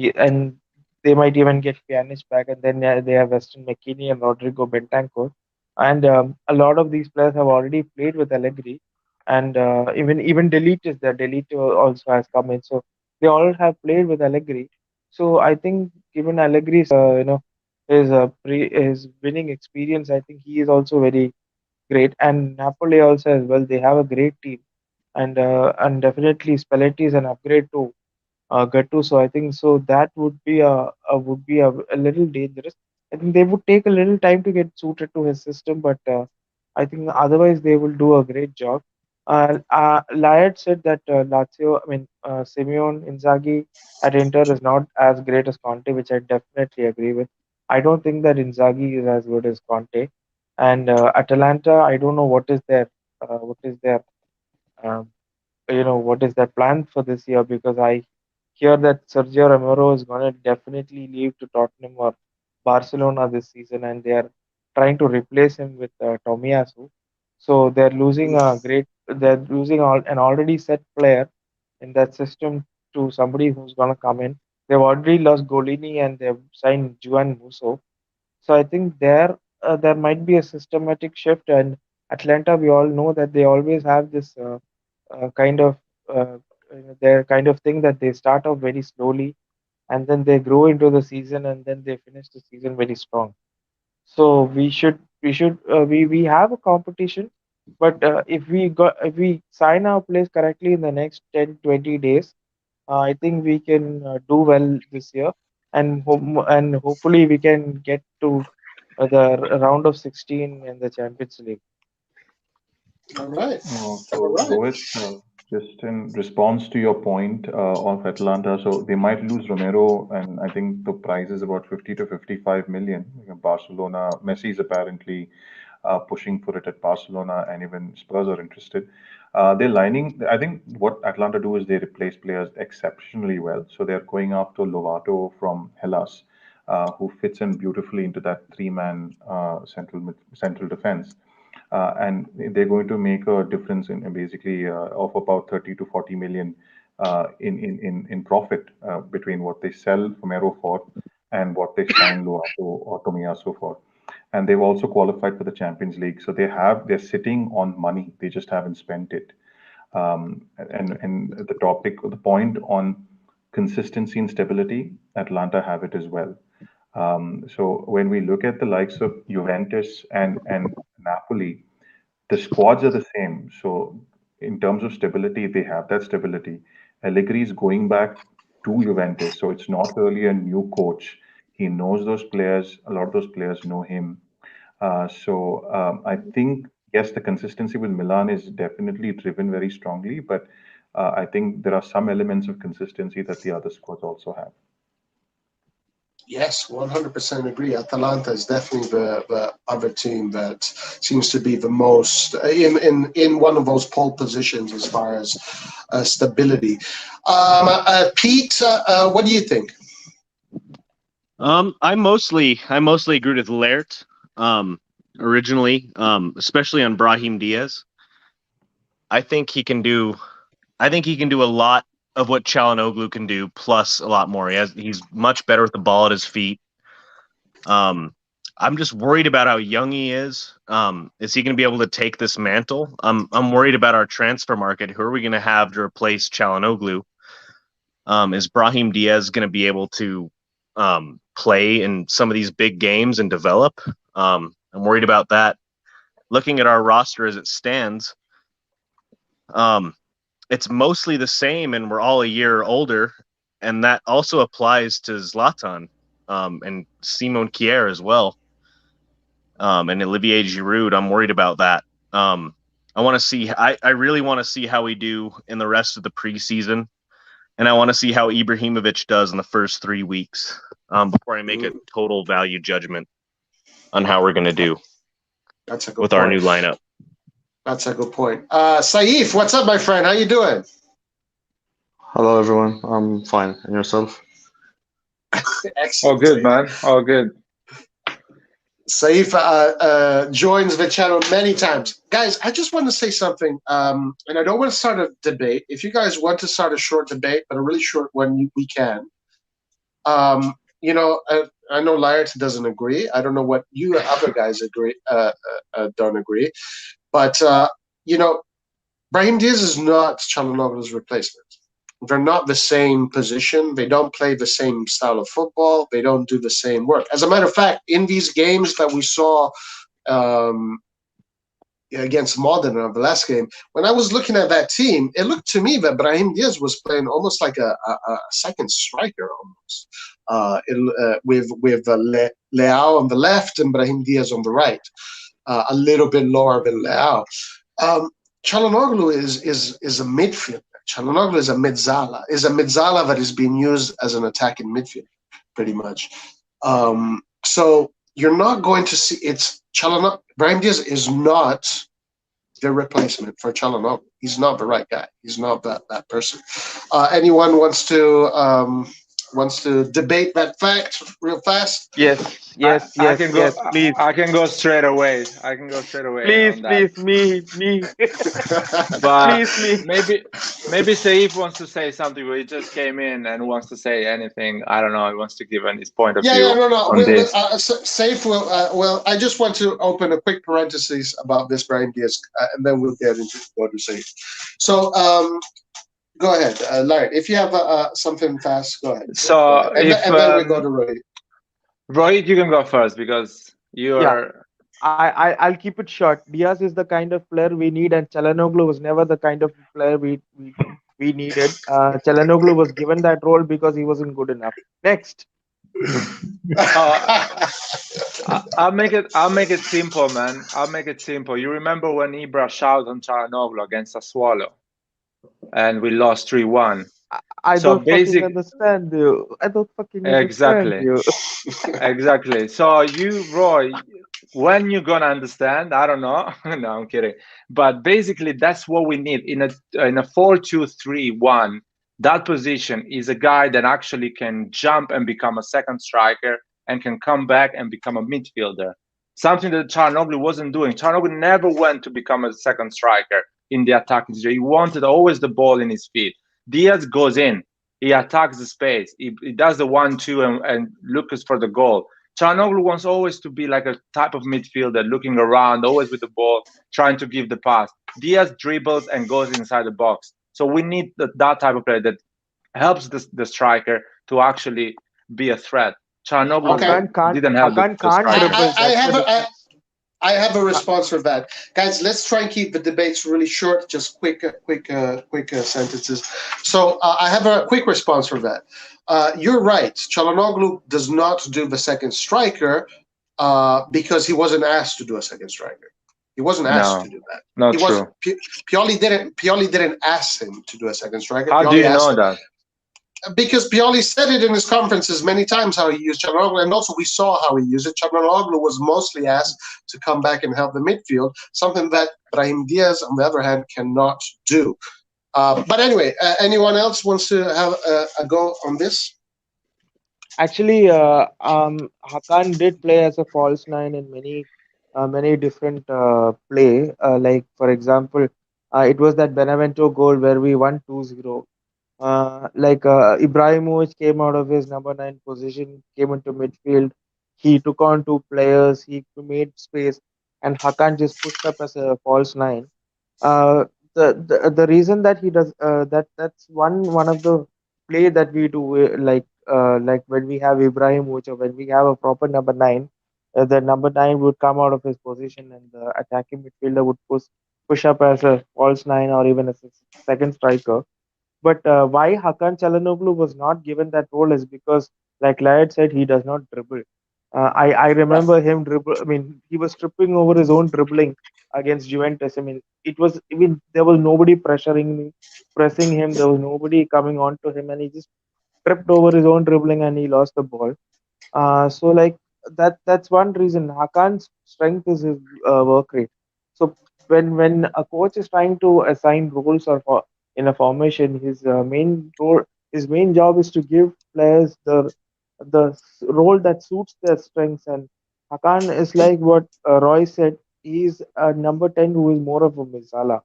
they might even get Pjanic back, and then they have Weston McKennie and Rodrigo Bentancur, and a lot of these players have already played with Allegri, and even Delete is there. Delete also has come in, so they all have played with Allegri. So I think given Allegri's his winning experience, I think he is also very great, and Napoli also as well. They have a great team, and definitely Spalletti is an upgrade to Gattuso. I think so that would be a little dangerous. I think they would take a little time to get suited to his system, but I think otherwise they will do a great job. Layat said that Simeone Inzaghi at Inter is not as great as Conte, which I definitely agree with. I don't think that Inzaghi is as good as Conte. And Atalanta, I don't know um, what is their plan for this year, because I hear that Sergio Romero is going to definitely leave to Tottenham or Barcelona this season, and they are trying to replace him with Tomiyasu. So they're losing an already set player in that system to somebody who's going to come in. They've already lost Golini and they've signed Juan Musso. So I think there might be a systematic shift. And Atlanta, we all know that they always have this kind of uh, their kind of thing that they start off very slowly and then they grow into the season and then they finish the season very strong. So we have a competition, but if we sign our place correctly in the next 10-20 days, I think we can do well this year, and hopefully we can get to the round of 16 in the Champions League. All right. So Rohit, just in response to your point of Atlanta, so they might lose Romero, and I think the price is about 50 to 55 million. Barcelona, Messi is apparently pushing for it at Barcelona, and even Spurs are interested. They're lining. I think what Atlanta do is they replace players exceptionally well. So they're going after Lovato from Hellas, who fits in beautifully into that three-man central defense. And they're going to make a difference in basically of about 30 to 40 million in profit between what they sell Romero for and what they sign Lovato or Tomiyasu for. And they've also qualified for the Champions League, so they're sitting on money. They just haven't spent it. And the point on consistency and stability, Atlanta have it as well. So when we look at the likes of Juventus and Napoli, the squads are the same. So in terms of stability, they have that stability. Allegri is going back to Juventus, so it's not really a new coach. He knows those players. A lot of those players know him. I think yes, the consistency with Milan is definitely driven very strongly, but I think there are some elements of consistency that the other squads also have. Yes, 100% agree. Atalanta is definitely the other team that seems to be the most in one of those pole positions as far as stability. Pete, what do you think? I mostly agreed with Laert originally, especially on Brahim Diaz. I think he can do a lot of what Çalhanoğlu can do, plus a lot more. He's much better with the ball at his feet. I'm just worried about how young he is. Is he going to be able to take this mantle? I'm worried about our transfer market. Who are we going to have to replace Çalhanoğlu? Is Brahim Diaz going to be able to play in some of these big games and develop? I'm worried about that. Looking at our roster as it stands, it's mostly the same, and we're all a year older, and that also applies to Zlatan and Simon Kjaer as well, and Olivier Giroud. I'm worried about that. I want to see. I really want to see how we do in the rest of the preseason, and I want to see how Ibrahimovic does in the first 3 weeks before I make a total value judgment on how we're going to do. That's a good with point. Our new lineup. That's a good point. Saif, what's up, my friend? How you doing? Hello, everyone. I'm fine. And yourself? Excellent. All good, man. All good. Saif joins the channel many times. Guys, I just want to say something, and I don't want to start a debate. If you guys want to start a short debate, but a really short one, we can. You know, I know Laird doesn't agree. I don't know what you other guys agree don't agree. But, you know, Brahim Diaz is not Çalhanoğlu's replacement. They're not the same position. They don't play the same style of football. They don't do the same work. As a matter of fact, in these games that we saw against Modena, the last game, when I was looking at that team, it looked to me that Brahim Diaz was playing almost like a second striker almost, with Leao on the left and Brahim Diaz on the right, a little bit lower than Leao. Çalhanoğlu is a midfielder. Çalhanoğlu is a midzala that is being used as an attacking midfield, pretty much. So you're not going to see Brahim Diaz is not the replacement for Çalhanoğlu. He's not the right guy. He's not that person. Anyone wants to debate that fact real fast? Yes, please. I can go straight away. Please, me. But please, me. Maybe Saif wants to say something. He just came in and wants to say anything. I don't know. He wants to give his point of view. On this. Saif will. Well, I just want to open a quick parenthesis about this Brahim Diaz, and then we'll get into what to say. So, go ahead, Larry. If you have something fast, go ahead. So, and then we go to Roy. Roy, you can go first because you are. Yeah. I'll keep it short. Diaz is the kind of player we need, and Çalhanoğlu was never the kind of player we needed. Çalhanoğlu was given that role because he wasn't good enough. Next. I'll make it simple, man. I'll make it simple. You remember when Ibra shouted on Çalhanoğlu against Sassuolo, and we lost 3-1. I don't fucking understand you. I don't fucking understand you. Exactly. So you, Roy, when you're gonna understand, I don't know. No, I'm kidding. But basically, that's what we need in a 4-2-3-1. That position is a guy that actually can jump and become a second striker and can come back and become a midfielder. Something that Çalhanoğlu wasn't doing. Çalhanoğlu never went to become a second striker in the attacking. He wanted always the ball in his feet. Diaz goes in, he attacks the space, he does the 1-2 and looks for the goal. Çalhanoğlu wants always to be like a type of midfielder, looking around, always with the ball, trying to give the pass. Diaz dribbles and goes inside the box. So we need that type of player that helps the striker to actually be a threat. Çalhanoğlu didn't have I have a response for that. Guys, let's try and keep the debates really short, just quick sentences. So I have a quick response for that. You're right. Çalhanoğlu does not do the second striker because he wasn't asked to do a second striker. He wasn't asked to do that. Not true. Pioli didn't ask him to do a second striker. How do you know that? Because Pioli said it in his conferences many times how he used Çalhanoğlu, and also we saw how he used it. Çalhanoğlu was mostly asked to come back and help the midfield, something that Brahim Diaz, on the other hand, cannot do. But anyway, anyone else wants to have a go on this? Actually, Hakan did play as a false nine in many different play. Like, for example, it was that Benevento goal where we won 2-0. Ibrahimovic came out of his number 9 position, came into midfield. He took on 2 players. He made space, and Hakan just pushed up as a false 9. The reason that he does that's one of the play that we do like when we have Ibrahimovic or when we have a proper number 9. The number 9 would come out of his position, and the attacking midfielder would push up as a false 9 or even as a second striker. But why Hakan Çalhanoğlu was not given that role is because, like Laird said, he does not dribble. I remember him dribble. I mean, he was tripping over his own dribbling against Juventus. I mean, there was nobody pressing him. There was nobody coming on to him, and he just tripped over his own dribbling and he lost the ball. So like that's one reason. Hakan's strength is his work rate. So when a coach is trying to assign roles in a formation, his main job is to give players the role that suits their strengths. And Hakan is like what Roy said. He's a number 10 who is more of a Mizala.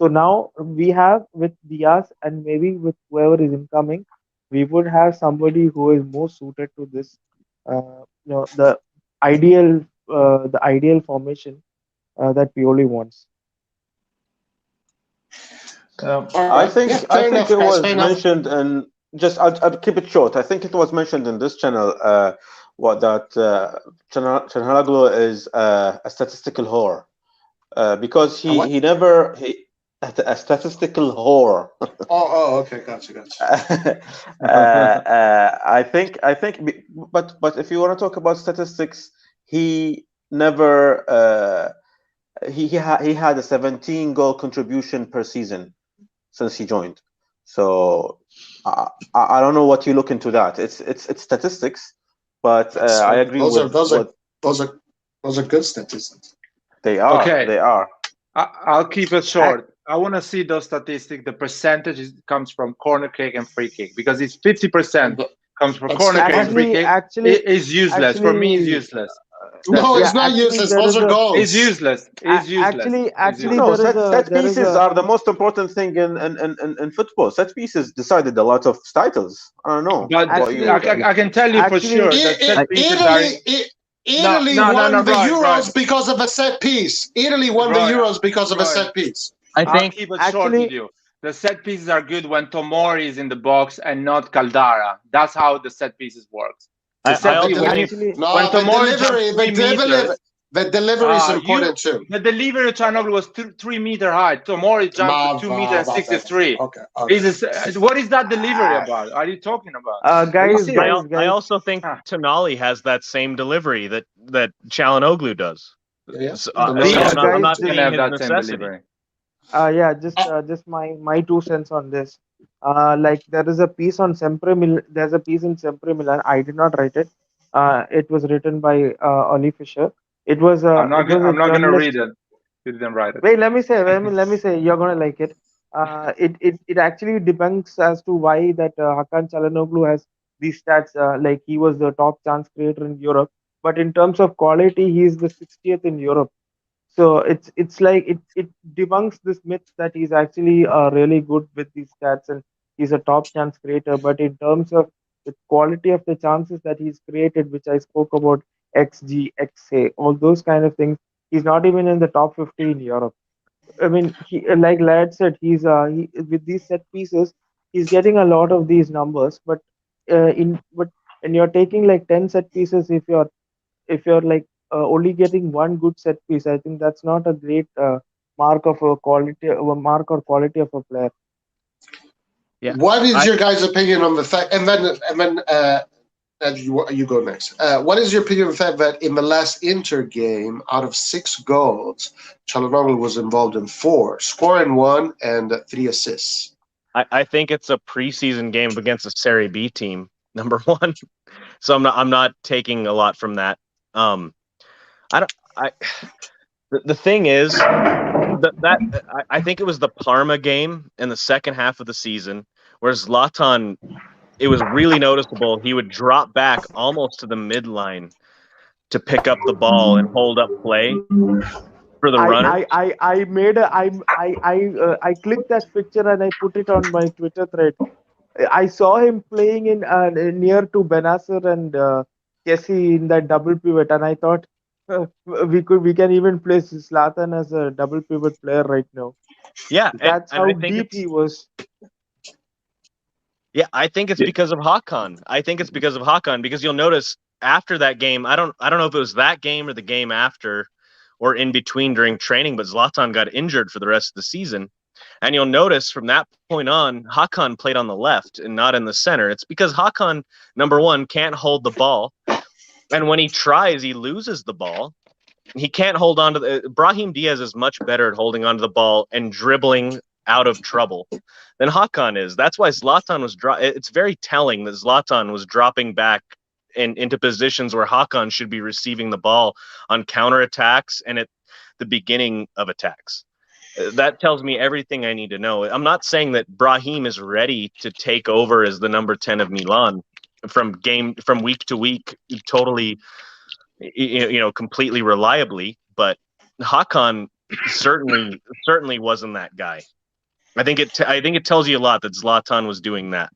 So now we have with Diaz and maybe with whoever is incoming, we would have somebody who is more suited to this, the ideal formation that Pioli wants. I think it was mentioned, and just I'll keep it short. I think it was mentioned in this channel that Çalhanoğlu is a statistical whore because he never a statistical whore. Okay, gotcha. I think, but if you want to talk about statistics, he never he had a 17 goal contribution per season since he joined. So I don't know what you look into that. It's statistics, but I agree those are good statistics. They are. Okay. They are. I'll keep it short. I want to see those statistics. The percentage comes from corner kick and free kick because it's 50% comes from corner kick and free kick. It's useless. For me, it's useless. No, it's not useless. Those are goals. It's useless. It's useless. Actually, no, set pieces are the most important thing in football. Set pieces decided a lot of titles. I don't know. But I can tell you for sure that set pieces are. Italy won the Euros because of a set piece. Italy won the Euros because of a set piece. I'll keep it short with you. The set pieces are good when Tomori is in the box and not Caldara. That's how the set pieces works. The delivery is important too. The delivery of Çalhanoğlu was 3 meter high. Tomori jumped to 2 meters 63. Okay. What is that delivery about? Are you talking about? Guys, I also think Tonali has that same delivery that Çalhanoğlu does. Yeah. So, I'm not saying his necessity. Just my 2 cents on this. Like there is a piece on there's a piece in Sempre Milan. I did not write it. It was written by Ollie Fisher. It was. I'm not going to read it. You didn't write it. Wait, let me say. You're gonna like it. It actually debunks as to why that Hakan Çalhanoğlu has these stats. Like he was the top chance creator in Europe, but in terms of quality, he's the 60th in Europe. So it's like it debunks this myth that he's actually really good with these stats and he's a top chance creator. But in terms of the quality of the chances that he's created, which I spoke about, XG, XA, all those kind of things, he's not even in the top 50 in Europe. I mean, like Lad said, he's with these set pieces, he's getting a lot of these numbers. But when you're taking like 10 set pieces, if you're like only getting one good set piece, I think that's not a great mark of a quality of a player. Yeah. What is your guys' opinion on the fact? And then you go next. What is your opinion on the fact that in the last Inter game, out of 6 goals, Çalhanoğlu was involved in 4, scoring 1 and 3 assists? I think it's a preseason game against a Serie B team, number 1. So I'm not taking a lot from that. The thing is that I think it was the Parma game in the second half of the season where Zlatan, it was really noticeable. He would drop back almost to the midline to pick up the ball and hold up play for the runner. I clicked that picture and I put it on my Twitter thread. I saw him playing in near to Benasser and Kessie in that double pivot, and I thought we can even place Zlatan as a double pivot player right now. Yeah, that's how deep he was. Yeah, I think it's because of Hakan. Because you'll notice after that game, I don't know if it was that game or the game after or in between during training, but Zlatan got injured for the rest of the season. And you'll notice from that point on, Hakan played on the left and not in the center. It's because Hakan, number 1, can't hold the ball. And when he tries, he loses the ball. he can't hold on to the. Brahim Diaz is much better at holding onto the ball and dribbling out of trouble than Hakan is. That's why Zlatan was it's very telling that Zlatan was dropping back into positions where Hakan should be receiving the ball on counterattacks and at the beginning of attacks. That tells me everything I need to know. I'm not saying that Brahim is ready to take over as the number 10 of Milan from week to week, totally, completely reliably. But Hakan certainly wasn't that guy. I think it tells you a lot that Zlatan was doing that.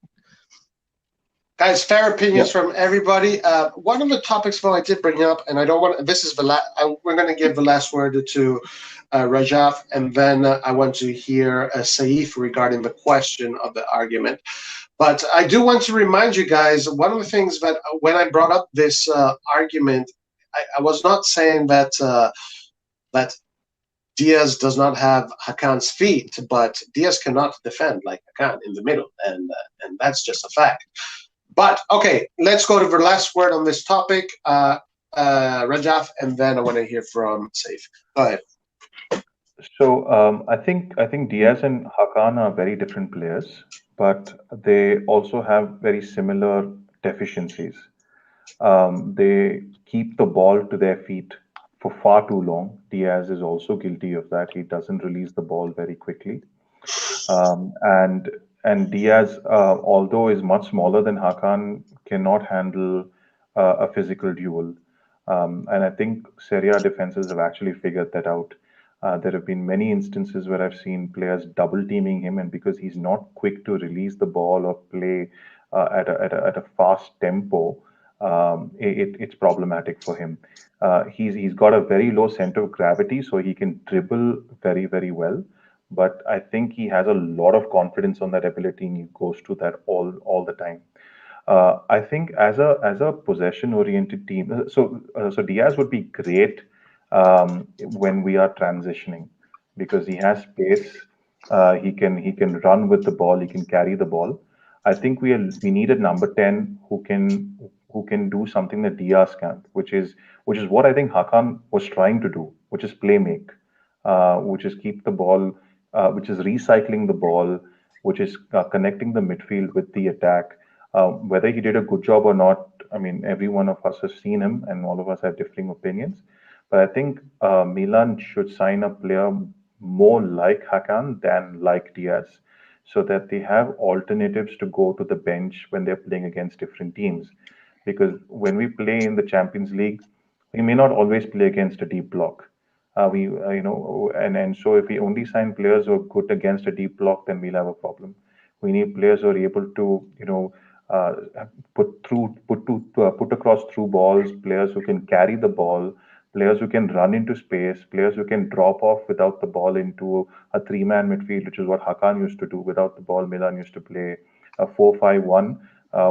Guys, fair opinions from everybody. One of the topics I did bring up, and I don't want. This is we're going to give the last word to Rajaf, and then I want to hear Saif regarding the question of the argument. But I do want to remind you guys, one of the things that when I brought up this argument, I was not saying that that Diaz does not have Hakan's feet, but Diaz cannot defend like Hakan in the middle, and that's just a fact. But okay, let's go to the last word on this topic, Rajaf, and then I want to hear from Saif. Go ahead. So I think Diaz and Hakan are very different players, but they also have very similar deficiencies. They keep the ball to their feet for far too long. Diaz is also guilty of that. He doesn't release the ball very quickly, and Diaz, although is much smaller than Hakan, cannot handle a physical duel. And I think Serie A defenses have actually figured that out. There have been many instances where I've seen players double teaming him, and because he's not quick to release the ball or play at a fast tempo, it's problematic for him. He's got a very low center of gravity, so he can dribble very, very well. But I think he has a lot of confidence on that ability, and he goes to that all the time. I think as a possession-oriented team, so Diaz would be great when we are transitioning because he has space. He can run with the ball. He can carry the ball. I think we need a number 10 who can do something that Diaz can't, which is what I think Hakan was trying to do, which is play make, which is keep the ball, which is recycling the ball, which is connecting the midfield with the attack. Whether he did a good job or not, I mean, every one of us has seen him, and all of us have differing opinions. But I think Milan should sign a player more like Hakan than like Diaz, so that they have alternatives to go to the bench when they're playing against different teams. Because when we play in the Champions League, we may not always play against a deep block. And so if we only sign players who are good against a deep block, then we'll have a problem. We need players who are able to, put across through balls, players who can carry the ball, players who can run into space, players who can drop off without the ball into a three-man midfield, which is what Hakan used to do. Without the ball, Milan used to play a 4-5-1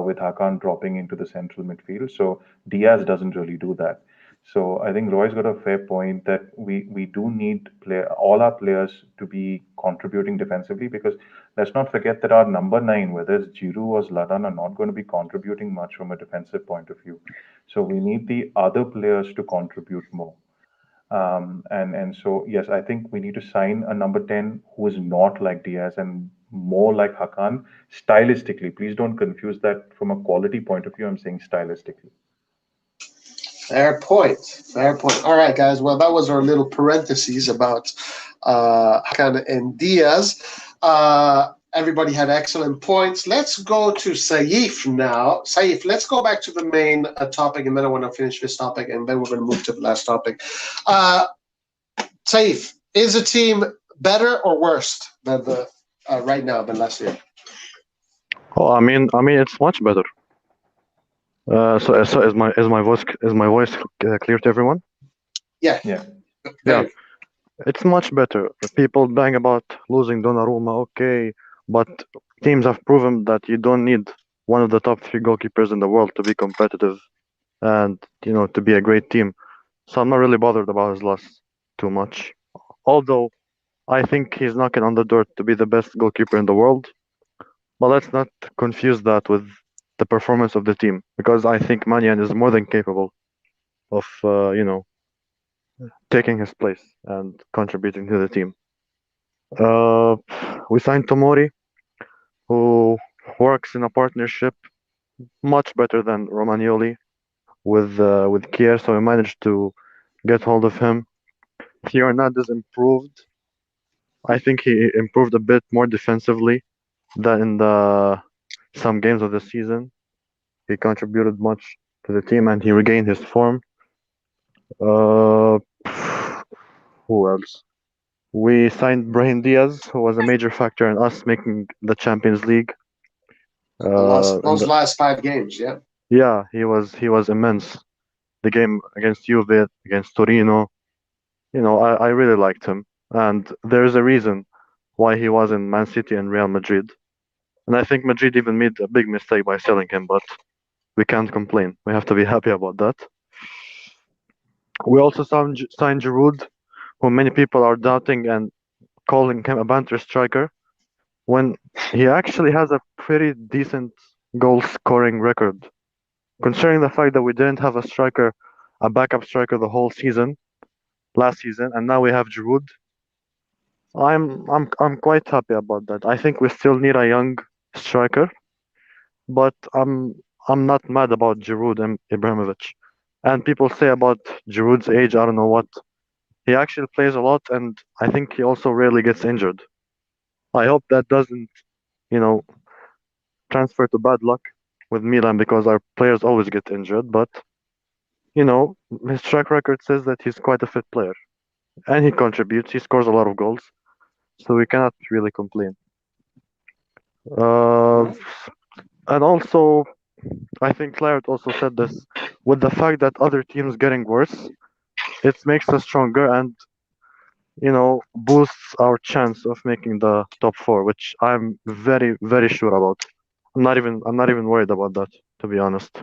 with Hakan dropping into the central midfield. So Diaz doesn't really do that. So I think Roy's got a fair point that we do need all our players to be contributing defensively, because let's not forget that our number 9, whether it's Giroud or Zlatan, are not going to be contributing much from a defensive point of view. So we need the other players to contribute more. And so, yes, I think we need to sign a number 10 who is not like Diaz and more like Hakan stylistically. Please don't confuse that from a quality point of view. I'm saying stylistically. Fair point. All right, guys. Well, that was our little parentheses about Hakan and Diaz. Everybody had excellent points. Let's go to Saif now. Saif, let's go back to the main topic, and then I want to finish this topic, and then we're going to move to the last topic. Saif, is the team better or worse than right now than last year? Oh, I mean, it's much better. So is my voice clear to everyone? Yeah. It's much better. People bang about losing Donnarumma, okay, but teams have proven that you don't need one of the top 3 goalkeepers in the world to be competitive and to be a great team. So I'm not really bothered about his loss too much. Although I think he's knocking on the door to be the best goalkeeper in the world. But let's not confuse that with the performance of the team, because I think Manian is more than capable of taking his place and contributing to the team. We signed Tomori, who works in a partnership much better than Romagnoli with Kier, so we managed to get hold of him. Theo Hernandez improved. I think he improved a bit more defensively than in the some games of the season. He contributed much to the team and he regained his form. Uh, who else? We signed Brahim Diaz, who was a major factor in us making the Champions League. Those last 5 games, yeah. Yeah, he was immense. The game against Juve, against Torino, I really liked him, and there's a reason why he was in Man City and Real Madrid. And I think Madrid even made a big mistake by selling him, but we can't complain. We have to be happy about that. We also signed Giroud, who many people are doubting and calling him a banter striker, when he actually has a pretty decent goal scoring record. Considering the fact that we didn't have a backup striker the whole season, last season, and now we have Giroud, I'm quite happy about that. I think we still need a young striker, but I'm not mad about Giroud and Ibrahimovic. And people say about Giroud's age, I don't know what. He actually plays a lot, and I think he also rarely gets injured. I hope that doesn't, you know, transfer to bad luck with Milan because our players always get injured. But his track record says that he's quite a fit player, and he contributes. He scores a lot of goals, so we cannot really complain. Uh, and also, I think Claret also said this, with the fact that other teams getting worse, it makes us stronger and boosts our chance of making the top 4, which I'm very, very sure about. I'm not even worried about that, to be honest.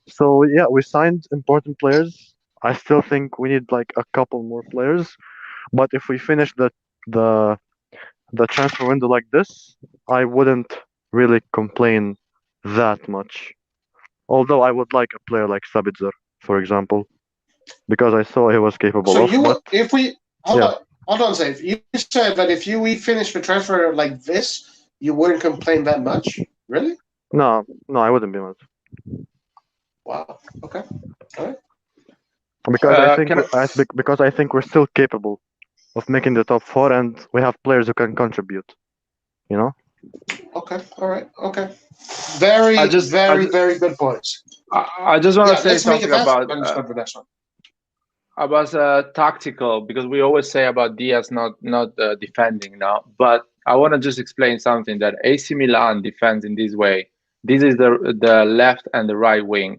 So yeah, we signed important players. I still think we need like a couple more players, but if we finish the the transfer window like this, I wouldn't really complain that much. Although I would like a player like Sabitzer, for example, because I saw he was capable So of. if we hold Yeah. on, Saif. You said that if we finish the transfer like this, you wouldn't complain that much. Really? No, I wouldn't be mad. Wow. Okay. All right. Because I think we're still capable of making the top 4, and we have players who can contribute. Okay. All right. Okay. Very good points. I just want to say something about the next one. About tactical, because we always say about Diaz not defending now, but I want to just explain something that AC Milan defends in this way. This is the left and the right wing.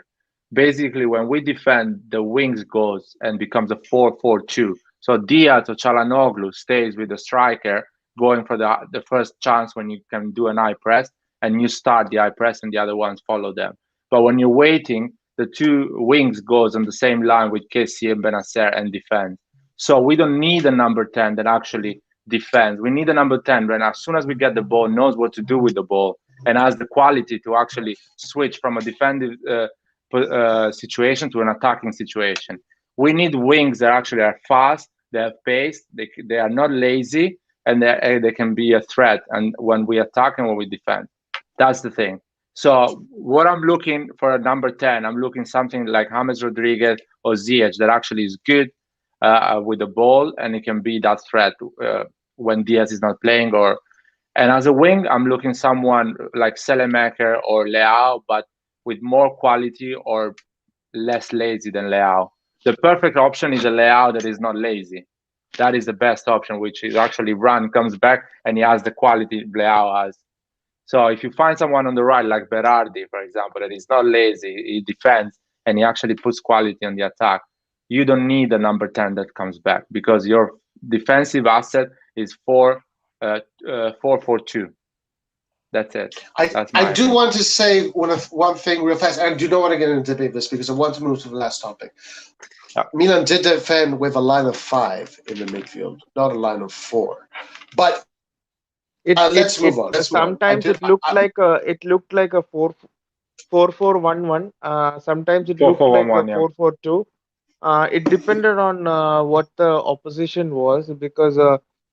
Basically, when we defend, the wings goes and becomes a 4-4-2. So Diaz or Çalhanoğlu stays with the striker, going for the first chance when you can do an high press, and you start the high press and the other ones follow them. But when you're waiting, the 2 wings goes on the same line with Kessie and Benacer and defend. So we don't need a number 10 that actually defends. We need a number 10 that as soon as we get the ball, knows what to do with the ball and has the quality to actually switch from a defensive situation to an attacking situation. We need wings that actually are fast, they have pace, they are not lazy, and they can be a threat. And when we attack and when we defend, that's the thing. So what I'm looking for a number 10, I'm looking something like James Rodriguez or Ziyech that actually is good with the ball, and it can be that threat when Diaz is not playing. And as a wing, I'm looking someone like Selemaker or Leao, but with more quality or less lazy than Leao. The perfect option is a Leao that is not lazy. That is the best option, which is actually comes back, and he has the quality Leao has. So if you find someone on the right, like Berardi, for example, that is not lazy, he defends, and he actually puts quality on the attack, you don't need a number 10 that comes back, because your defensive asset is 4-4-2. That's it. I do want to say one thing real fast, and I do not want to get into debate this because I want to move to the last topic. Milan did defend with a line of 5 in the midfield, not a line of 4. But let's move on. Sometimes it looked like a 4-4-1-1. Sometimes it looked like a 4-4-2. It depended on what the opposition was, because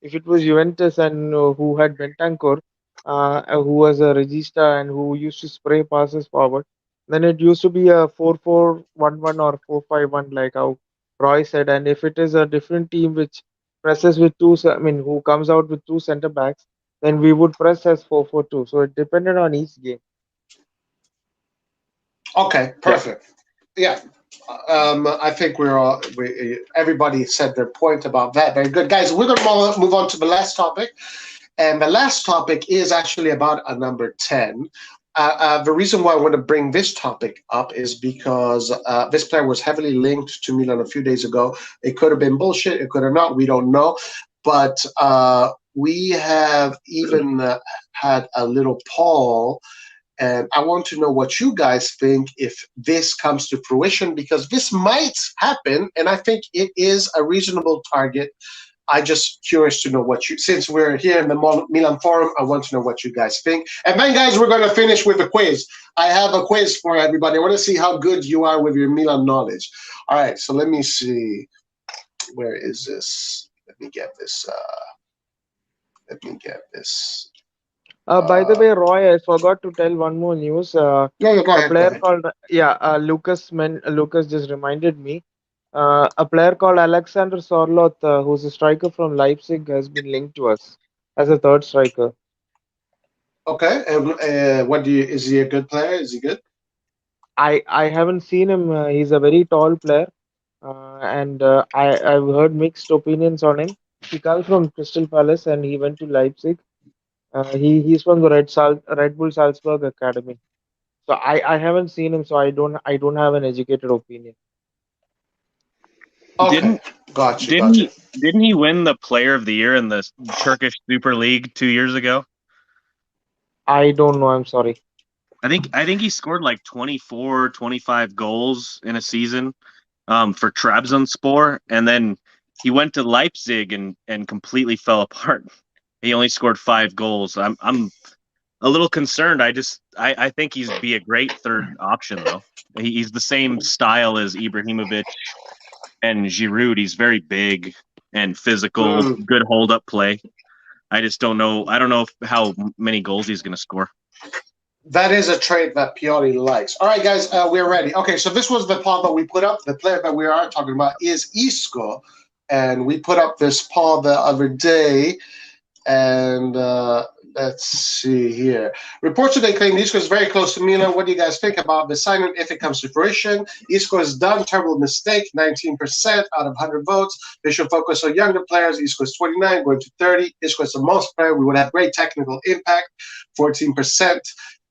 if it was Juventus and who had Bentancur, who was a regista and who used to spray passes forward, then it used to be a 4-4-1-1 or 4-5-1, like how Roy said. And if it is a different team which presses with I mean, who comes out with two center backs, then we would press as 4-4-2. So it depended on each game. Okay, perfect. Yeah. I think everybody said their point about that. Very good. Guys, we're going to move on to the last topic. And the last topic is actually about a number 10. The reason why I want to bring this topic up is because this player was heavily linked to Milan a few days ago. It could have been bullshit. It could have not. We don't know. But we have even had a little poll. And I want to know what you guys think if this comes to fruition, because this might happen, and I think it is a reasonable target. I'm just curious to know since we're here in the Milan Forum, I want to know what you guys think. And then, guys, we're going to finish with a quiz. I have a quiz for everybody. I want to see how good you are with your Milan knowledge. All right, so let me see. Where is this? Let me get this. By the way, Roy, I forgot to tell one more news. Go ahead. A player called Lucas just reminded me. A player called Alexander Sorloth, who's a striker from Leipzig, has been linked to us as a third striker. Okay, and is he a good player? Is he good? I haven't seen him. He's a very tall player, and I've heard mixed opinions on him. He comes from Crystal Palace and he went to Leipzig. He's from the Red Bull Salzburg Academy. So I haven't seen him, so I don't have an educated opinion. Okay, Didn't he win the Player of the Year in the Turkish Super League 2 years ago? I don't know. I'm sorry. I think he scored like 24, 25 goals in a season for Trabzonspor, and then he went to Leipzig and completely fell apart. He only scored 5 goals. I'm a little concerned. I think he's be a great third option though. He's the same style as Ibrahimovic and Giroud. He's very big and physical, good hold up play. I just don't know. I don't know how many goals he's going to score. That is a trait that Pioli likes. All right, guys, we're ready. Okay, so this was the poll that we put up. The player that we are talking about is Isco, and we put up this poll the other day. And let's see here. Reports today claim Isco is very close to Milan. What do you guys think about the signing if it comes to fruition? Isco has done terrible mistake, 19% out of 100 votes. They should focus on younger players. Isco is 29, going to 30. Isco is the most player. We would have great technical impact, 14%.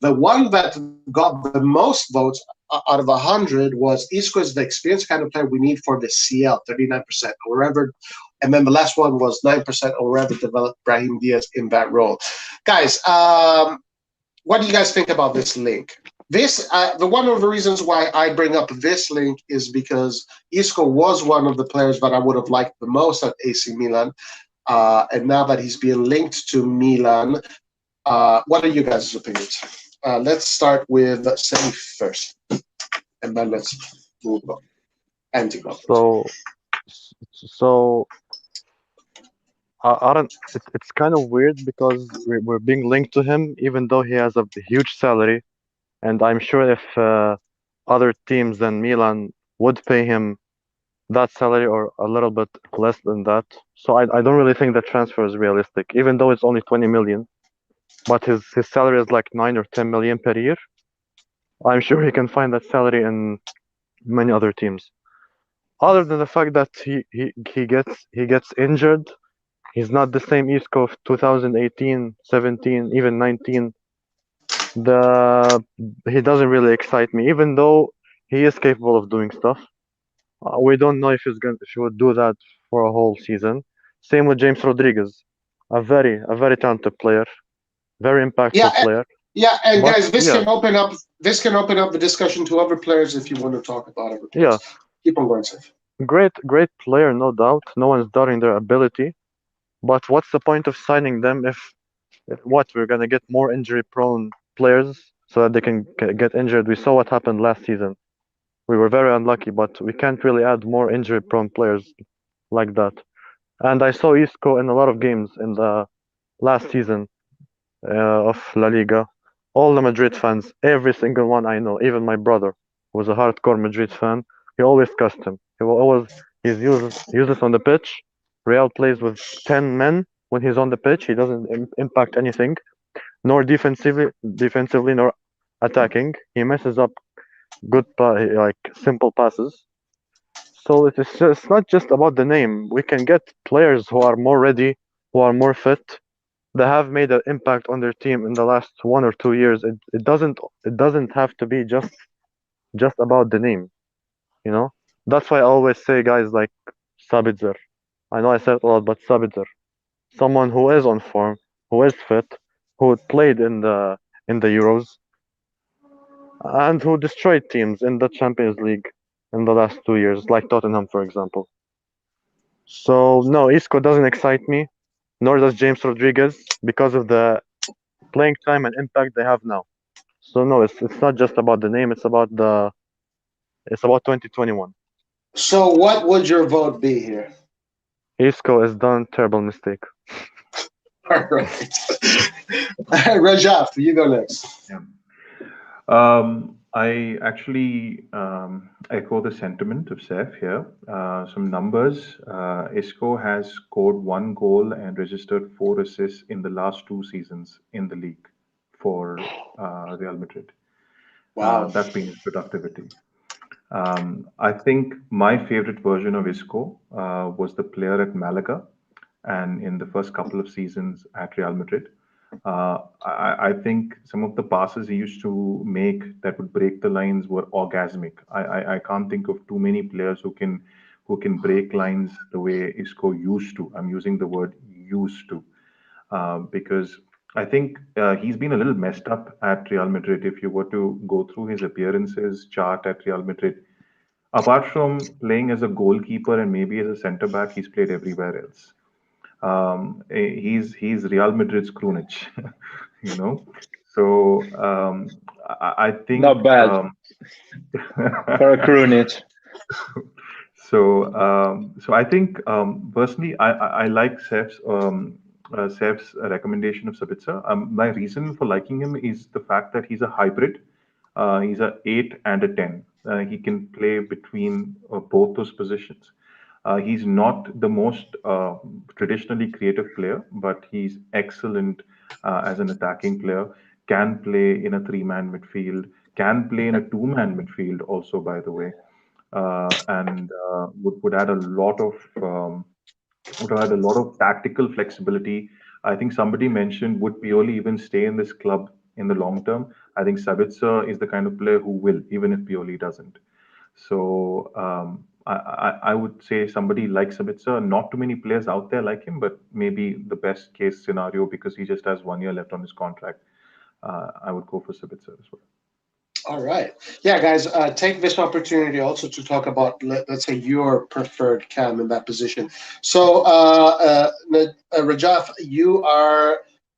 The one that got the most votes out of 100 was Isco is the experienced kind of player we need for the CL, 39%. Wherever. And then the last one was 9% or wherever developed Brahim Diaz in that role. Guys, what do you guys think about this link? One of the reasons why I bring up this link is because Isco was one of the players that I would have liked the most at AC Milan. And now that he's being linked to Milan, what are you guys' opinions? Let's start with Saif first. And then let's move on. So I don't. It's kind of weird because we're being linked to him, even though he has a huge salary, and I'm sure if other teams than Milan would pay him that salary or a little bit less than that. So I don't really think that transfer is realistic, even though it's only 20 million, but his salary is like 9 or 10 million per year. I'm sure he can find that salary in many other teams. Other than the fact that he gets injured, he's not the same Isco of 2018, 17, even 19. He doesn't really excite me, even though he is capable of doing stuff. We don't know if he would do that for a whole season. Same with James Rodriguez, a very talented player, very impactful player. Yeah, and but, guys, this can open up the discussion to other players if you want to talk about it. Yeah, keep on going, Saif. Great player, no doubt. No one's doubting their ability. But what's the point of signing them if we're gonna get more injury-prone players so that they can get injured? We saw what happened last season. We were very unlucky, but we can't really add more injury-prone players like that. And I saw Isco in a lot of games in the last season of La Liga. All the Madrid fans, every single one I know, even my brother, who was a hardcore Madrid fan, he always cussed him. He's useless on the pitch. Real plays with 10 men when he's on the pitch. He doesn't impact anything, nor defensively nor attacking. He messes up good like simple passes. So it's not just about the name. We can get players who are more ready, who are more fit, that have made an impact on their team in the last 1 or 2 years. It doesn't have to be just about the name, you know. That's why I always say guys like Sabitzer. I know I said it a lot, but Sabitzer, someone who is on form, who is fit, who played in the Euros, and who destroyed teams in the Champions League in the last 2 years, like Tottenham, for example. So no, Isco doesn't excite me, nor does James Rodriguez, because of the playing time and impact they have now. So no, it's not just about the name. It's about 2021. So what would your vote be here? Isco has done terrible mistake. All right. Rajaf, you go next. Yeah. I actually echo the sentiment of Seth here. Some numbers. Isco has scored 1 goal and registered 4 assists in the last 2 seasons in the league for Real Madrid. Wow. That's been his productivity. I think my favorite version of Isco was the player at Malaga and in the first couple of seasons at Real Madrid. I think some of the passes he used to make that would break the lines were orgasmic. I can't think of too many players who can break lines the way Isco used to. I'm using the word used to because I think he's been a little messed up at Real Madrid. If you were to go through his appearances chart at Real Madrid, apart from playing as a goalkeeper and maybe as a centre back, he's played everywhere else. He's Real Madrid's Krunic, you know. So I think not bad for a Krunic. So I think personally I like Seth's recommendation of Sabitzer. My reason for liking him is the fact that he's a hybrid. He's a 8 and a 10. He can play between both those positions. He's not the most traditionally creative player, but he's excellent as an attacking player. Can play in a 3-man midfield. Can play in a 2-man midfield also, by the way, and would add a lot of tactical flexibility. I think somebody mentioned, would Pioli even stay in this club in the long term? I think Sabitzer is the kind of player who will, even if Pioli doesn't. So I would say somebody like Sabitzer. Not too many players out there like him, but maybe the best case scenario, because he just has 1 year left on his contract, I would go for Sabitzer as well. All right. Yeah, guys, take this opportunity also to talk about, let's say, your preferred cam in that position. So, Rajaf,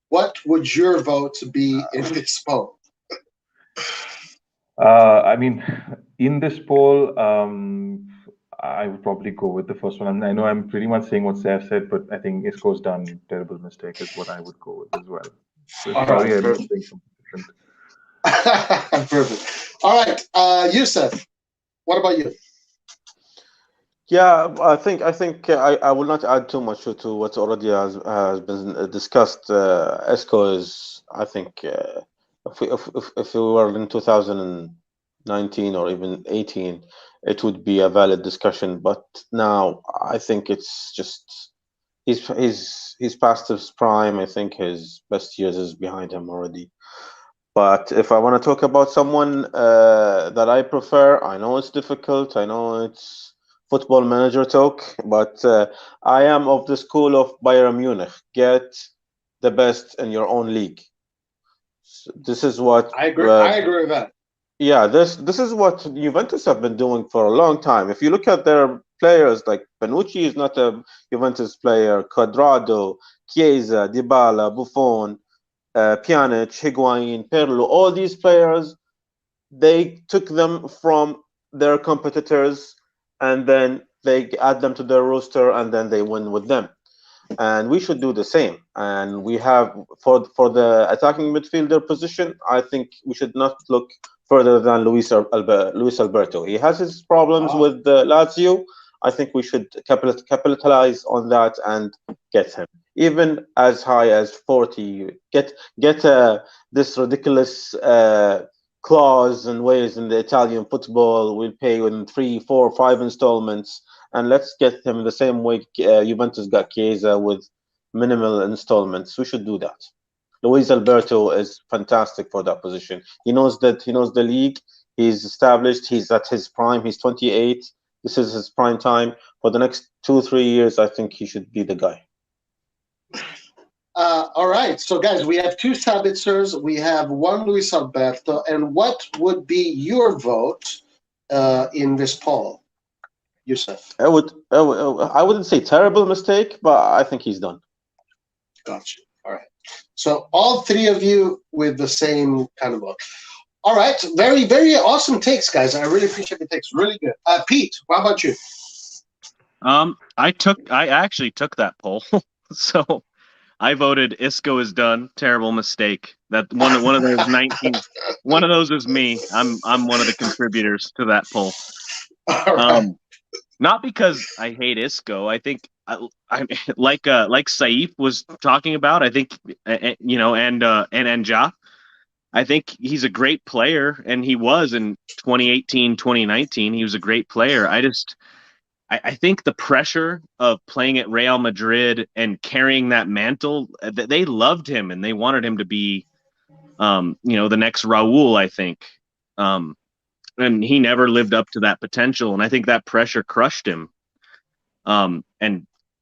what would your vote be in this poll? I mean, in this poll, I would probably go with the first one. I know I'm pretty much saying what Seth said, but I think Isco's done terrible mistake is what I would go with as well. So sorry, I'm saying something different. Perfect. All right, Youssef, what about you? Yeah, I think I will not add too much to what already has been discussed. Isco is, I think, if we were in 2019 or even 18, it would be a valid discussion. But now I think it's just he's past his prime. I think his best years is behind him already. But if I want to talk about someone that I prefer, I know it's difficult. I know it's football manager talk, but I am of the school of Bayern Munich. Get the best in your own league. So this is what I agree. I agree with that. Yeah, this is what Juventus have been doing for a long time. If you look at their players, like Bonucci is not a Juventus player, Cuadrado, Chiesa, Dybala, Buffon, Pjanic, Higuain, Pirlo, all these players, they took them from their competitors, and then they add them to their roster, and then they win with them. And we should do the same. And we have for the attacking midfielder position, I think we should not look further than Luis Alberto. He has his problems with Lazio. I think we should capitalize on that and get him even as high as 40. Get this ridiculous clause and ways in the Italian football. We'll pay in 3, 4, 5 installments, and let's get him the same way Juventus got Chiesa with minimal installments. We should do that. Luis Alberto is fantastic for that position. He knows the league. He's established. He's at his prime. He's 28. This is his prime time. For the next 2-3 years, I think he should be the guy. All right. So, guys, we have 2 Sabitzers. We have 1 Luis Alberto. And what would be your vote in this poll, Youssef? I wouldn't say terrible mistake, but I think he's done. Gotcha. All right. So all 3 of you with the same kind of vote. All right. Very, very awesome takes, guys. I really appreciate the takes. Really good. Pete, what about you? I actually took that poll. So I voted Isco is done. Terrible mistake. That one of those 19. One of those is me. I'm one of the contributors to that poll. All right. Not because I hate Isco. I think I like Saif was talking about. I think and Anja. I think he's a great player, and he was in 2018, 2019. He was a great player. I think the pressure of playing at Real Madrid and carrying that mantle, they loved him and they wanted him to be, the next Raul, I think. And he never lived up to that potential. And I think that pressure crushed him. And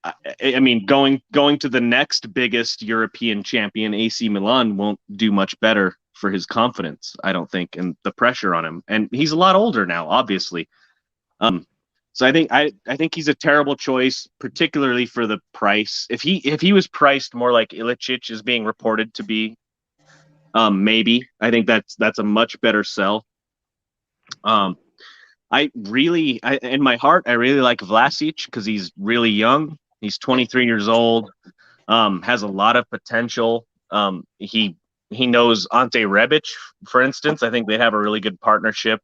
I mean, going to the next biggest European champion, AC Milan, won't do much better for his confidence, I don't think, and the pressure on him. And he's a lot older now, obviously. So I think he's a terrible choice, particularly for the price. If he was priced more like Ilicic is being reported to be, maybe I think that's a much better sell. In my heart, I really like Vlasic because he's really young. He's 23 years old, has a lot of potential. He knows Ante Rebic, for instance. I think they have a really good partnership.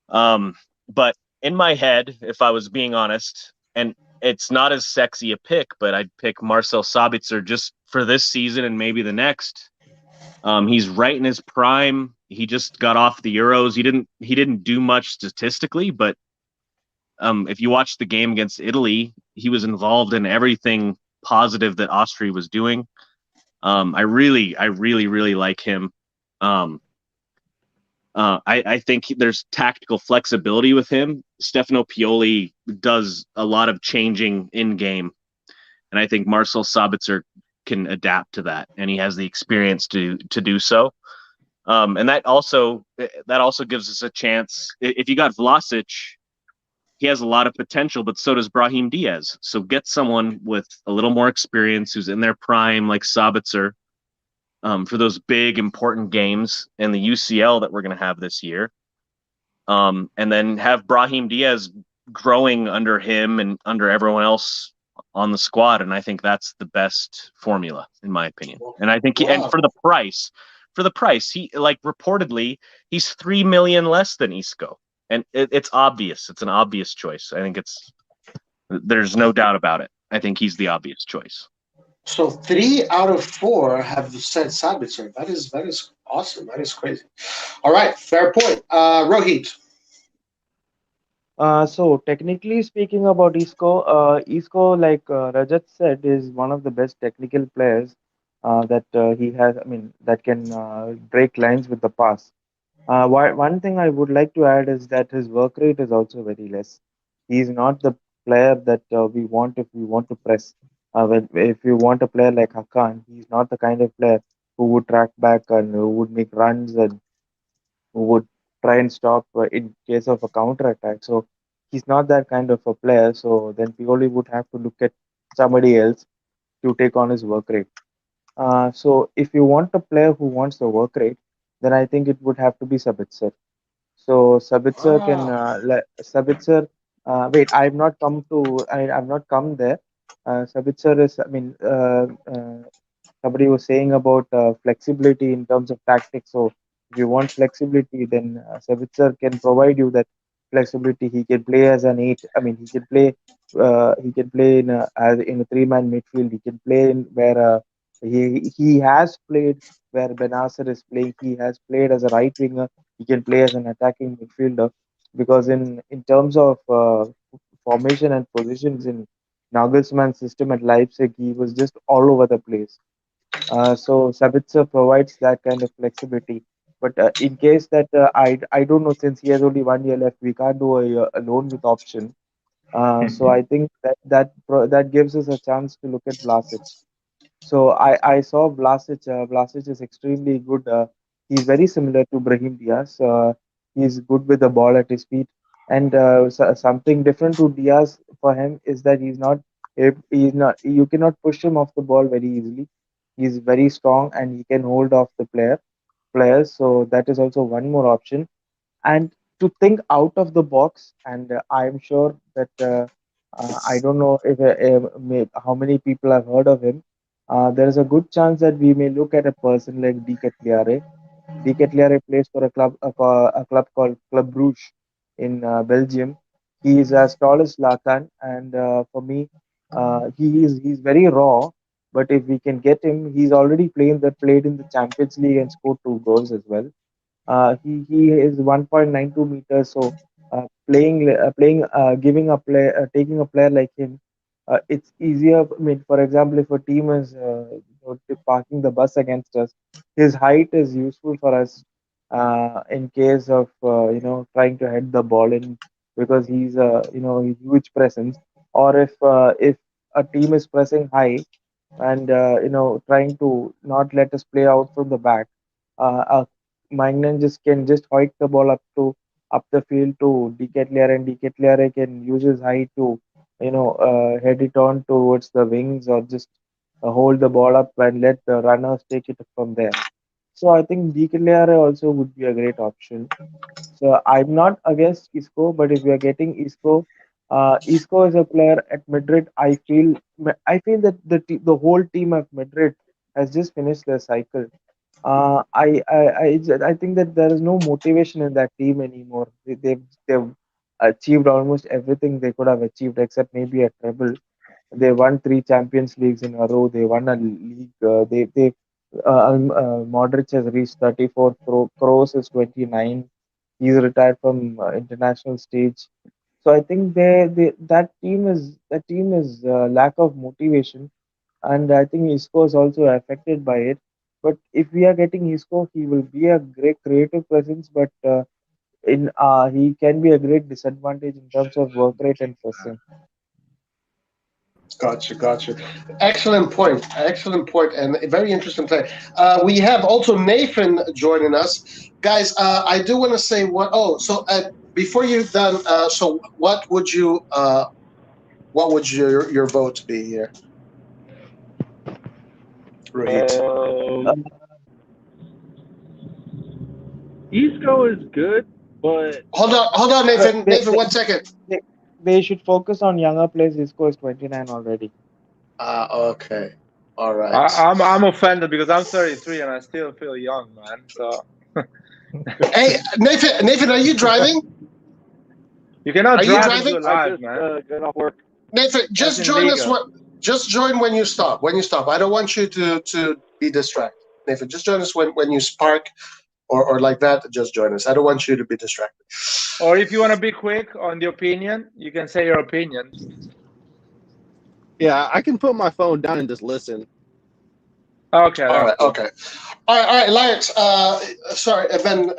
But in my head, if I was being honest, and it's not as sexy a pick, but I'd pick Marcel Sabitzer just for this season and maybe the next. He's right in his prime. He just got off the Euros. He didn't do much statistically, but if you watch the game against Italy, he was involved in everything positive that Austria was doing. I really like him. I think there's tactical flexibility with him. Stefano Pioli does a lot of changing in game, and I think Marcel Sabitzer can adapt to that, and he has the experience to do so. And that also gives us a chance. If you got Vlasic, he has a lot of potential, but so does Brahim Diaz. So get someone with a little more experience who's in their prime, like Sabitzer, for those big, important games in the UCL that we're going to have this year. And then have Brahim Diaz growing under him and under everyone else on the squad. And I think that's the best formula, in my opinion. And I think, and for the price, he, like, reportedly, he's $3 million less than Isco. And it's obvious. It's an obvious choice. I think there's no doubt about it. I think he's the obvious choice. So 3 out of 4 have said Sabitzer. That is awesome. That is crazy. All right, fair point. Rohit. So technically speaking about Isco, like Rajat said, is one of the best technical players that he has. I mean, that can break lines with the pass. One thing I would like to add is that his work rate is also very less. He's not the player that we want if we want to press. If you want a player like Hakan, he's not the kind of player who would track back and who would make runs and who would try and stop in case of a counter attack. So he's not that kind of a player. So then Pioli would have to look at somebody else to take on his work rate. So if you want a player who wants the work rate, then I think it would have to be Sabitzer. So Sabitzer can Sabitzer. Wait, I've not come to. I've not come there. Sabitzer is. I mean, somebody was saying about flexibility in terms of tactics. So if you want flexibility, then Savitzer can provide you that flexibility. He can play as an eight. I mean, he can play. He can play in as in a three-man midfield. He can play in where he has played where Benasser is playing. He has played as a right winger. He can play as an attacking midfielder because in terms of formation and positions in Nagelsmann's system at Leipzig, he was just all over the place. So Sabitzer provides that kind of flexibility. But in case that I don't know, since he has only 1 year left, we can't do a loan with option. So I think that gives us a chance to look at Vlasic. So I saw Vlasic. Vlasic is extremely good. He's very similar to Brahim Diaz. He's good with the ball at his feet. And something different to Diaz for him is that he's not. You cannot push him off the ball very easily. He's very strong and he can hold off the players. So that is also one more option. And to think out of the box, and I'm sure that I don't know if how many people have heard of him. There is a good chance that we may look at a person like Di Ketelaere. Di Ketelaere plays for a club called Club Brugge in Belgium. He is as tall as Zlatan, and for me, he's very raw. But if we can get him, he's already played in the Champions League and scored 2 goals as well. He is 1.92 meters, so giving a play, taking a player like him, it's easier. I mean, for example, if a team is parking the bus against us, his height is useful for us in case of trying to head the ball in because he's a a huge presence. Or if a team is pressing high and trying to not let us play out from the back. Magnan just can just hike the ball up the field to Decathlon, and Decathlon can use his height to head it on towards the wings or just hold the ball up and let the runners take it from there. So I think Decathlon also would be a great option. So I'm not against Isco, but if we are getting Isco, Isco is a player at Madrid. I feel that the whole team of Madrid has just finished their cycle. I think that there is no motivation in that team anymore. They've achieved almost everything they could have achieved except maybe a treble. They won 3 Champions Leagues in a row. They won a league. Modric has reached 34. Kroos is 29. He's retired from international stage. So I think that team is lack of motivation, and I think Isco is also affected by it. But if we are getting Isco, he will be a great creative presence, but in he can be a great disadvantage in terms of work rate and pressing. Gotcha. Excellent point, and a very interesting play. We have also Nathan joining us, guys. I do want to say what. Oh, so before you're done, so what would your vote be here? Isco is good, but hold on, Nathan. Nathan, 1 second. They should focus on younger players. Isco is 29 already. Okay. All right. I'm offended because I'm 33 and I still feel young, man. So. Hey, Nathan, are you driving? You cannot are drive you driving? into live, man. Get off work. Nathan, just join us. Just join when you stop. I don't want you to be distracted. Nathan, just join us when you spark or like that. Just join us. I don't want you to be distracted. Or if you want to be quick on the opinion, you can say your opinion. Yeah, I can put my phone down and just listen. Okay. All right. Okay. All right, Lance. Sorry, and then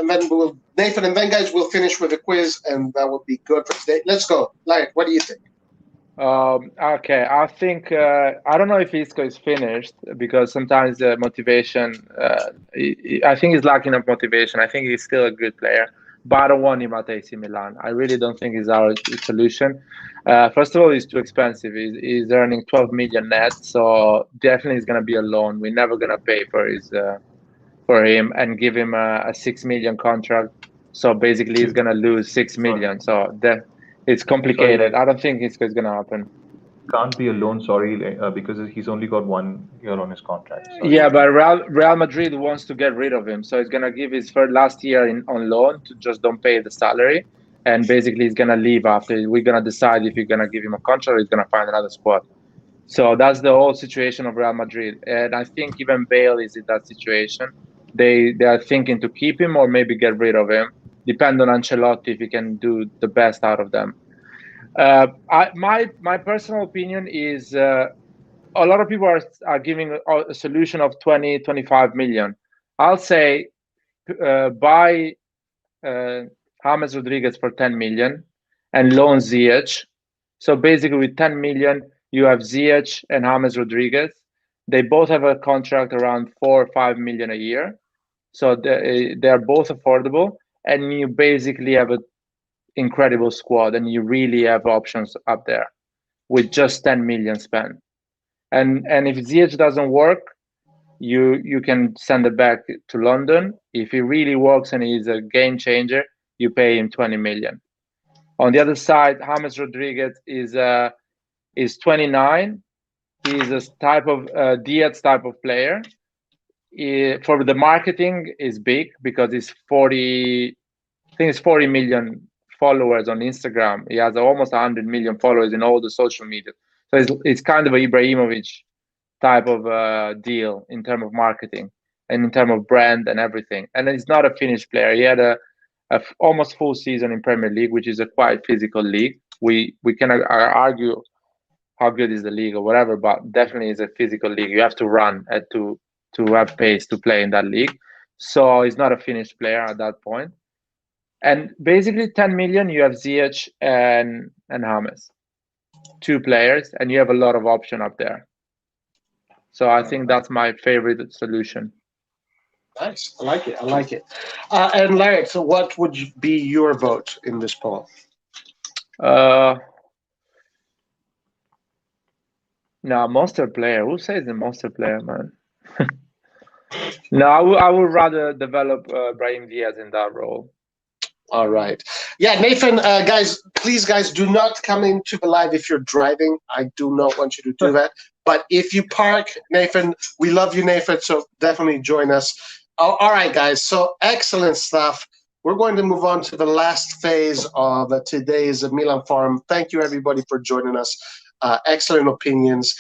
Nathan, and then guys, we'll finish with a quiz, and that would be good for today. Let's go, Lance. What do you think? Okay, I think I don't know if Isco is finished because sometimes the motivation. I think he's lacking of motivation. I think he's still a good player, but I don't want him at AC Milan. I really don't think he's our solution. First of all, he's too expensive. He's earning 12 million net, so definitely he's gonna be a loan. We're never gonna pay for him and give him a 6 million contract. So basically, he's gonna lose 6 million. So that it's complicated. Sorry. I don't think it's gonna happen. Can't be a loan, sorry, because he's only got 1 year on his contract. Sorry. Yeah, but Real Madrid wants to get rid of him, so he's gonna give his last year on loan to just don't pay the salary, and basically he's gonna leave after. We're gonna decide if we're gonna give him a contract or he's gonna find another squad. So that's the whole situation of Real Madrid, and I think even Bale is in that situation. They are thinking to keep him or maybe get rid of him. Depend on Ancelotti if he can do the best out of them. My personal opinion is a lot of people are giving a solution of 20, 25 million. I'll say buy James Rodriguez for 10 million and loan Ziyech. So basically with 10 million, you have Ziyech and James Rodriguez. They both have a contract around 4 or 5 million a year. So they are both affordable. And you basically have an incredible squad and you really have options up there with just 10 million spent. And if Ziyech doesn't work, you can send it back to London. If he really works and he's a game changer, you pay him 20 million. On the other side, James Rodriguez is 29. He's a type of Diaz type of player. For the marketing is big because he's 40 million followers on Instagram. He has almost 100 million followers in all the social media. So it's kind of a Ibrahimovic type of deal in terms of marketing and in terms of brand and everything. And he's not a finished player. He had a almost full season in Premier League, which is a quite physical league. We can argue how good is the league or whatever, but definitely it's a physical league. You have to run to have pace to play in that league. So he's not a finished player at that point. And basically 10 million, you have Ziyech and James. 2 players, and you have a lot of option up there. So I think that's my favorite solution. Nice. I like it. And Larry, so what would be your vote in this poll? No, monster player. Who says the monster player, man? No, I would rather develop Brahim Diaz in that role. All right. Yeah, Nathan, please, guys, do not come into the live if you're driving. I do not want you to do that. But if you park, Nathan, we love you, Nathan, so definitely join us. All right, guys, so excellent stuff. We're going to move on to the last phase of today's Milan Forum. Thank you, everybody, for joining us. Excellent opinions.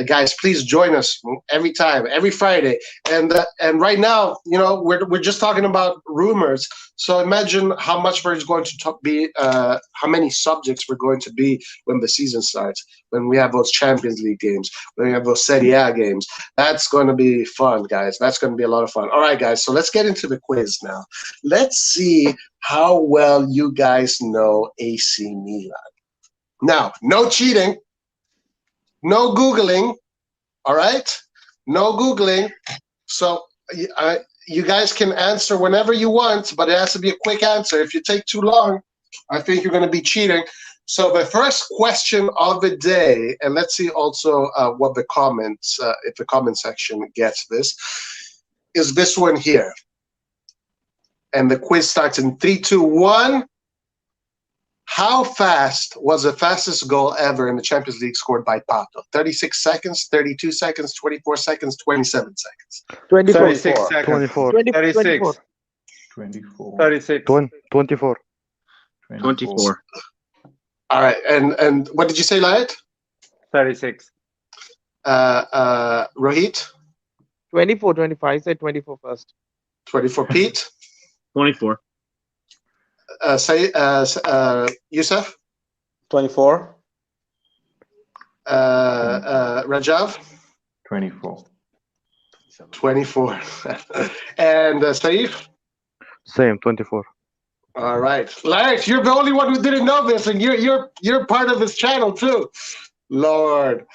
Guys, please join us every time, every Friday. And right now, we're just talking about rumors. So imagine how much we're going to be, how many subjects we're going to be when the season starts, when we have those Champions League games, when we have those Serie A games. That's going to be fun, guys. That's going to be a lot of fun. All right, guys, so let's get into the quiz now. Let's see how well you guys know AC Milan. Now, no cheating. No Googling, all right? No Googling. So you guys can answer whenever you want, but it has to be a quick answer. If you take too long, I think you're going to be cheating. So the first question of the day, and let's see also what the comments, if the comment section gets this, is this one here. And the quiz starts in 3, 2, 1. How fast was the fastest goal ever in the Champions League scored by Pato? 36 seconds, 32 seconds, 24 seconds, 27 seconds. 24. 36 seconds. 24. 36. 24. 36. 24. 24. All right, and what did you say, Layat? 36. Rohit? 24, 25. I said 24 first. 24. Pete? 24. Yusuf? 24. Rajav? 24. 24. And Saif? Same, 24. All right. Larry, you're the only one who didn't know this, and you're part of this channel too. Lord.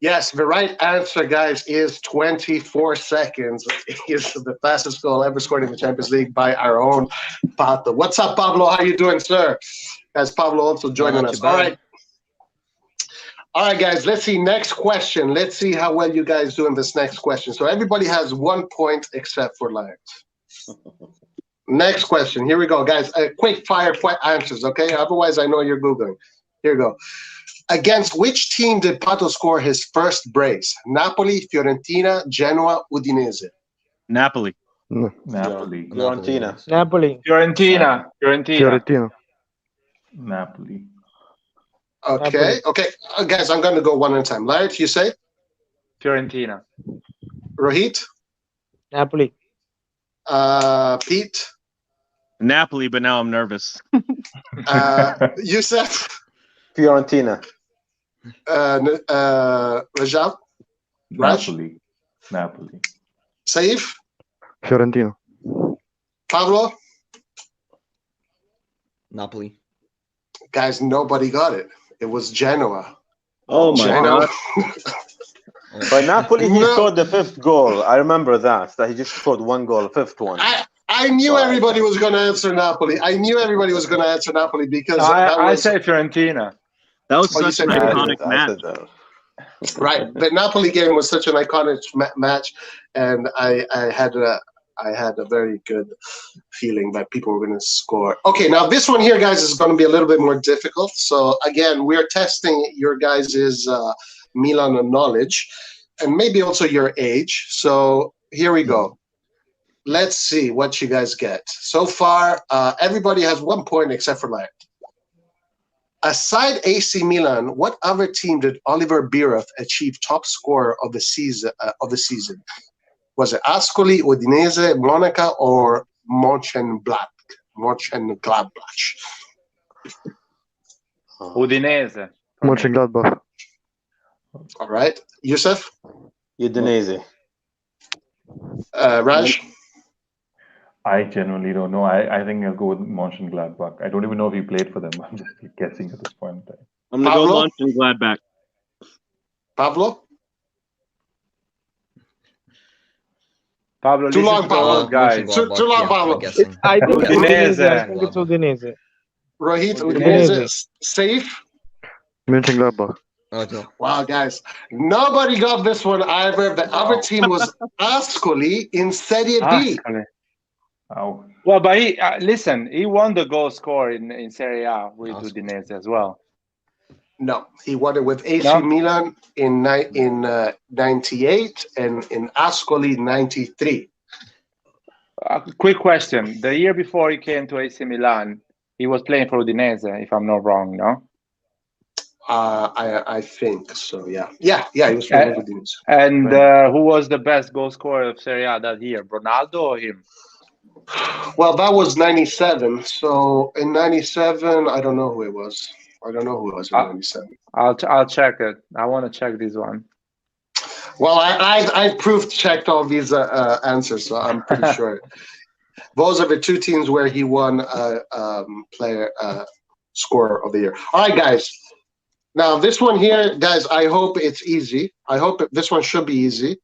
Yes, the right answer, guys, is 24 seconds. Is the fastest goal ever scored in the Champions League by our own Pato. What's up, Pablo? How you doing, sir? As Pablo also joining us. All right. All right, guys, let's see. Next question. Let's see how well you guys do in this next question. So everybody has 1 point except for Larry. Next question. Here we go, guys. Quick fire answers, okay? Otherwise, I know you're Googling. Here we go. Against which team did Pato score his first brace? Napoli, Fiorentina, Genoa, Udinese. Napoli. Napoli. Fiorentina. Napoli. Fiorentina. Napoli. Okay. Guys, I'm going to go one at a time. Laird, you say? Fiorentina. Rohit? Napoli. Pete? Napoli, but now I'm nervous. Youssef? Fiorentina. Rajab? Napoli. Napoli. Saif? Fiorentina. Pablo? Napoli. Guys, nobody got it. It was Genoa. Oh my Genoa. God. By Napoli, he scored the 5th goal. I remember that he just scored 1 goal, 5th one. I knew everybody was going to answer Napoli. I knew everybody was going to answer Napoli because I say Fiorentina. That was such an iconic match. Right. The Napoli game was such an iconic match, and I had a very good feeling that people were going to score. Okay, now this one here, guys, is going to be a little bit more difficult. So again, we're testing your guys' Milan knowledge and maybe also your age. So here we go. Let's see what you guys get. So far, everybody has 1 point except for Laird. Aside AC Milan, what other team did Oliver Bierhoff achieve top scorer of the season? Was it Ascoli, Udinese, Monaco, or Mönchengladbach? Udinese. Mönchengladbach. All right. Youssef? Udinese. Raj? I genuinely don't know. I think I'll go with Mönchengladbach. I don't even know if he played for them. I'm just guessing at this point in time. I'm going to go Mönchengladbach. Pablo? Pablo, too long, Pablo. Guys. Too long, Pablo. I think Udinese. I think it's Udinese. Rohit, Udinese. Safe? Mönchengladbach. Wow, guys. Nobody got this one either. The other team was Ascoli in Serie B. Wow. Well, but he won the goal score in Serie A with Udinese as well. No, he won it with AC Milan in 98 and in Ascoli 93. Quick question. The year before he came to AC Milan, he was playing for Udinese, if I'm not wrong, no? I think so, yeah. Yeah, he was playing for Udinese. And who was the best goal scorer of Serie A that year, Ronaldo or him? Well, that was 97. So in 97, I don't know who it was. I don't know who it was in 97. I'll check it. I want to check this one. Well, I proof checked all these answers, so I'm pretty sure. Those are the two teams where he won player scorer of the year. All right, guys. Now this one here, guys. I hope it's easy. I hope this one should be easy.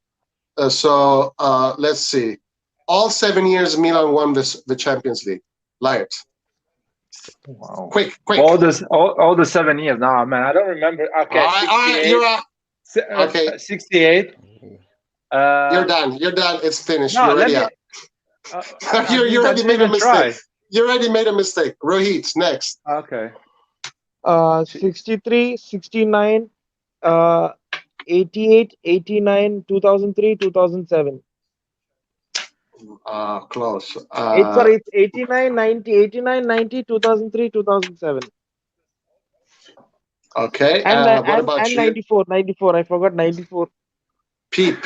So let's see. All 7 years, Milan won the Champions League. Laird. Wow. Quick. All the 7 years. No, man, I don't remember. Okay. All right, you're up. Okay. 68. You're done. It's finished. No, You're already out. You already made a mistake. Try. You already made a mistake. Rohit, next. Okay. 63, 69, 88, 89, 2003, 2007. Close. Sorry, it's 89, 90, 2003, 2007. Okay. What about you? 94. I forgot 94. Pete.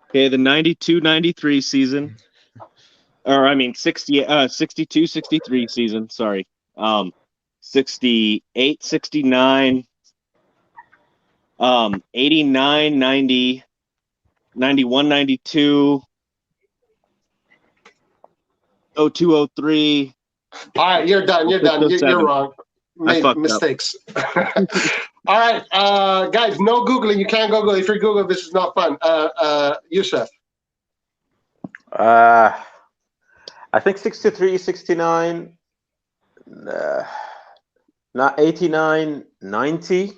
Okay, the 92-93 season. Or, I mean, 62-63 season, sorry. 68-69, 89-90, 91-92, 02-03. All right, you're done. You're wrong. Made mistakes. All right, guys, no Googling. You can't Google. If you Google, this is not fun. Youssef. I think 63, 69, 89, 90,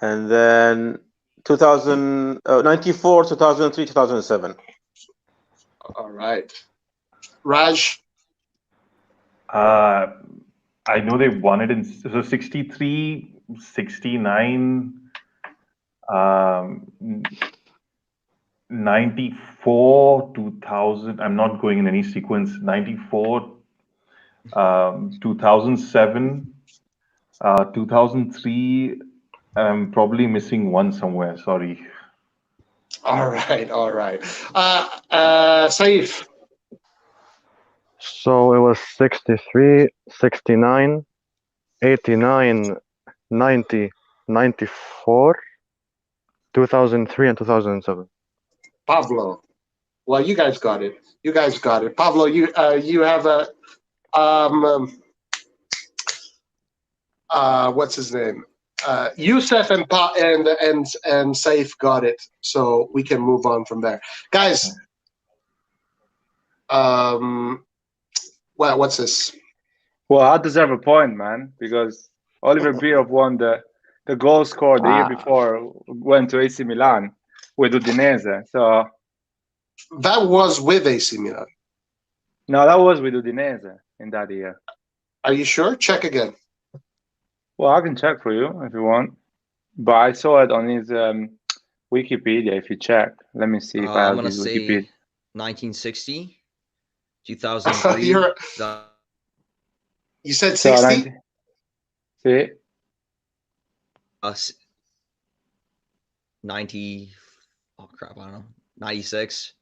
and then 94, 2003, 2007. All right. Raj? I know they won it in 63, 69, 94, 2000. I'm not going in any sequence. 94, 2007, 2003. I'm probably missing one somewhere. Sorry. All right. Saif? So it was 63, 69, 89, 90, 94, 2003, and 2007. Pablo. Well, you guys got it. Pablo, you have a what's his name? Youssef and Saif got it, so we can move on from there, guys. Well, what's this? Well, I deserve a point, man, because Oliver Bierhoff won the goal scorer the year before, went to AC Milan with Udinese. So that was with AC Milan. No, that was with Udinese in that year. Are you sure? Check again. Well, I can check for you if you want, but I saw it on his Wikipedia. If you check, let me see if I have his Wikipedia. 1960, 2003. You said 60? See? 90. Oh crap! I don't know. 96.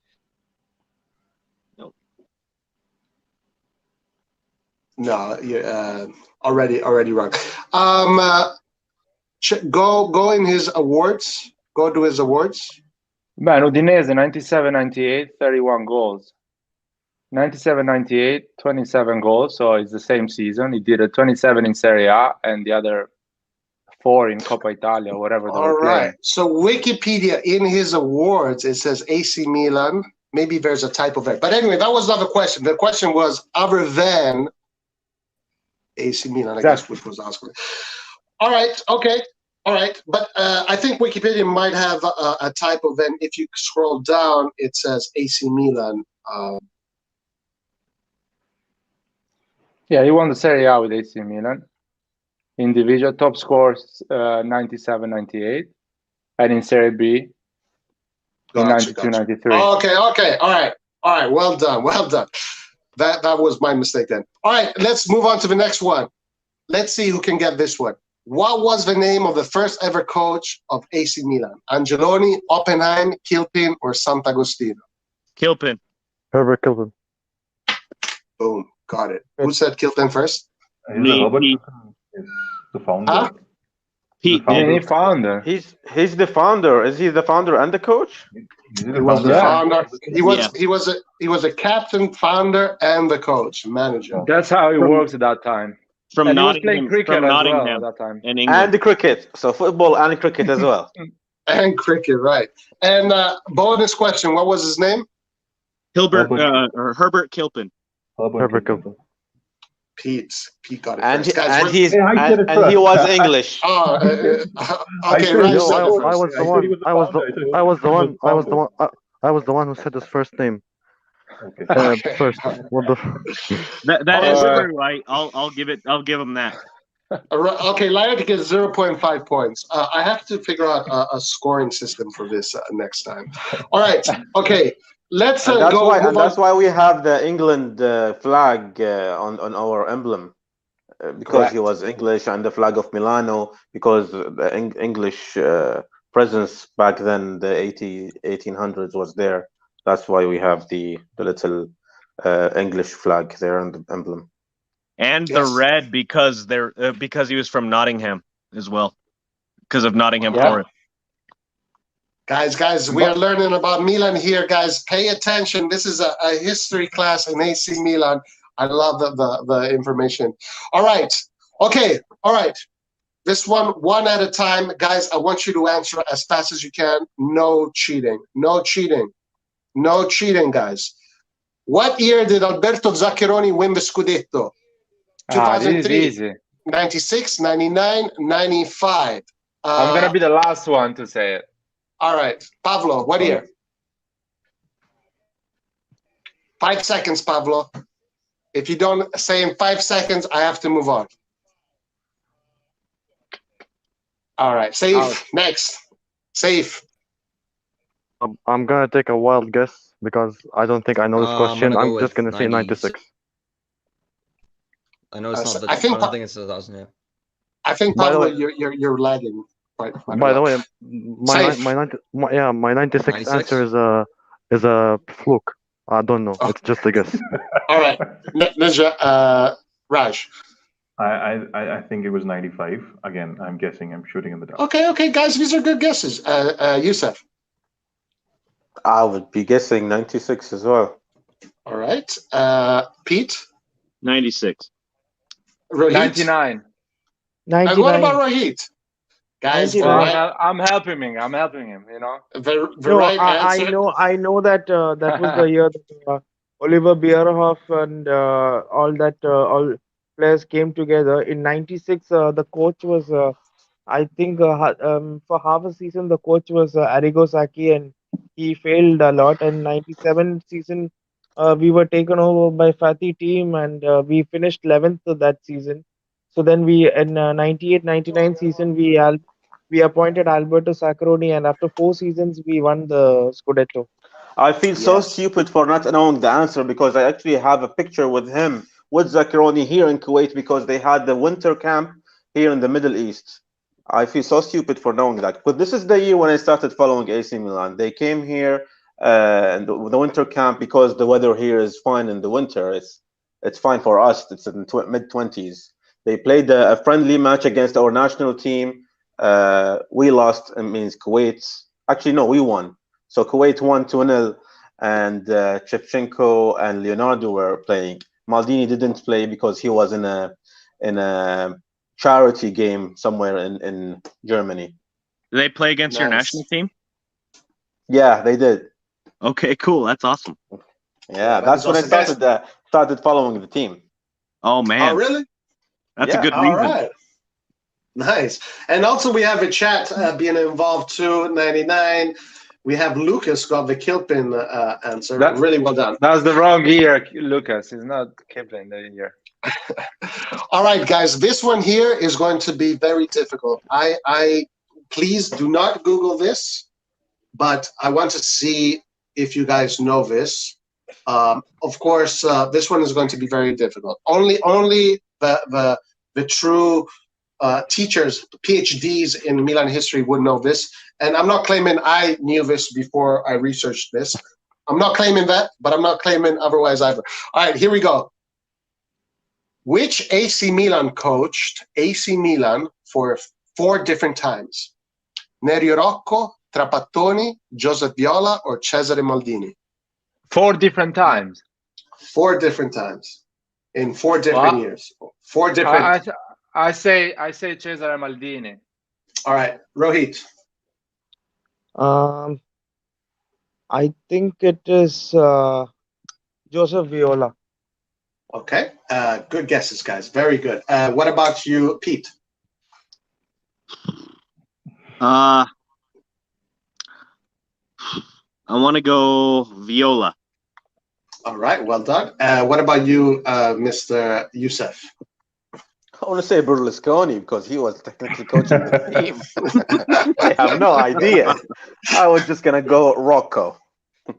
Nope. No, you're already wrong. Go in his awards. Go to his awards. Man, Udinese 97-98, 31 goals. 97-98, 27 goals. So it's the same season. He did a 27 in Serie A and the other 4 in Coppa Italia, whatever they were playing. All right. So Wikipedia, in his awards, it says AC Milan. Maybe there's a typo there. But anyway, that was not the question. The question was other than AC Milan, I guess, which was asked. All right. Okay. All right. But I think Wikipedia might have a typo. Then if you scroll down, it says AC Milan. Yeah, he won the Serie A with AC Milan. Individual top scores 97-98, and in Serie B in 92-93. Okay. All right. Well done. That was my mistake then. All right, let's move on to the next one. Let's see who can get this one. What was the name of the first ever coach of AC Milan? Angeloni, Oppenheim, Kilpin, or Sant'Agostino? Kilpin. Herbert Kilpin. Boom. Got it. Who said Kilpin first? The founder. Huh? He's the founder. He's the founder. Is he the founder and the coach? He was the founder. He was a captain, founder, and the coach, manager. That's how it works at that time. From and Nottingham, he was playing cricket as well at that time. In England. And the cricket. So football and cricket as well. And cricket, right. And bonus question, what was his name? Herbert Kilpin. Herbert Kilpin. Pete got it. And, first. Guys, and he was English. Okay, I was the one who said his first name. Okay. First. What the? That is true. I'll give him that. Okay, Lion gets 0.5 points. I have to figure out a scoring system for this next time. All right. Okay. Let's go. That's why we have the England flag on our emblem, because Correct. He was English, and the flag of Milano, because the English presence back then, the 1800s was there. That's why we have the little English flag there on the emblem. And the red because he was from Nottingham as well, because of Nottingham Forest. Guys, we are learning about Milan here, guys. Pay attention. This is a history class in AC Milan. I love the information. All right. Okay. All right. This one at a time. Guys, I want you to answer as fast as you can. No cheating. No cheating. No cheating, guys. What year did Alberto Zaccheroni win the Scudetto? 2003, 96, 99, 95. I'm going to be the last one to say it. All right, Pavlo, what year? 5 seconds, Pavlo. If you don't say in 5 seconds, I have to move on. All right, Safe, next. Safe. I'm gonna take a wild guess because I don't think I know this question. I'm just gonna say 96. I know it's not. I don't think it's 2000. Yeah. I think Pablo, you're lagging. By the way, my 96 answer is a fluke. I don't know. It's just a guess. All right, Ninja, Raj. I think it was 95. Again, I'm guessing. I'm shooting in the dark. Okay, guys, these are good guesses. Youssef. I would be guessing 96 as well. All right, Pete. 96. Rohit. 99. And what about Rohit? Guys, I'm helping him. You know. The right answer. I know that that was the year that Oliver Bierhoff and all players came together. In '96, the coach was, I think, for half a season, the coach was Arrigo Sacchi, and he failed a lot. And '97 season, we were taken over by Fatih team, and we finished 11th that season. So then in 98-99 season, we appointed Alberto Saccaroni, and after 4 seasons, we won the Scudetto. I feel so stupid for not knowing the answer because I actually have a picture with him, with Saccaroni here in Kuwait because they had the winter camp here in the Middle East. I feel so stupid for knowing that. But this is the year when I started following AC Milan. They came here in the winter camp because the weather here is fine in the winter. It's fine for us. It's in mid-20s. They played a friendly match against our national team. We lost. It means Kuwait. Actually, no, we won. So Kuwait won 2-0, and Shevchenko and Leonardo were playing. Maldini didn't play because he was in a charity game somewhere in Germany. Did they play against your national team? Yeah, they did. Okay, cool. That's awesome. Yeah, that's when I started following the team. Oh man! Oh really? That's a good reason. All right. Nice. And also we have a chat being involved too. 99. We have Lucas got the Kilpin answer. Really well done. That's the wrong year, Lucas. It's not Kilpin the year. All right, guys. This one here is going to be very difficult. I please do not Google this, but I want to see if you guys know this. Of course, this one is going to be very difficult. Only the true teachers, PhDs in Milan history would know this. And I'm not claiming I knew this before I researched this. I'm not claiming that, but I'm not claiming otherwise either. All right, here we go. Which AC Milan coached AC Milan for 4 different times? Nerio Rocco, Trapattoni, Joseph Viola, or Cesare Maldini? 4 different times. 4 different times in 4 different years. 4 different. I say Cesare Maldini. All right, Rohit. I think it is Joseph Viola. Okay, good guesses, guys. Very good. What about you, Pete? I want to go Viola. All right, well done. What about you, Mr. Youssef? I want to say Berlusconi because he was technically coaching the team. I have no idea. I was just going to go Rocco.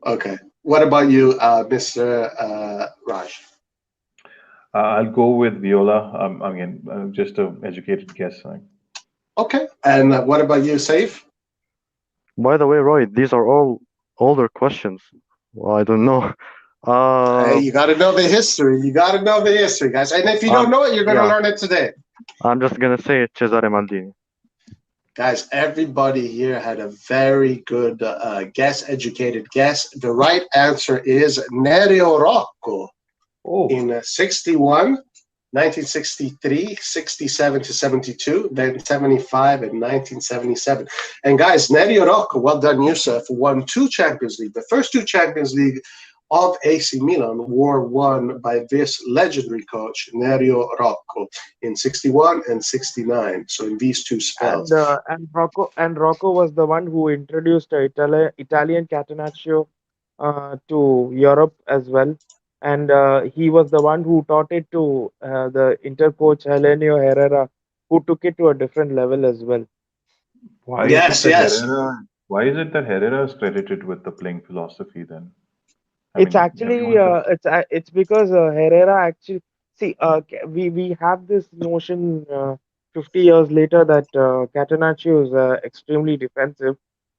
Okay. What about you, Mr. Raj? I'll go with Viola. Again, just an educated guess. Okay. And what about you, Saif? By the way, Roy, these are all older questions. Well, I don't know. Hey, you got to know the history. You got to know the history, guys. And if you don't know it, you're going to learn it today. I'm just going to say Cesare Maldini. Guys, everybody here had a very good guess, educated guess. The right answer is Nerio Rocco in 61, 1963, 67 to 72, then 75 and 1977. And guys, Nerio Rocco, well done, Youssef, won 2 Champions League. The first 2 Champions League of AC Milan were won by this legendary coach, Nerio Rocco, in 61 and 69. So in these two spells. And Rocco was the one who introduced Italian Catenaccio to Europe as well, and he was the one who taught it to the Inter coach Helenio Herrera, who took it to a different level as well. Why is it Yes, that yes. Herrera is credited with the playing philosophy then? I It's mean, actually it's because Herrera actually see we have this notion 50 years later that Catenaccio is extremely defensive,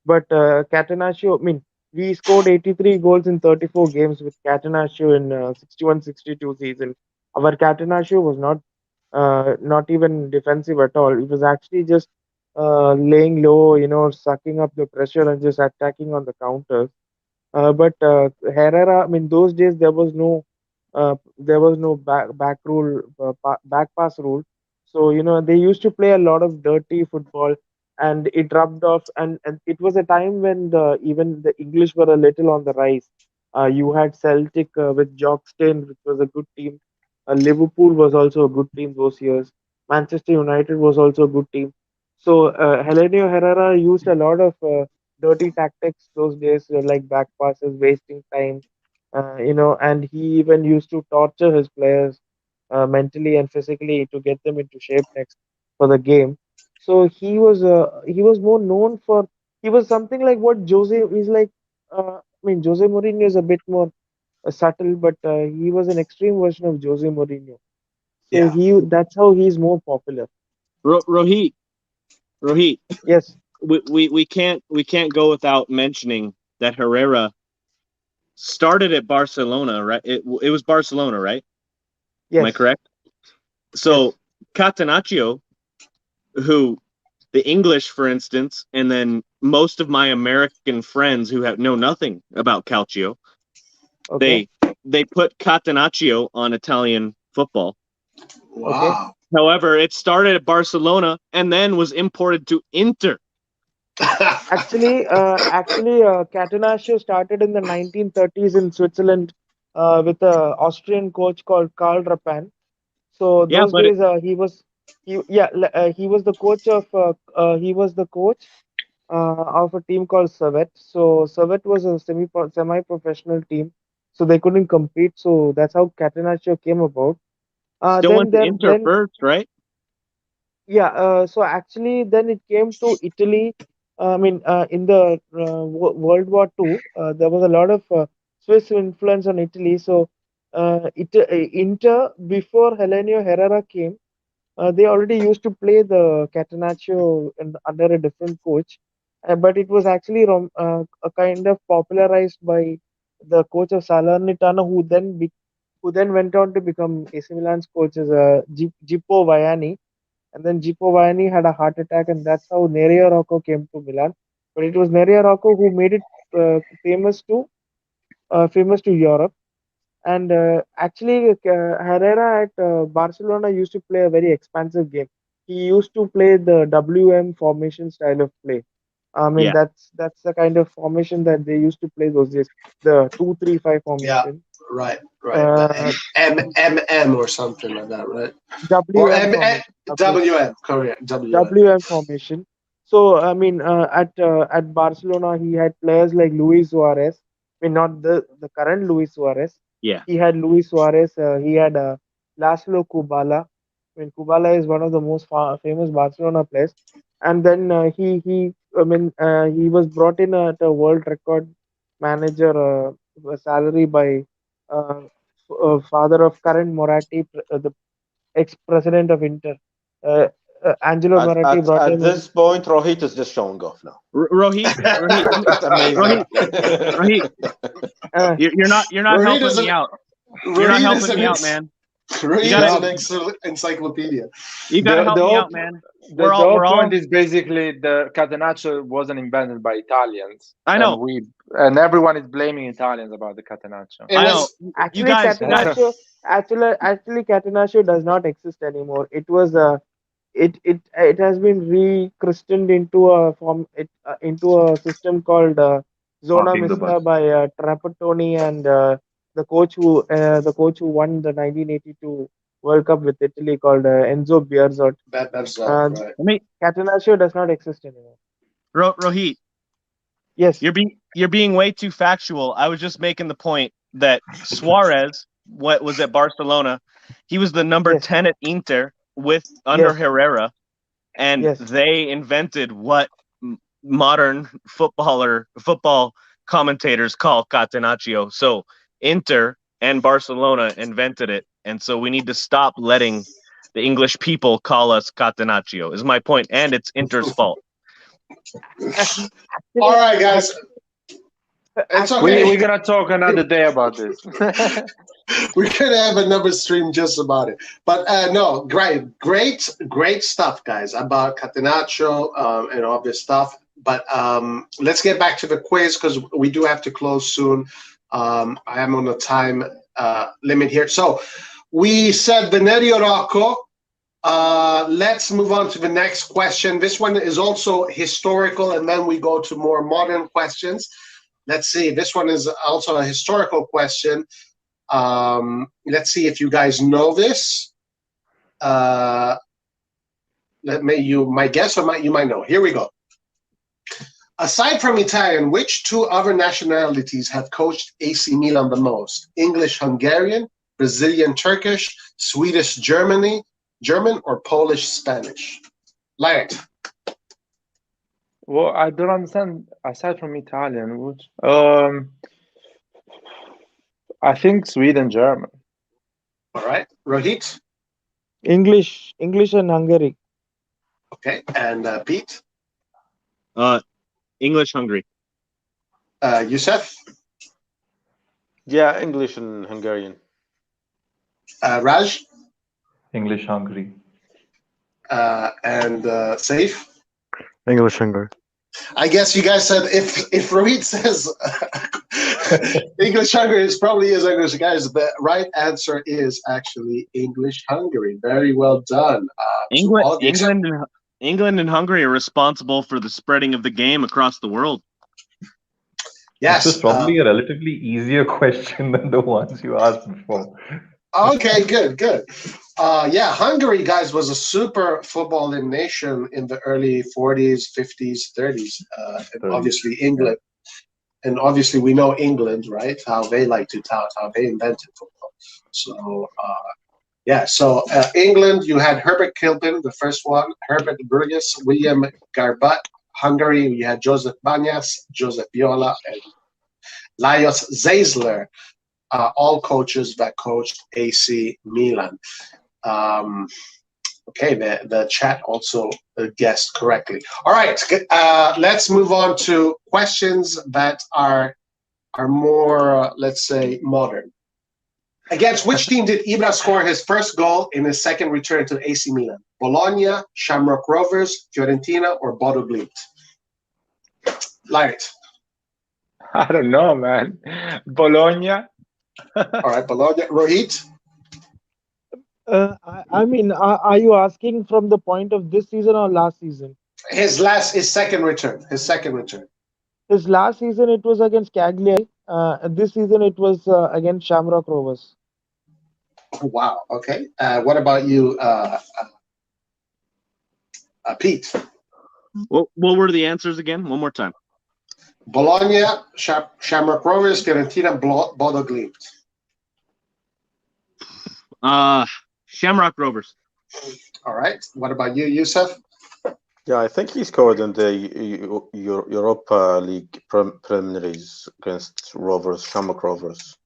but Catenaccio, I mean, we scored 83 goals in 34 games with Catenaccio in 61-62 season. Our Catenaccio was not even defensive at all. It was actually just laying low, sucking up the pressure and just attacking on the counters. But Herrera, I mean, those days there was no back rule, back pass rule. So they used to play a lot of dirty football, and it rubbed off. And it was a time when even the English were a little on the rise. You had Celtic with Jockstein, which was a good team. Liverpool was also a good team those years. Manchester United was also a good team. So Helenio Herrera used a lot of dirty tactics those days, like back passes, wasting time, and he even used to torture his players mentally and physically to get them into shape next for the game. So he was more known for he was something like what Jose is like. I mean, Jose Mourinho is a bit more subtle, but he was an extreme version of Jose Mourinho. So Yeah. that's how he's more popular. Rohit, Yes, we can't go without mentioning that Herrera started at Barcelona, right? It was Barcelona, right? Am I yes, correct? yes. So Catenaccio, who the English, for instance, and then most of my American friends who know nothing about Calcio, Okay, they put Catenaccio on Italian football. okay. Wow. However, it started at Barcelona and then was imported to Inter. Actually, Catenaccio started in the 1930s in Switzerland with a Austrian coach called Karl Rappan. So Yeah, those but days he was the coach of a team called Servette. So Servette was a semi-professional team, so they couldn't compete. So that's how Catenaccio came about. still Then went to there Inter then first, right? Yeah, so actually, then it came to Italy. I mean, in the World War II, there was a lot of Swiss influence on Italy. So, Inter, before Helenio Herrera came, they already used to play the Catenaccio under a different coach, but it was actually a kind of popularized by the coach of Salernitana, who then went on to become AC Milan's coach as Gippo Vaiani, and then Gipo Vaiani had a heart attack, and that's how Nerio Rocco came to Milan. But it was Nerio Rocco who made it famous to Europe. And actually, Herrera at Barcelona used to play a very expansive game. He used to play the WM formation style of play. I mean, Yeah. that's the kind of formation that they used to play those days. The 2-3-5 Yeah. formation. Right. Uh, M or something like that, right? Or WM formation. WM, correct. WM. WM formation. So I mean, at Barcelona, he had players like Luis Suarez. I mean, not the current Luis Suarez. Yeah. He had Luis Suarez. He had Laszlo Kubala. I mean, Kubala is one of the most famous Barcelona players. And then he was brought in at a world record manager salary by father of current Moratti, the ex-president of Inter. Uh, Angelo At, Moratti at, brought at him in. this point, Rohit is just showing off now. Rohit, It's amazing. Rohit, Uh, you're not Rohit helping is me an out. You're not Rohit is helping an me out, man. Rohit gotta- is an excellent encyclopedia. You gotta The- help the me whole- out, man. The We're all whole we're all point is basically the Catenaccio wasn't invented by Italians. I know. And everyone is blaming Italians about the Catenaccio. It I was know. actually, guys- Catenaccio Catenaccio does not exist anymore. It has been rechristened into a system called Zona Parking the Mista bus. by Trapattoni and the coach who won the 1982 World Cup with Italy called Enzo Bearzot. Bearzot, right. I mean, Catenaccio does not exist anymore. Rohit, Yes. you're being way too factual. I was just making the point that Suarez, what was at Barcelona, he was the number 10 at Inter under Herrera, and they invented what modern football commentators call catenaccio. So Inter and Barcelona invented it, and so we need to stop letting the English people call us catenaccio. Is my point, and it's Inter's fault. All right, guys. It's okay. We're gonna talk another day about this. We're gonna have another stream just about it. But no, great stuff, guys, about Catenaccio and all this stuff. But let's get back to the quiz because we do have to close soon. I am on a time limit here. So we said Venerio Rocco. Let's move on to the next question. This one is also historical, and then we go to more modern questions. Let's see. This one is also a historical question. Let's see if you guys know this. You might guess or you might know. Here we go. Aside from Italian, which two other nationalities have coached AC Milan the most? English-Hungarian, Brazilian-Turkish, Swedish-German, or Polish-Spanish? Laird. Well, I don't understand. Aside from Italian, which I think Sweden, German. All right, Rohit. English and Hungary. Okay, and Pete. English, Hungary. Youssef. Yeah, English and Hungarian. Raj. English, Hungary. And Saif. English, Hungary. I guess you guys said if Rohit says English Hungary, it probably is English. Guys, the right answer is actually English Hungary. Very well done. England and Hungary are responsible for the spreading of the game across the world. Yes, this is probably a relatively easier question than the ones you asked before. Okay, good. Yeah, Hungary, guys, was a super footballing nation in the early 40s, 50s, 30s. And obviously England. And obviously we know England, right? How they like to tout, how they invented football. So, So England, you had Herbert Kilpin, the first one, Herbert Burgess, William Garbutt. Hungary, you had Joseph Banyas, Joseph Viola, and Lajos Zeisler. All coaches that coached AC Milan. Okay, the chat also guessed correctly. All right, let's move on to questions that are more, let's say, modern. Against which team did Ibra score his first goal in his second return to AC Milan? Bologna, Shamrock Rovers, Fiorentina, or Bodo Glimt? Laird. I don't know, man. Bologna. All right, Bologna. Rohit? I mean, are you asking from the point of this season or last season? His second return. His last season, it was against Cagliari. This season, it was against Shamrock Rovers. Wow. Okay. What about you, Pete? What were the answers again? One more time. Bologna, Shamrock Rovers, Fiorentina, Bodo Glimt. Shamrock Rovers. All right. What about you, Youssef? Yeah, I think he scored in the Europa League preliminaries against Shamrock Rovers.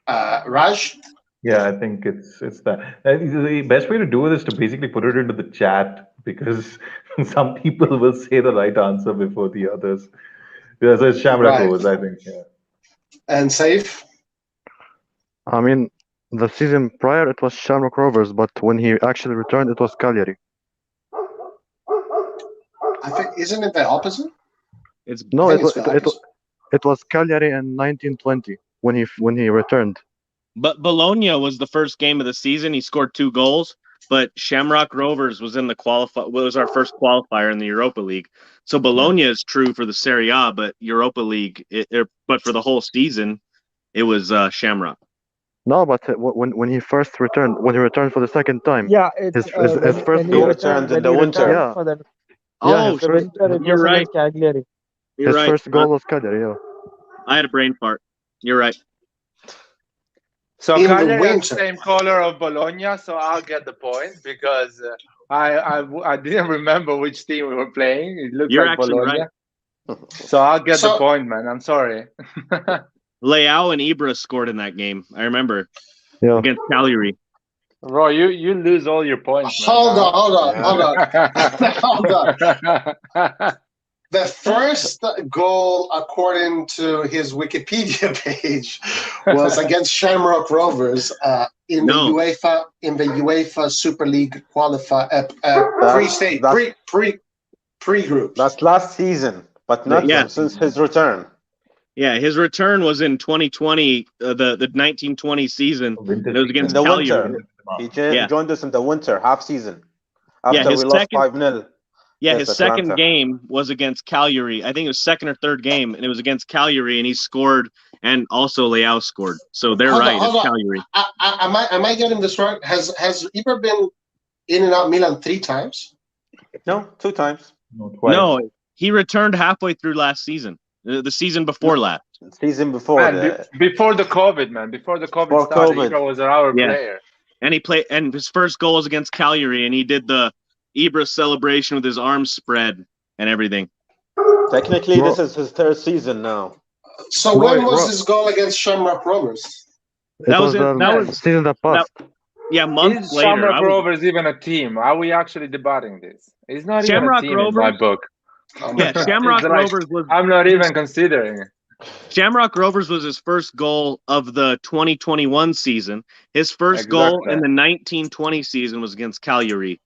Raj? Yeah, I think it's that. The best way to do it is to basically put it into the chat because some people will say the right answer before the others. Yeah, so it's Shamrock Rovers, I think. Yeah. And Saif? I mean, the season prior it was Shamrock Rovers, but when he actually returned, it was Cagliari. I think isn't it the opposite? It was Cagliari in 1920 when he returned. But Bologna was the first game of the season. He scored 2 goals. but Shamrock Rovers was in the was our first qualifier in the Europa League. So Bologna is true for the Serie A, but Europa League, but for the whole season, it was Shamrock. No, but when he first returned, when he returned for the second time, Yeah, it's his first He goal. returned in the when he winter. returned Yeah. for the Yeah, his the first, winter, it You're was right. against Cagliari. You're his right. first goal was Kader. Yeah. I had a brain fart. You're right. So In the Cagliari has the winter. same color of Bologna, so I'll get the point because I didn't remember which team we were playing. It looked You're like actually Bologna. right. So I'll get the So- point, man. I'm sorry. Leao and Ibra scored in that game. I remember Yeah. against Cagliari. Roy, you lose all your points, man. Hold on. The first goal, according to his Wikipedia page, was against Shamrock Rovers in the UEFA Super League pre-group. That's last season, but not since his return. Yeah, his return was in 2020, the 1920 season. It was against In the Cagliari. winter. He joined us in the winter, half season. Yeah, After his we lost second- 5-0. Yeah, Yes, his second Atlanta. game was against Cagliari. I think it was second or third game, and it was against Cagliari, and he scored, and also Leao scored. So they're right. It's Cagliari. Am I getting this right? Has Ibra been in and out Milan 3 times? No, 2 times. No, twice. No, he returned halfway through last season, the season before last. Season before. Man, before the COVID, man. Before the COVID started, Ibra was our player. And he played, and his first goal was against Cagliari, and he did the Ibra celebration with his arms spread and everything. Technically, this is his 3rd season now. So when was his goal against Shamrock Rovers? That was season that passed. Months Is later. Shamrock Rovers even a team? Are we actually debating this? It's not Shamrock even a team Rovers, in my book. Shamrock Rovers was. I'm not even considering it. Shamrock Rovers was his first goal of the 2021 season. His first goal in the 1920 season was against Cagliari.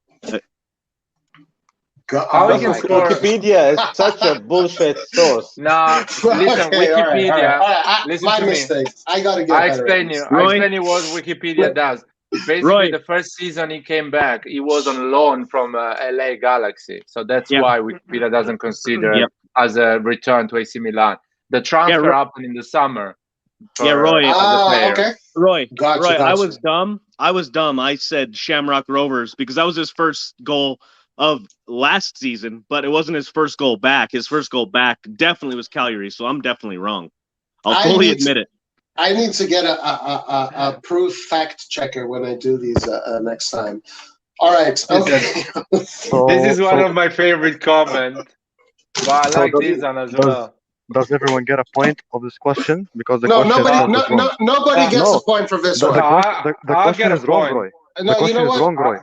Wikipedia is such a bullshit source. Nah, listen, Wikipedia. Listen my to mistake. me. I gotta get I explain you. I explain you what Wikipedia does. Basically, the first season he came back, he was on loan from LA Galaxy, so that's why Wikipedia doesn't consider it as a return to AC Milan. The transfer happened in the summer. Roy. Okay. Roy, Gotcha. I was dumb. I said Shamrock Rovers because that was his first goal of last season, but it wasn't his first goal back. His first goal back definitely was Cagliari, so I'm definitely wrong. I'll fully admit it. I need to get a proof fact checker when I do these next time. All right. Okay. This is one of my favorite comments, but I like this one as well. Does everyone get a point of this question? Because nobody gets a point for this one. The question is wrong, Roy. No, you know what? Wrong, Roy.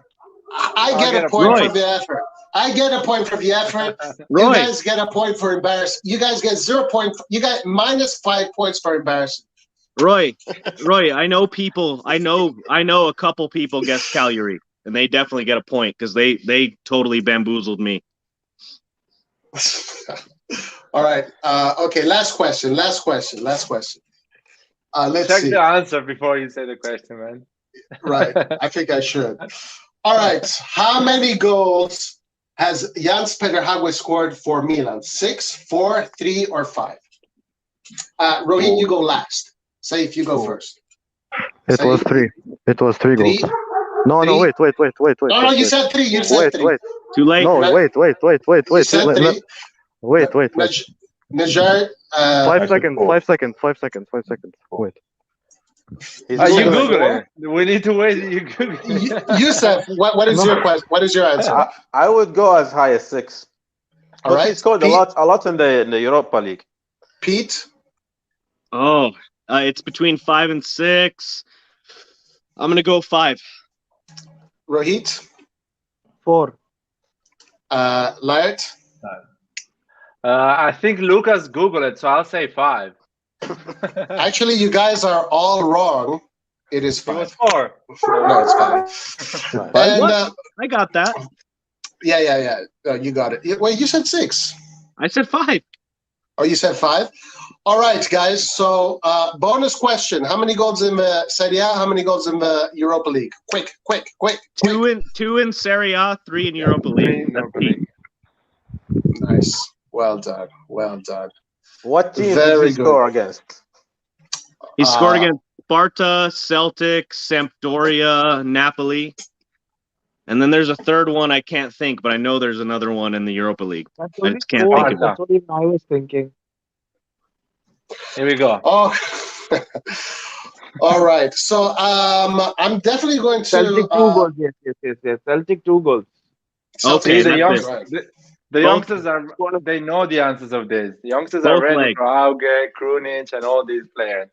I get a point for the effort. I get a point for the effort. You guys get a point for embarrassing. You guys get 0 points. You got -5 points for embarrassing. Roy, I know people. I know a couple people guessed Cagliari, and they definitely get a point because they totally bamboozled me. All right. Okay. Last question. Let's check see. the answer before you say the question, man. Right. I think I should. All right. How many goals has Jans Peter Hagwe scored for Milan? 6, 4, 3, or 5? Rohit, you go last. Say if you go first. It was 3. It was 3 goals. No, wait. No, you said 3. You said 3. Wait. Too late. No, wait. You said 3. Wait. Najar, 5 seconds. Wait. You Google it. We need to wait. You Google it. Yusuf, what is your question? What is your answer? I would go as high as 6. All right. He scored a lot in the Europa League. Pete? Oh, it's between 5 and 6. I'm gonna go 5. Rohit? 4. Laert? I think Lucas Googled it, so I'll say 5. Actually, you guys are all wrong. It is 5. It was 4. No, it's 5. And, I got that. Yeah. You got it. Wait, you said 6. I said 5. Oh, you said 5? All right, guys. So, bonus question: how many goals in the Serie A? How many goals in the Europa League? Quick. 2 in Serie A, 3 in Europa League. Nice. Well done. What team did Very he good. score against? He scored against Sparta, Celtic, Sampdoria, Napoli. And then there's a third one I can't think, but I know there's another one in the Europa League. I just can't think of it. That's what even I was thinking. Here we go. Oh, all right. So I'm definitely going to Celtic 2 goals. Yes. Celtic 2 goals. Okay, the Both- youngsters they know the answers of this. The youngsters are Both ready legs. for Auge, Krunic, and all these players.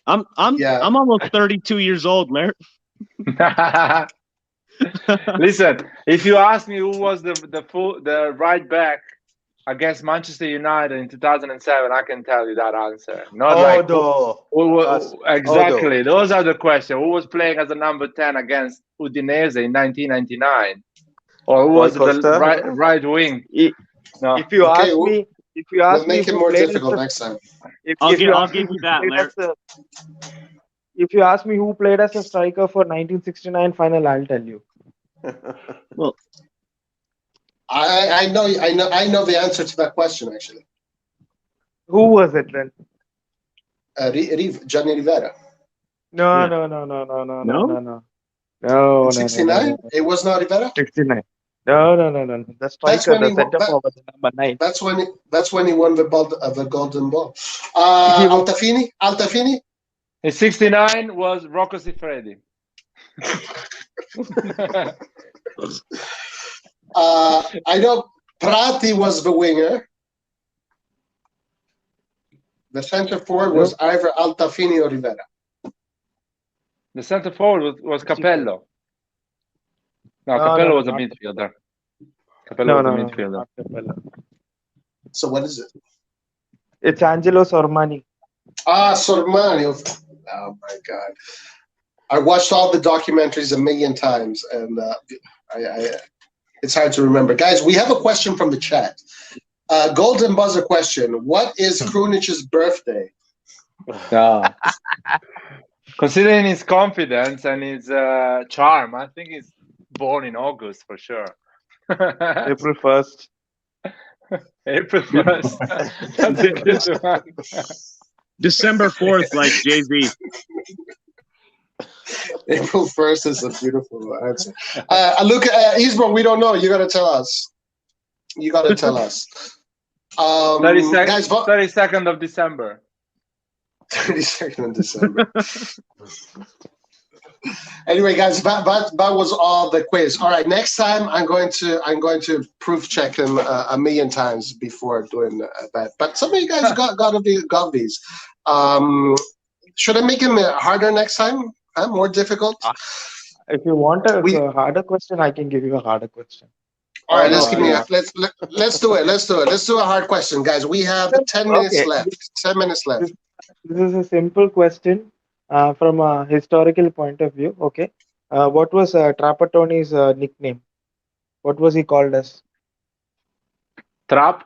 I'm almost 32 years old, Mert. Listen, if you ask me who was the right back against Manchester United in 2007, I can tell you that answer. Not exactly. Those are the questions. Who was playing as a number 10 against Udinese in 1999? Or who was the right wing? No. If you ask me, we'll make it more difficult next time. I'll give you that, Mert. If you ask me who played as a striker for 1969 final, I'll tell you. Well, I know the answer to that question actually. Who was it then? Gianni Rivera. No. 69? It was not Rivera? 69. No. The striker, the center forward, number 9. That's when he won the golden ball. Altafini? In 69 was Rocco Siffredi. I know Prati was the winger. The center forward was either Altafini or Rivera. The center forward was Capello. No, Capello was a midfielder. Capello was a midfielder. So what is it? It's Angelo Sormani. Sormani. Oh my God. I watched all the documentaries a million times, and it's hard to remember. Guys, we have a question from the chat. Golden buzzer question. What is Krunic's birthday? Considering his confidence and his charm, I think he's born in August for sure. April 1st. April 1st. That's a good one. December 4th, like Jay-Z. April 1st is a beautiful answer. Look, Isbro, we don't know. You got to tell us. 32nd of December. 32nd of December. Anyway, guys, that was all the quiz. All right, next time I'm going to proof check him a million times before doing that. But some of you guys got these. Should I make him harder next time? More difficult? If you want a harder question, I can give you a harder question. All right, let's do it. Let's do a hard question, guys. We have 10 minutes left. 10 minutes left. This is a simple question from a historical point of view. Okay, what was Trapattoni's nickname? What was he called as? Trap.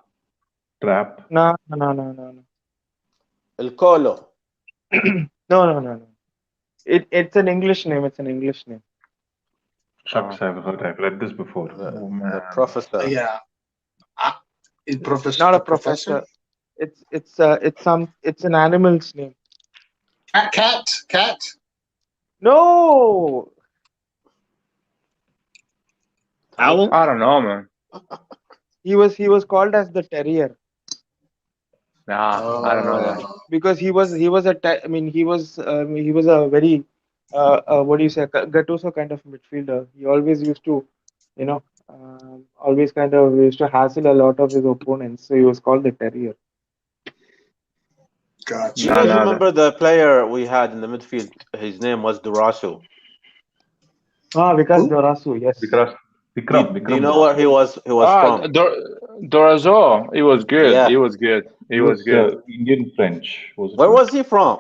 No. El Colo. No. It's an English name. Shucks, I've read this before. The professor. Yeah. Professor. Not a professor. It's an animal's name. Cat. No. Owl? I don't know, man. He was called as the terrier. Nah, I don't know that. Because he was a very what do you say, Gattuso kind of midfielder. He always used to, used to hassle a lot of his opponents. So he was called the terrier. Gotcha. You guys remember the player we had in the midfield? His name was Durasu. Vikas Durasu, yes. Vikram. Do you know where he was from? Dorazo. He was good. Yeah. He was good. Indian French. Where was he from?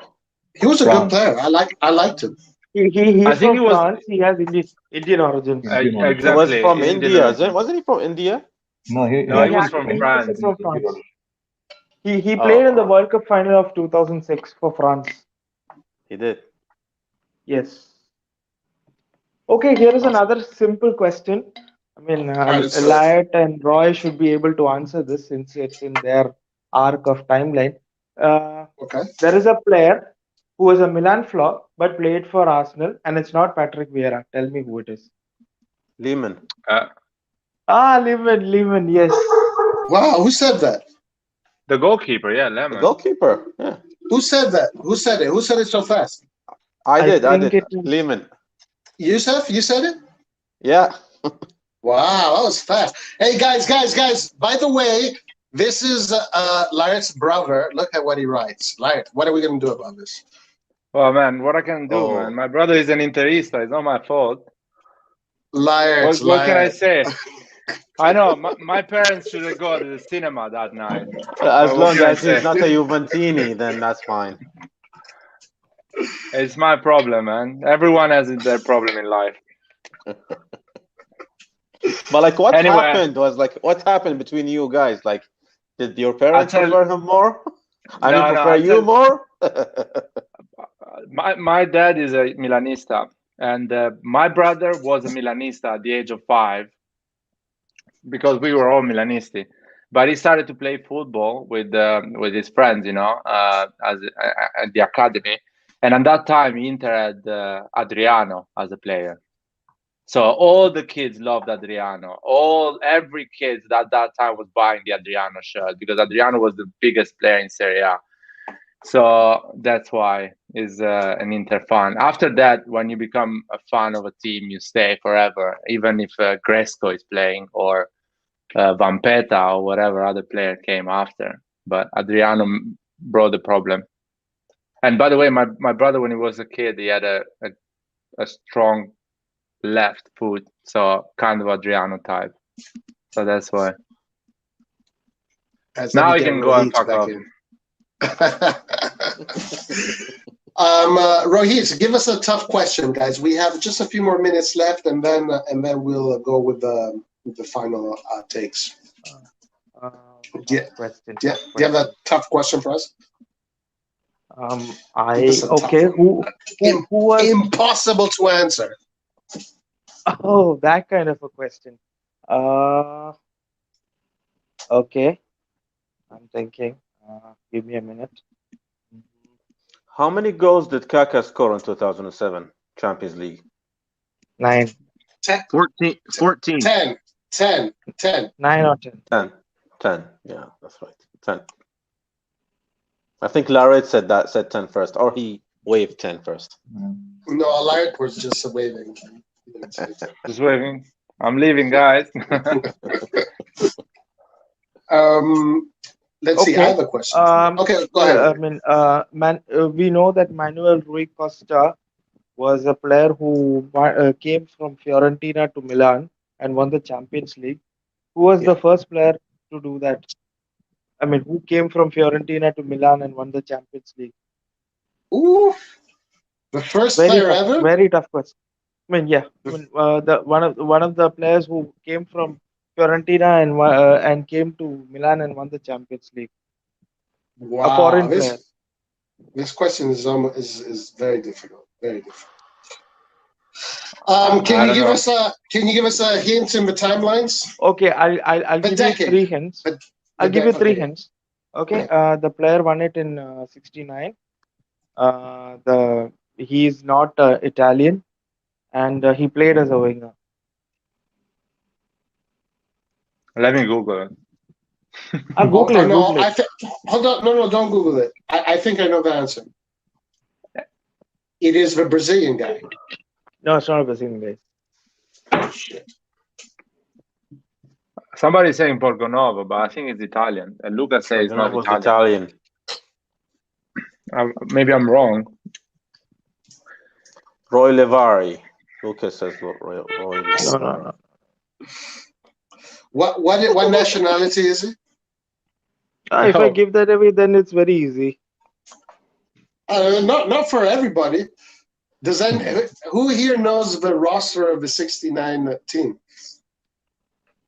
He was a good player. I liked him. He's from France. He has Indian origins. Exactly. He was from India. Wasn't he from India? No, he was from France. He played in the World Cup final of 2006 for France. He did. Yes. Okay, here is another simple question. I mean, Lyot and Roy should be able to answer this since it's in their arc of timeline. Okay. There is a player who is a Milan flop but played for Arsenal, and it's not Patrick Vieira. Tell me who it is. Lehman. Lehman, yes. Wow, who said that? The goalkeeper, yeah, Lemon. The goalkeeper, yeah. Who said that? Who said it? Who said it so fast? I did. think Lehman. Yusuf, you said it? Yeah. Wow, that was fast. Hey, guys. By the way, this is Lyot's brother. Look at what he writes. Lyot, what are we going to do about this? Well, man, what I can do, man? My brother is an Interista. It's not my fault. Lyot, what can I say? I know my parents should go to the cinema that night. As long as he's not a Juventini, then that's fine. It's my problem, man. Everyone has their problem in life. But like, what happened was like, what happened between you guys? Like, did your parents prefer him more? Prefer you more? My dad is a Milanista, and my brother was a Milanista at the age of 5, because we were all Milanisti. But he started to play football with his friends, at the academy. And at that time, Inter had Adriano as a player. So all the kids loved Adriano. Every kid at that time was buying the Adriano shirt because Adriano was the biggest player in Serie A. So that's why he's an Inter fan. After that, when you become a fan of a team, you stay forever, even if Cresco is playing or Vampeta or whatever other player came after. But Adriano brought the problem. And by the way, my brother, when he was a kid, he had a strong left foot, so kind of Adriano type. So that's why. Now you can go and fuck off. Rohit, give us a tough question, guys. We have just a few more minutes left, and then we'll go with the final takes. Do you have a tough question for us? Who was impossible to answer? Oh, that kind of a question. Okay, I'm thinking. Give me a minute. How many goals did Kaká score in 2007 Champions League? 9. 14. 10. 9 or 10. 10. Yeah, that's right. 10. I think Lyot said 10 first, or he waved 10 first. No, Lyot was just waving. Just waving. I'm leaving, guys. Let's see. I have a question. Okay, go ahead. I mean, we know that Manuel Rui Costa was a player who came from Fiorentina to Milan and won the Champions League. Who was the first player to do that? I mean, who came from Fiorentina to Milan and won the Champions League? Ooh, the first player ever? Very tough question. I mean, yeah. I mean, one of the players who came from Fiorentina and came to Milan and won the Champions League. Wow, a foreign player. This question is very difficult. Very difficult. Can you give us a hint in the timelines? Okay, I'll give you 3 hints. I'll give you 3 hints. Okay, the player won it in 69. He is not Italian, and he played as a winger. Let me Google it. Google it. Hold on. No, don't Google it. I think I know the answer. It is the Brazilian guy. No, it's not a Brazilian guy. Oh, shit. Somebody's saying Borgonovo, but I think it's Italian. And Lucas says it's not Italian. Maybe I'm wrong. Roy Levari. Lucas says Roy Levari. No. What nationality is it? If I give that away, then it's very easy. Not for everybody. Who here knows the roster of the 69 team?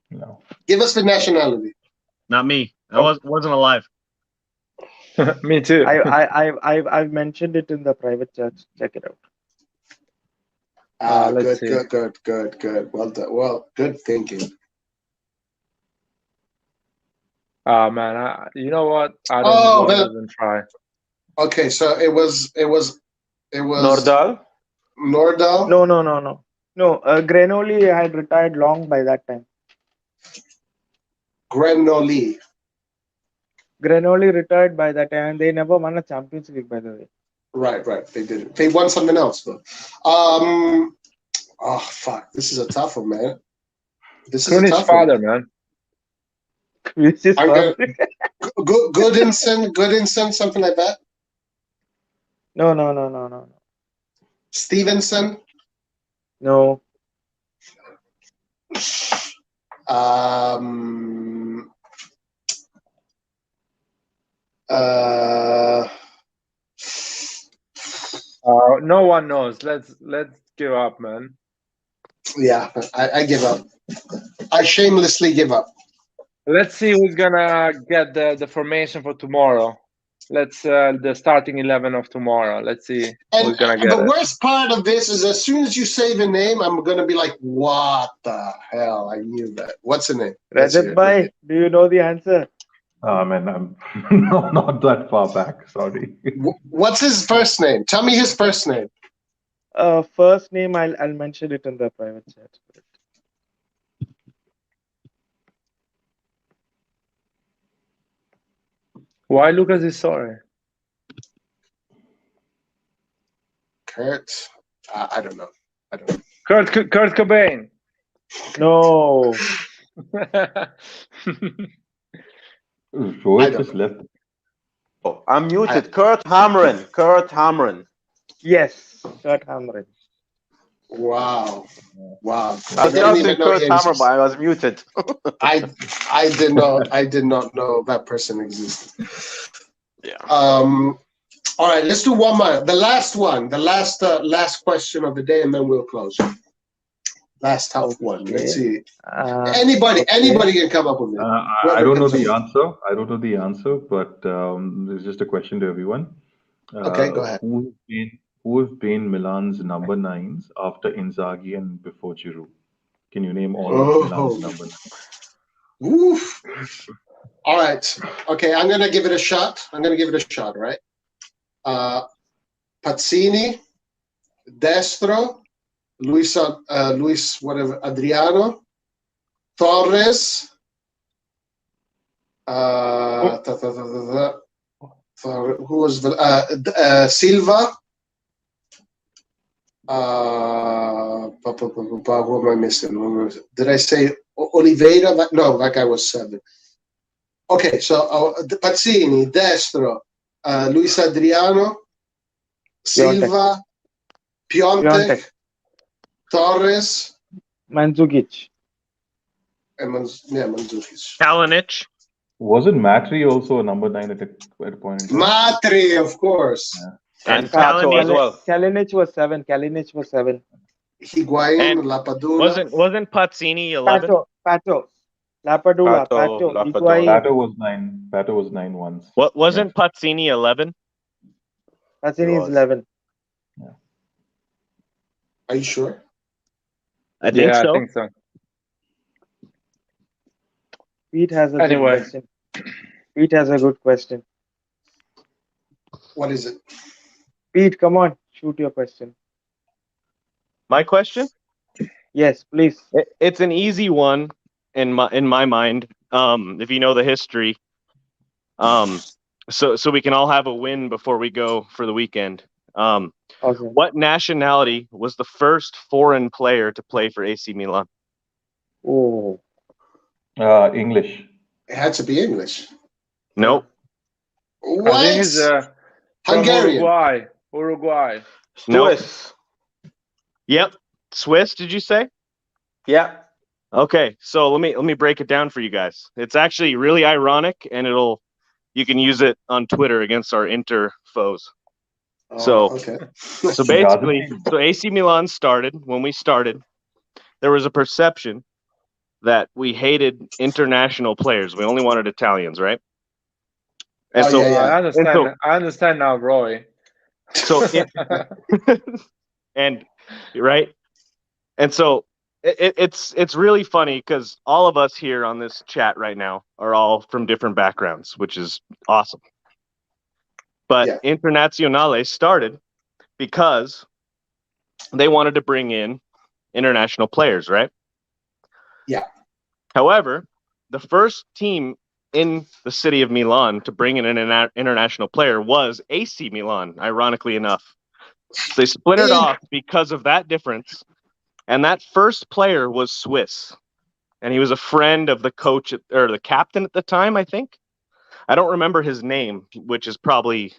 No. Give us the nationality. Not me. I wasn't alive. Me too. I've mentioned it in the private chat. Check it out. Good. Well done. Well, good thinking. Oh man, you know what? I don't want to even try. Okay, so it was Nordal. Nordal. No. Granoli had retired long by that time. Granoli retired by that time, and they never won a Champions League, by the way. Right. They didn't. They won something else, though. Oh fuck! This is a tough one, man. This is Krunic a tough father, one. man. Goodinson, something like that. No. Stevenson. No. No one knows. Let's give up, man. Yeah, I give up. I shamelessly give up. Let's see who's gonna get the formation for tomorrow. Let's the starting 11 of tomorrow. Let's see who's gonna get the it. worst part of this is as soon as you say the name, I'm gonna be like, "What the hell? I knew that." What's the name? Rajat bhai, do you know the answer? Man, I'm not that far back. Sorry. What's his first name? Tell me his first name. First name, I'll mention it in the private chat. Why Lucas is sorry? Kurt. I don't know. Kurt Cobain. No. Roy just left. Oh, I'm muted. Kurt Hamren. Yes, Kurt Hamren. Wow. I didn't say Kurt Hamren, but I was muted. I did not know that person existed. Yeah. All right, let's do one more. The last one, the last question of the day, and then we'll close. Last tough one. Let's see. Anybody can come up with it. I don't know the answer. But it's just a question to everyone. Okay, go ahead. Who have been Milan's number 9s after Inzaghi and before Giroud? Can you name all of Milan's number 9s? Oof. All right. Okay, I'm gonna give it a shot. Right? Pazzini, Destro, Luis Adriano, Torres, who was Silva, who am I missing? Did I say Oliveira? No, that guy was 7. Okay, so Pazzini, Destro, Luis Adriano, Silva, Piontek, Torres, Mandzukic. Mandzukic. Kalinic. Wasn't Matri also a number 9 at a point in time? Matri, of course. Yeah. And Pato as well. Kalinic was 7. Higuain, Lapadula. Wasn't Pazzini 11? Pato. Lapadula, Higuain. Pato was 9 once. What wasn't Pazzini 11? Pazzini is 11. Yeah. Are you sure? I think so. I think so. Pete has a good question. What is it? Pete, come on, shoot your question. My question? Yes, please. It's an easy one in my mind. If you know the history. So we can all have a win before we go for the weekend. Awesome. What nationality was the first foreign player to play for AC Milan? Oh. English. It had to be English. Nope. What? I think it's Hungarian. Uruguay. Swiss. Yep. Swiss, did you say? Yeah. Okay, so let me break it down for you guys. It's actually really ironic, and you can use it on Twitter against our Inter foes. Okay. So basically, AC Milan when we started, there was a perception that we hated international players. We only wanted Italians, right? And so, I understand now, Roy. So, and right, and so it's really funny because all of us here on this chat right now are all from different backgrounds, which is awesome. But Internazionale started because they wanted to bring in international players, right? Yeah. However, the first team in the city of Milan to bring in an international player was AC Milan, ironically enough. So they splintered off because of that difference. And that first player was Swiss. And he was a friend of the coach or the captain at the time, I think. I don't remember his name, which is probably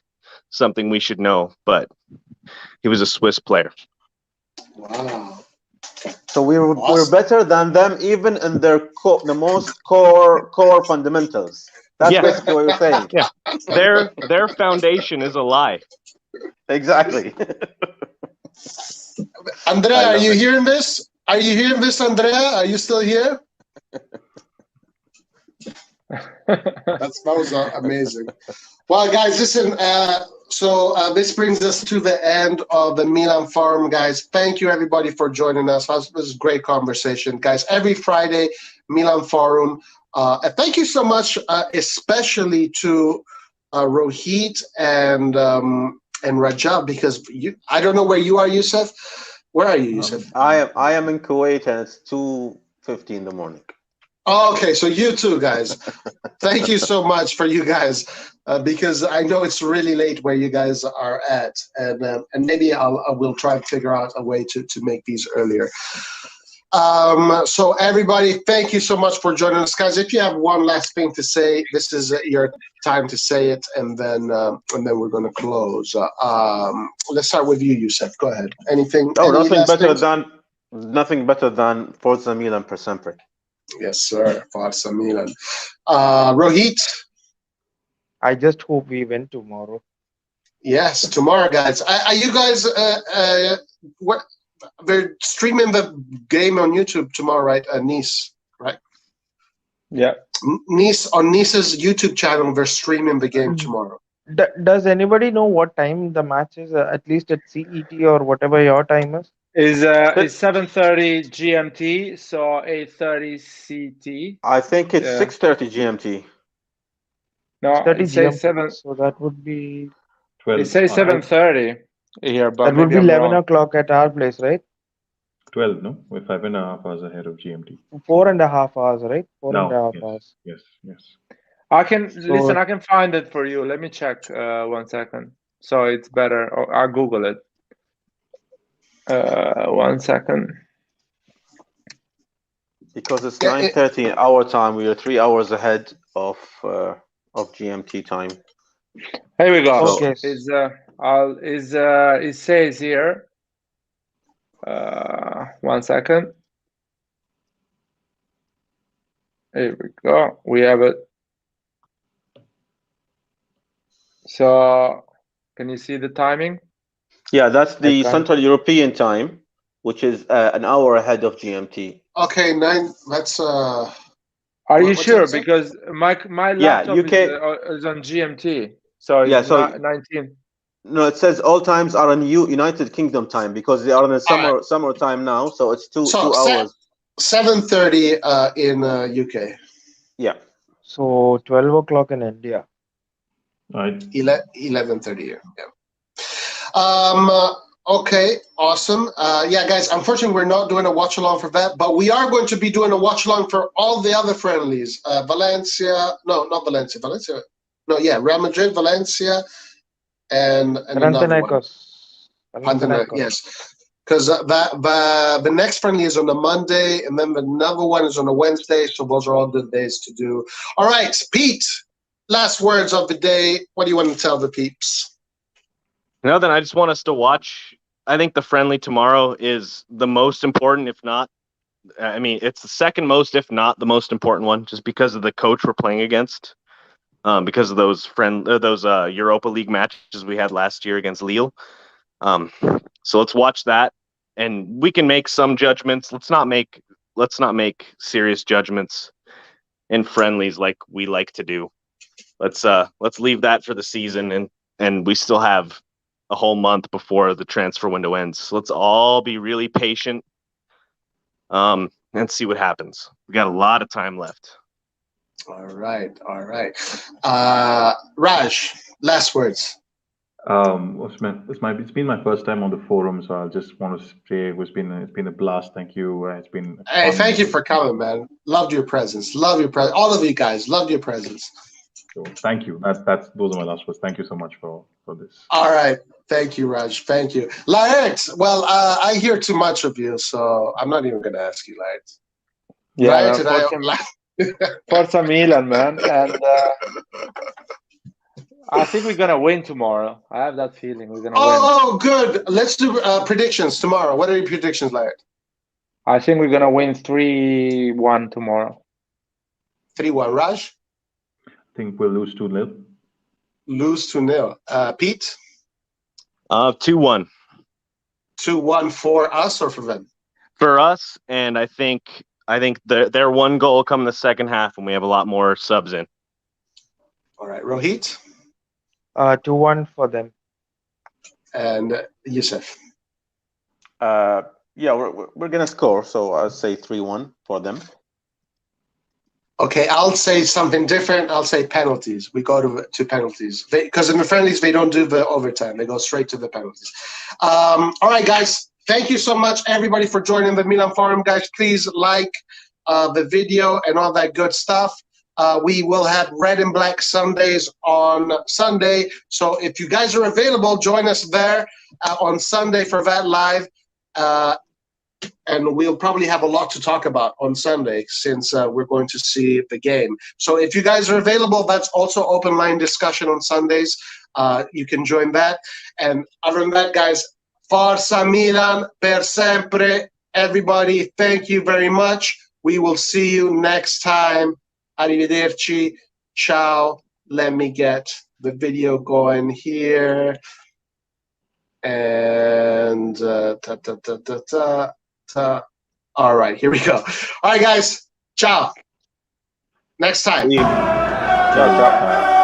something we should know, but he was a Swiss player. Wow. So we're better than them even in their the most core fundamentals. That's basically what you're saying. Yeah. Their foundation is a lie. Exactly. Andrea, are you hearing this? Are you hearing this, Andrea? Are you still here? That was amazing. Well, guys, listen. So this brings us to the end of the Milan Forum, guys. Thank you, everybody, for joining us. This was a great conversation, guys. Every Friday, Milan Forum. And thank you so much, especially to Rohit and Rajab, because I don't know where you are, Youssef. Where are you, Youssef? I am in Kuwait, and it's 2:50 in the morning. Oh, okay, so you too, guys. Thank you so much for you guys, because I know it's really late where you guys are at, and maybe I will try and figure out a way to make these earlier. So everybody, thank you so much for joining us, guys. If you have one last thing to say, this is your time to say it, and then we're going to close. Let's start with you, Youssef. Go ahead. Anything? Oh, nothing better than Forza Milan per sempre. Yes, sir. Forza Milan. Rohit? I just hope we win tomorrow. Yes, tomorrow, guys. Are you guys what? They're streaming the game on YouTube tomorrow, right? Nice, right? Yeah. Nice, on Nice's YouTube channel, they're streaming the game tomorrow. Does anybody know what time the match is? At least at CET or whatever your time is. Is 7:30 GMT, so 8:30 CT. I think it's 6:30 GMT. No, it says GMT, 7. So that would be 12. It says 7:30 here, but that would be I'm 11 wrong. o'clock at our place, right? 12, no? We're 5.5 hours ahead of GMT. 4.5 hours, right? 4.5 hours. Yes. I can listen. I can find it for you. Let me check 1 second. So it's better. I'll Google it. 1 second. Because it's 9:30 our time, we are 3 hours ahead of GMT time. Here we go. Okay. It says here. 1 second. Here we go. We have it. So, can you see the timing? Yeah, that's the Central European time, which is an hour ahead of GMT. Okay, 9. That's Are you sure? Because my laptop UK is on GMT, so it's not 19. No, it says all times are in United Kingdom time because they are in the summer time now, so it's two hours. 7:30 in UK. Yeah. So 12 o'clock in India. 11:30 here. Yeah. Okay, awesome. Yeah, guys, unfortunately, we're not doing a watch along for that, but we are going to be doing a watch along for all the other friendlies. Valencia, no, not Valencia. Valencia, no, yeah, Real Madrid, Valencia, and another one. Panathinaikos, yes. Because the next friendly is on a Monday, and then another one is on a Wednesday, so those are all good days to do. All right, Pete, last words of the day. What do you want to tell the peeps? No, then I just want us to watch. I think the friendly tomorrow is the most important, if not, I mean, it's the second most, if not the most important one, just because of the coach we're playing against, because of those Europa League matches we had last year against Lille. So let's watch that, and we can make some judgments. Let's not make serious judgments in friendlies like we like to do. let's leave that for the season, and we still have a whole month before the transfer window ends. So let's all be really patient, and see what happens. We got a lot of time left. All right. Raj, last words. It's been my first time on the forum, so I just want to say it's been a blast. Thank you. It's been Hey, fun. thank you for coming, man. Loved your presence. All of you guys loved your presence. So thank you. Those are my last words. Thank you so much for this. All right. Thank you, Raj. Thank you. Laert, well, I hear too much of you, so I'm not even going to ask you, Laert. Yeah, Forza Milan, man. And I think we're going to win tomorrow. I have that feeling we're going to win. Oh, good. Let's do predictions tomorrow. What are your predictions, Laert? I think we're going to win 3-1 tomorrow. 3-1. Raj? I think we'll lose 2-0. Lose 2-0. Pete? 2-1. 2-1 for us or for them? For us, and I think their one goal will come in the second half, and we have a lot more subs in. All right, Rohit? 2-1 for them. And Yusuf? Yeah, we're gonna score, so I'll say 3-1 for them. Okay, I'll say something different. I'll say penalties. We go to penalties. Because in the friendlies, they don't do the overtime. They go straight to the penalties. All right, guys. Thank you so much, everybody, for joining the Milan Forum. Guys, please like the video and all that good stuff. We will have Red and Black Sundays on Sunday. So if you guys are available, join us there on Sunday for that live. And we'll probably have a lot to talk about on Sunday since we're going to see the game. So if you guys are available, that's also open line discussion on Sundays. You can join that. And other than that, guys, Forza Milan per sempre. Everybody, thank you very much. We will see you next time. Arrivederci. Ciao. Let me get the video going here. And all right, here we go. All right, guys. Ciao. Next time. Ciao, ciao.